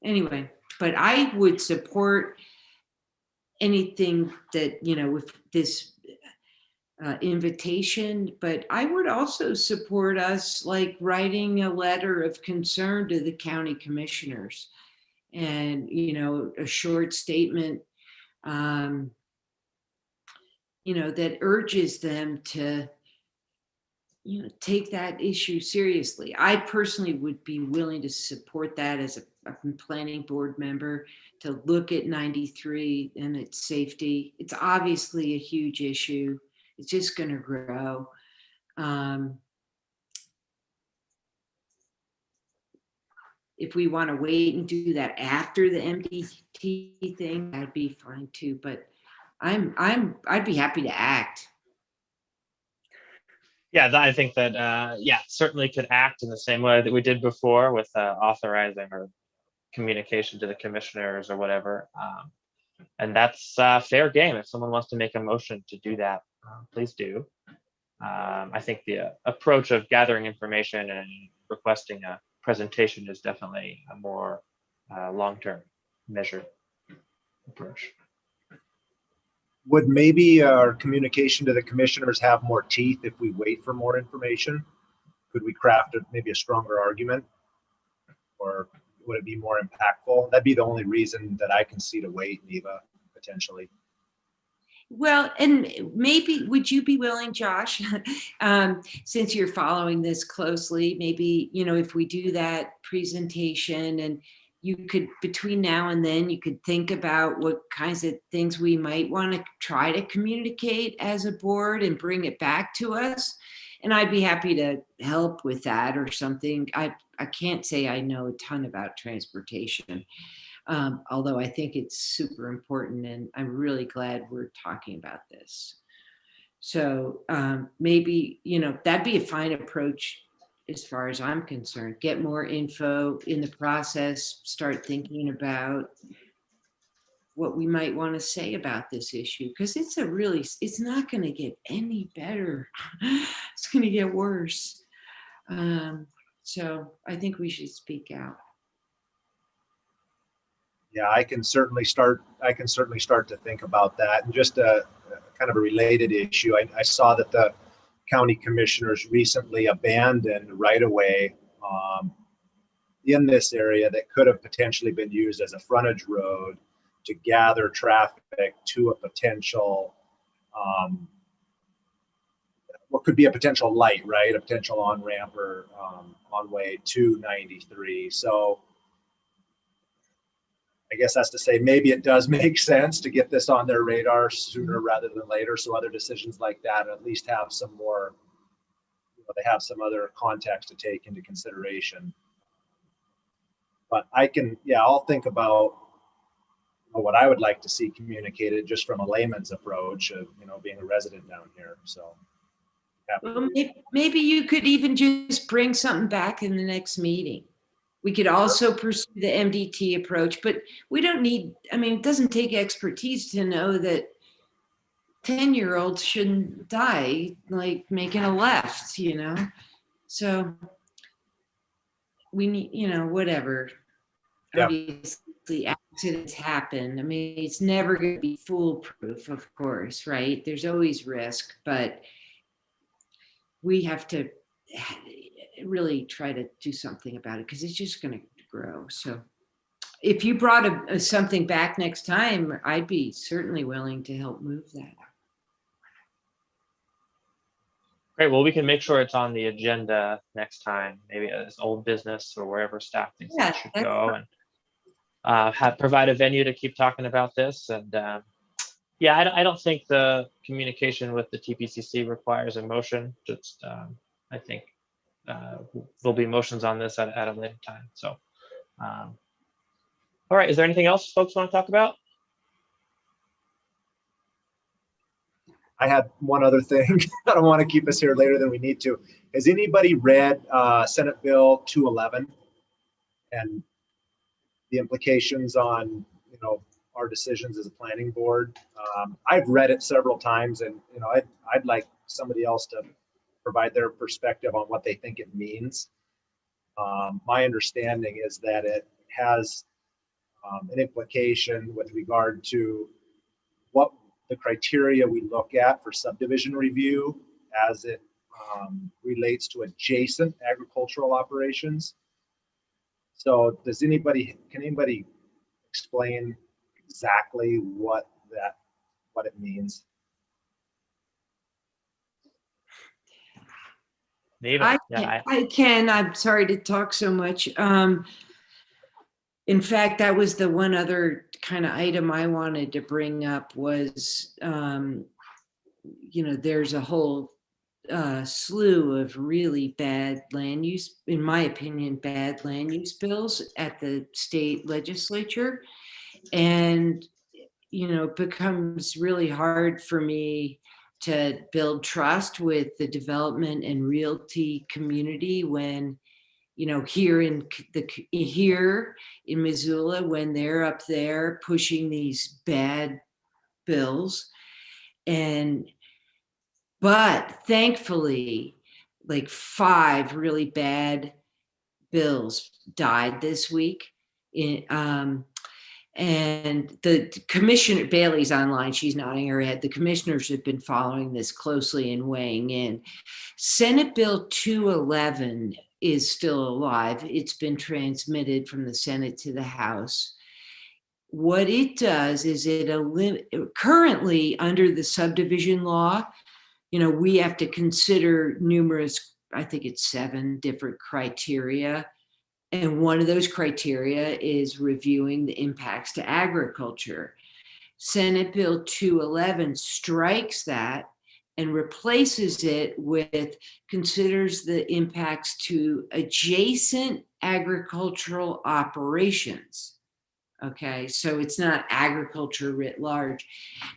anyway, but I would support anything that, with this invitation, but I would also support us writing a letter of concern to the county commissioners and, a short statement, that urges them to take that issue seriously. I personally would be willing to support that as a planning board member, to look at 93 and its safety. It's obviously a huge issue. It's just going to grow. If we want to wait and do that after the MDT thing, that'd be fine too. But I'd be happy to act. Yeah, I think that, yeah, certainly could act in the same way that we did before with authorizing or communication to the commissioners or whatever. And that's fair game. If someone wants to make a motion to do that, please do. I think the approach of gathering information and requesting a presentation is definitely a more long-term measured approach. Would maybe our communication to the commissioners have more teeth if we wait for more information? Could we craft maybe a stronger argument? Or would it be more impactful? That'd be the only reason that I can see to wait, Neva, potentially. Well, and maybe, would you be willing, Josh, since you're following this closely, maybe, if we do that presentation, and you could, between now and then, you could think about what kinds of things we might want to try to communicate as a board and bring it back to us. And I'd be happy to help with that or something. I can't say I know a ton about transportation. Although I think it's super important, and I'm really glad we're talking about this. So maybe, that'd be a fine approach as far as I'm concerned. Get more info in the process, start thinking about what we might want to say about this issue, because it's not going to get any better. It's going to get worse. So I think we should speak out. Yeah, I can certainly start to think about that. And just a kind of a related issue, I saw that the county commissioners recently abandoned right-of-way in this area that could have potentially been used as a frontage road to gather traffic to a potential, what could be a potential light, right? A potential on-ramp or on-way to 93. So I guess that's to say, maybe it does make sense to get this on their radar sooner rather than later, so other decisions like that at least have some more, they have some other context to take into consideration. But I'll think about what I would like to see communicated just from a layman's approach of, being a resident down here. So well, maybe you could even just bring something back in the next meeting. We could also pursue the MDT approach, but we don't need, it doesn't take expertise to know that 10-year-olds shouldn't die like making a left, So we need, whatever. Yeah. Obviously, accidents happen. It's never going to be foolproof, of course, right? There's always risk, but we have to really try to do something about it, because it's just going to grow. So if you brought something back next time, I'd be certainly willing to help move that. Great. Well, we can make sure it's on the agenda next time, maybe as old business or wherever staff thinks it should go, and provide a venue to keep talking about this. And I don't think the communication with the TPCC requires a motion. Just I think there'll be motions on this at a later time. So, all right. Is there anything else folks want to talk about? I had one other thing. I don't want to keep us here later than we need to. Has anybody read Senate Bill 211 and the implications on, our decisions as a planning board? I've read it several times, and I'd like somebody else to provide their perspective on what they think it means. My understanding is that it has an implication with regard to what the criteria we look at for subdivision review as it relates to adjacent agricultural operations. So can anybody explain exactly what it means? Neva, I can. I'm sorry to talk so much. In fact, that was the one other kind of item I wanted to bring up was, there's a whole slew of really bad land use, in my opinion, bad land use bills at the state legislature. And, it becomes really hard for me to build trust with the development and realty community when, here in Missoula, when they're up there pushing these bad bills. But thankfully, like 5 really bad bills died this week. And the commissioner, Bailey's online, she's nodding her head. The commissioners have been following this closely and weighing in. Senate Bill 211 is still alive. It's been transmitted from the Senate to the House. What it does is currently under the subdivision law, we have to consider numerous, I think it's 7 different criteria. And one of those criteria is reviewing the impacts to agriculture. Senate Bill 211 strikes that and replaces it with considers the impacts to adjacent agricultural operations. Okay, so it's not agriculture writ large.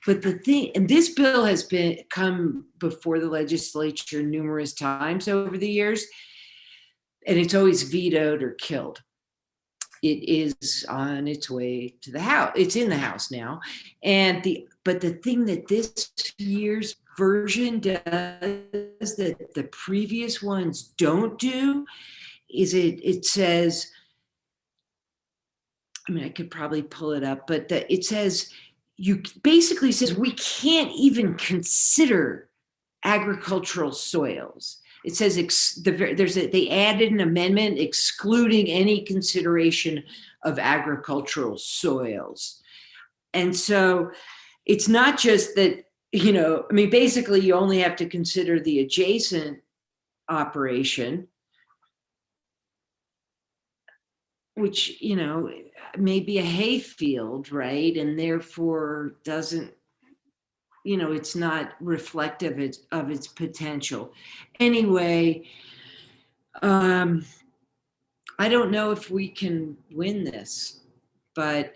But the thing, and this bill has come before the legislature numerous times over the years, and it's always vetoed or killed. It is on its way to the House. It's in the House now. But the thing that this year's version does that the previous ones don't do is it says, I could probably pull it up, but it says, basically says we can't even consider agricultural soils. It says they added an amendment excluding any consideration of agricultural soils. And so it's not just that, basically you only have to consider the adjacent operation, which, may be a hay field, right? And therefore doesn't, it's not reflective of its potential. Anyway, I don't know if we can win this, but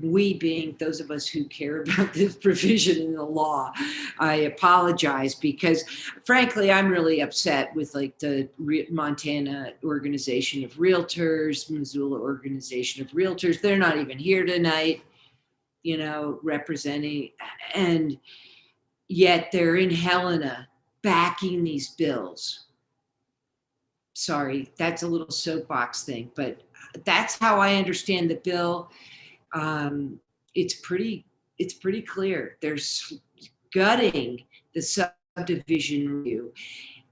we being those of us who care about this provision in the law, I apologize because frankly, I'm really upset with like the Montana Organization of Realtors, Missoula Organization of Realtors. They're not even here tonight, representing, and yet they're in Helena backing these bills. Sorry, that's a little soapbox thing, but that's how I understand the bill. It's pretty clear. There's gutting the subdivision review.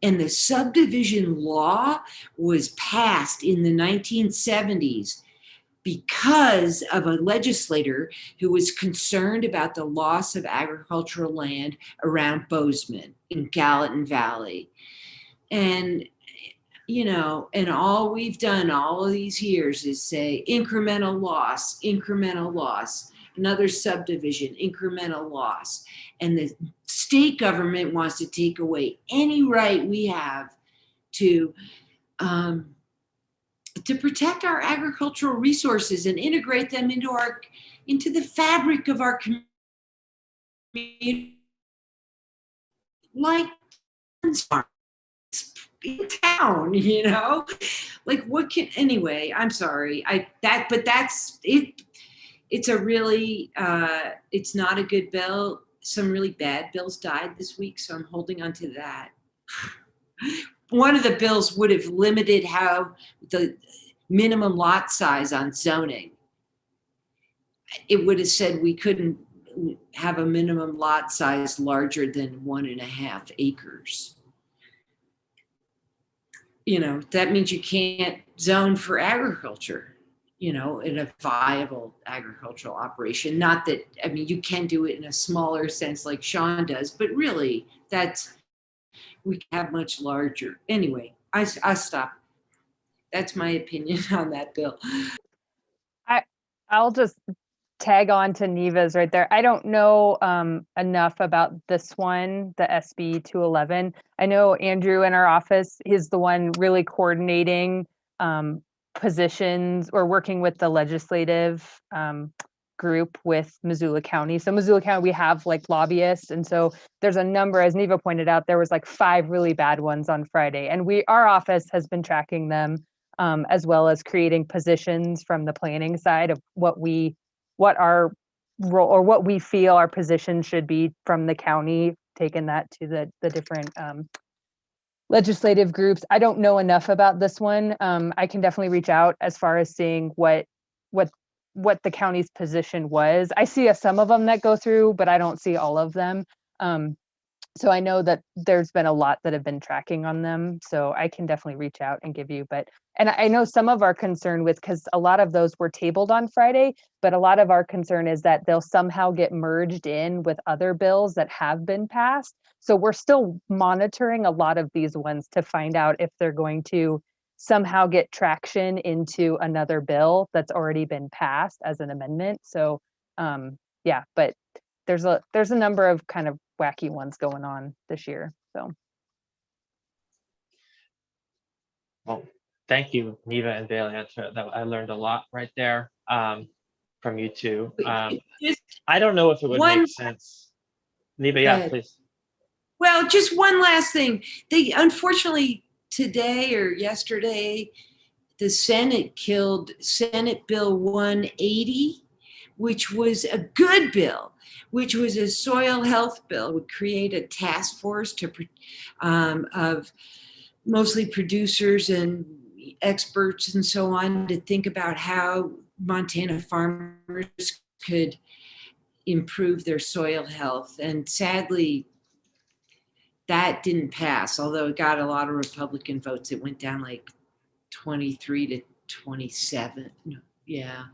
And the subdivision law was passed in the 1970s because of a legislator who was concerned about the loss of agricultural land around Bozeman in Gallatin Valley. And, and all we've done all of these years is say incremental loss, another subdivision, incremental loss. And the state government wants to take away any right we have to protect our agricultural resources and integrate them into the fabric of our community, like in town, like what can, anyway, I'm sorry. But that's it. It's a really, it's not a good bill. Some really bad bills died this week, so I'm holding on to that. One of the bills would have limited how the minimum lot size on zoning. It would have said we couldn't have a minimum lot size larger than 1.5 acres. That means you can't zone for agriculture, in a viable agricultural operation. Not that, you can do it in a smaller sense like Sean does, but really that's, we could have much larger. Anyway, I stop. That's my opinion on that bill. I'll just tag on to Neva's right there. I don't know enough about this one, the SB 211. I know Andrew in our office is the one really coordinating positions or working with the legislative group with Missoula County. So Missoula County, we have like lobbyists. And so there's a number, as Neva pointed out, there was like 5 really bad ones on Friday. And our office has been tracking them as well as creating positions from the planning side of what our role or what we feel our position should be from the county, taking that to the different legislative groups. I don't know enough about this one. I can definitely reach out as far as seeing what the county's position was. I see some of them that go through, but I don't see all of them. So I know that there's been a lot that have been tracking on them. So I can definitely reach out and give you, and I know some of our concern with, because a lot of those were tabled on Friday, but a lot of our concern is that they'll somehow get merged in with other bills that have been passed. So we're still monitoring a lot of these ones to find out if they're going to somehow get traction into another bill that's already been passed as an amendment. So yeah, but there's a number of kind of wacky ones going on this year. So well, thank you, Neva and Bailey. I learned a lot right there from you two. I don't know if it would make sense. Neva, yeah, please. Well, just one last thing. They unfortunately today or yesterday, the Senate killed Senate Bill 180, which was a good bill, which was a soil health bill, would create a task force of mostly producers and experts and so on to think about how Montana farmers could improve their soil health. And sadly, that didn't pass, although it got a lot of Republican votes. It went down like 23 to 27. Yeah.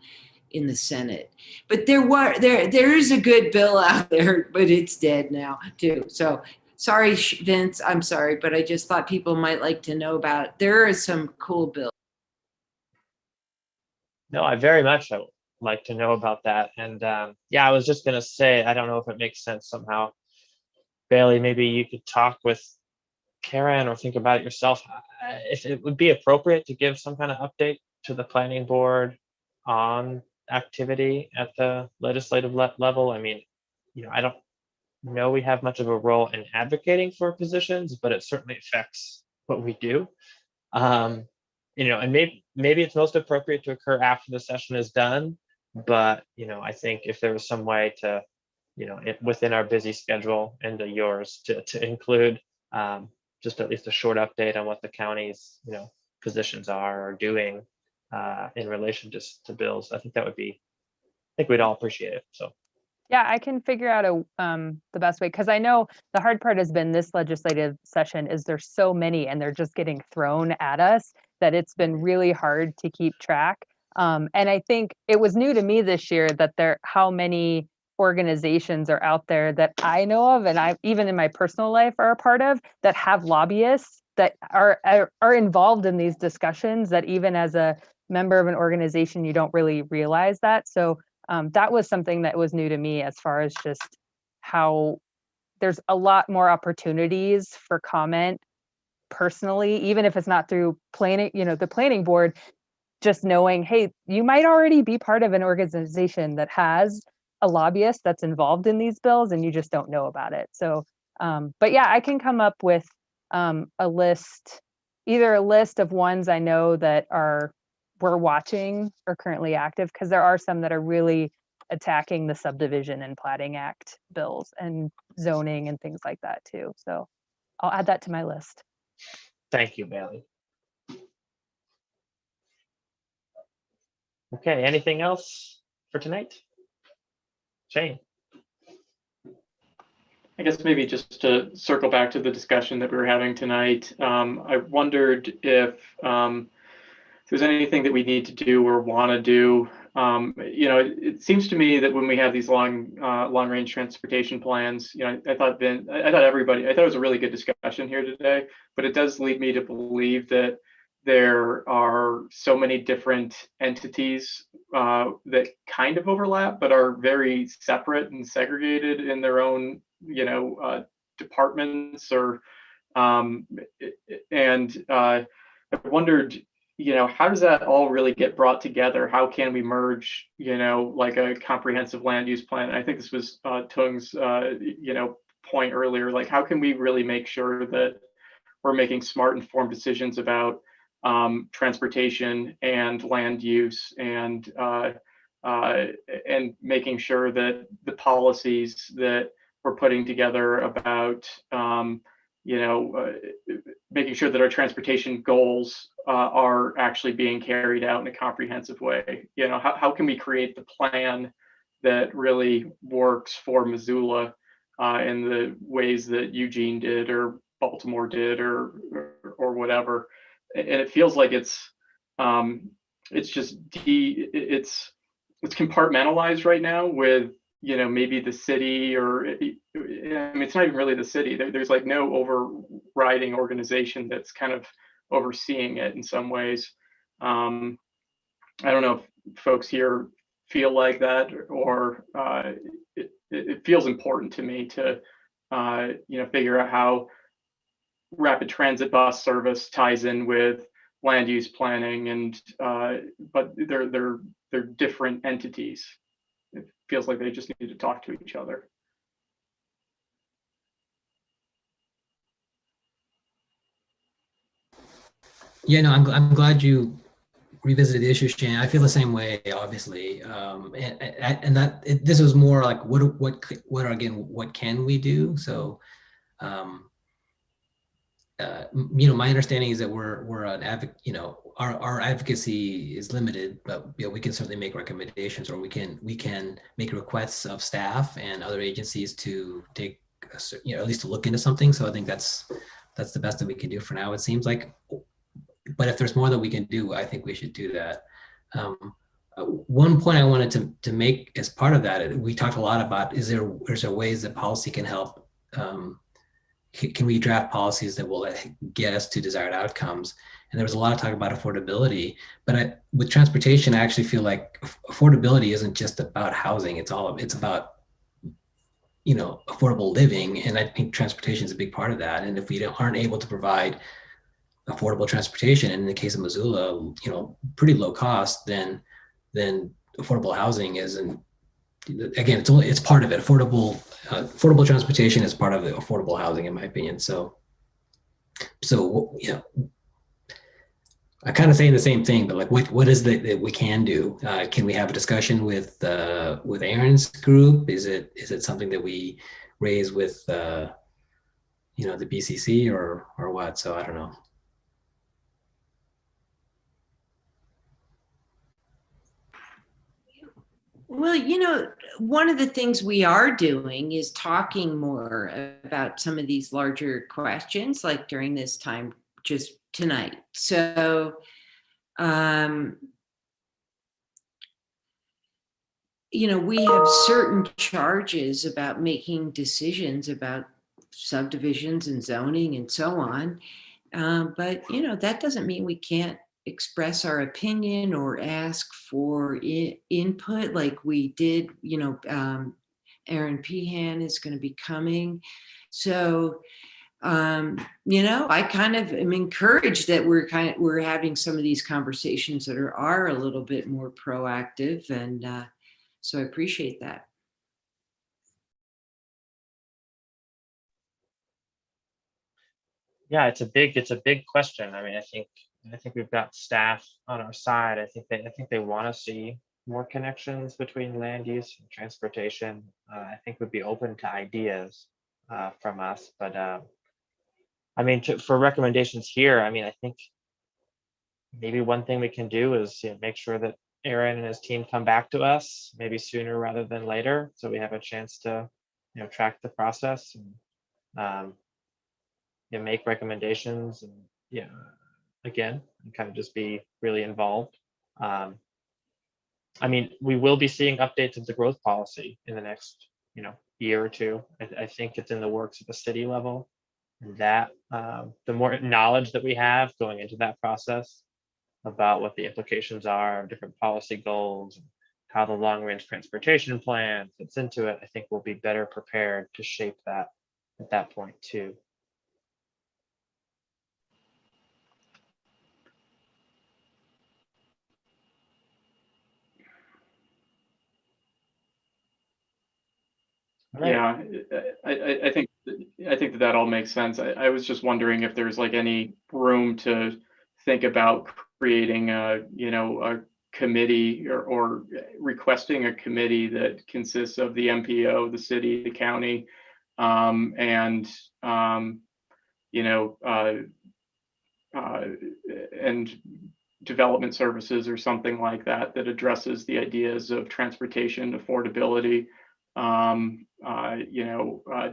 In the Senate, but there is a good bill out there, but it's dead now too. So sorry, Vince, I'm sorry, but I just thought people might like to know about it. There are some cool bills. No, I very much would like to know about that. And yeah, I was just gonna say, I don't know if it makes sense somehow. Bailey, maybe you could talk with Karen or think about it yourself. If it would be appropriate to give some kind of update to the planning board on activity at the legislative level. I mean, I don't know we have much of a role in advocating for positions, but it certainly affects what we do. And maybe it's most appropriate to occur after the session is done. But I think if there was some way to, within our busy schedule and yours to include just at least a short update on what the county's positions are or doing in relation to bills, I think we'd all appreciate it. So yeah, I can figure out the best way, because I know the hard part has been this legislative session is there's so many and they're just getting thrown at us that it's been really hard to keep track. And I think it was new to me this year that how many organizations are out there that I know of, and I even in my personal life are a part of, that have lobbyists that are involved in these discussions, that even as a member of an organization, you don't really realize that. So that was something that was new to me, as far as just how there's a lot more opportunities for comment personally, even if it's not through planning, the planning board, just knowing, hey, you might already be part of an organization that has a lobbyist that's involved in these bills and you just don't know about it. So, but yeah, I can come up with a list, either a list of ones I know that we're watching or currently active, because there are some that are really attacking the subdivision and plating act bills and zoning and things like that too. So I'll add that to my list. Thank you, Bailey. Okay, anything else for tonight? Shane. I guess maybe just to circle back to the discussion that we were having tonight, I wondered if there's anything that we need to do or want to do It seems to me that when we have these long range transportation plans, I thought it was a really good discussion here today, but it does lead me to believe that there are so many different entities that kind of overlap, but are very separate and segregated in their own, departments and I wondered, how does that all really get brought together? How can we merge, like a comprehensive land use plan? I think this was Tung's, point earlier, like how can we really make sure that we're making smart, informed decisions about transportation and land use and making sure that the policies that we're putting together about making sure that our transportation goals are actually being carried out in a comprehensive way. How can we create the plan that really works for Missoula in the ways that Eugene did or Baltimore did or whatever. And it feels like it's compartmentalized right now with maybe the city, or it's not even really the city. There's like no overriding organization that's kind of overseeing it in some ways. I don't know if folks here feel like that, or it feels important to me to figure out how rapid transit bus service ties in with land use planning, and but they're different entities. It feels like they just need to talk to each other. Yeah, no, I'm glad you revisited the issue, Shane. I feel the same way, obviously, and this was more like what can we do? So, my understanding is that we're an advocate. Our advocacy is limited, but we can certainly make recommendations, or we can make requests of staff and other agencies to take at least to look into something. So I think that's the best that we can do for now, it seems like. But if there's more that we can do, I think we should do that. One point I wanted to make as part of that, we talked a lot about, is there ways that policy can help? Can we draft policies that will get us to desired outcomes? And there was a lot of talk about affordability, but with transportation, I actually feel like affordability isn't just about housing. It's about affordable living, and I think transportation is a big part of that. And if we aren't able to provide affordable transportation, and in the case of Missoula, pretty low cost, then affordable housing isn't. Again, it's part of it. Affordable transportation is part of the affordable housing, in my opinion. So I kind of saying the same thing, but like, what is that we can do? Can we have a discussion with Aaron's group? Is it something that we raise with the BCC or what? So I don't know. Well, one of the things we are doing is talking more about some of these larger questions, like during this time just tonight. So, we have certain charges about making decisions about subdivisions and zoning and so on. But, that doesn't mean we can't express our opinion or ask for input like we did. Aaron Pehan is going to be coming. So, I kind of am encouraged that we're having some of these conversations that are a little bit more proactive, and so I appreciate that. Yeah, it's a big question. I mean, I think we've got staff on our side. I think they want to see more connections between land use and transportation. I think would be open to ideas from us. But I mean, for recommendations here, I mean, I think maybe one thing we can do is make sure that Aaron and his team come back to us maybe sooner rather than later, so we have a chance to track the process and make recommendations, and again, and kind of just be really involved. I mean, we will be seeing updates of the growth policy in the next, year or two. I think it's in the works at the city level. That the more knowledge that we have going into that process about what the implications are of different policy goals, and how the long-range transportation plan fits into it, I think we'll be better prepared to shape that at that point too. All right. Yeah, I think that all makes sense. I was just wondering if there's like any room to think about creating a committee or requesting a committee that consists of the MPO, the city, the county, and and development services or something like that that addresses the ideas of transportation affordability,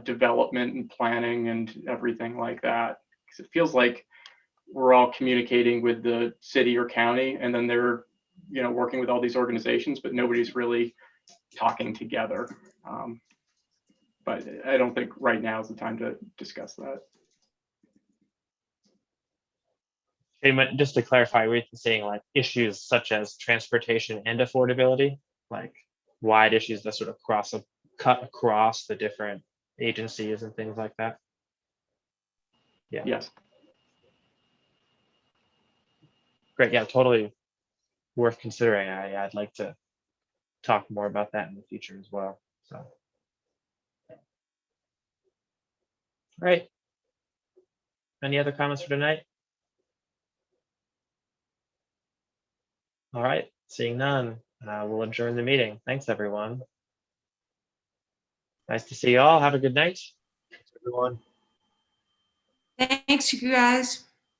development and planning and everything like that. Because it feels like we're all communicating with the city or county, and then they're working with all these organizations, but nobody's really talking together. But I don't think right now is the time to discuss that. Just to clarify, we're saying like issues such as transportation and affordability, like wide issues that sort of cut across the different agencies and things like that. Yeah. Yes. Great. Yeah, totally worth considering. I'd like to talk more about that in the future as well. So, all right. Any other comments for tonight? All right, seeing none, we'll adjourn the meeting. Thanks, everyone. Nice to see you all. Have a good night. Everyone. Thanks, you guys.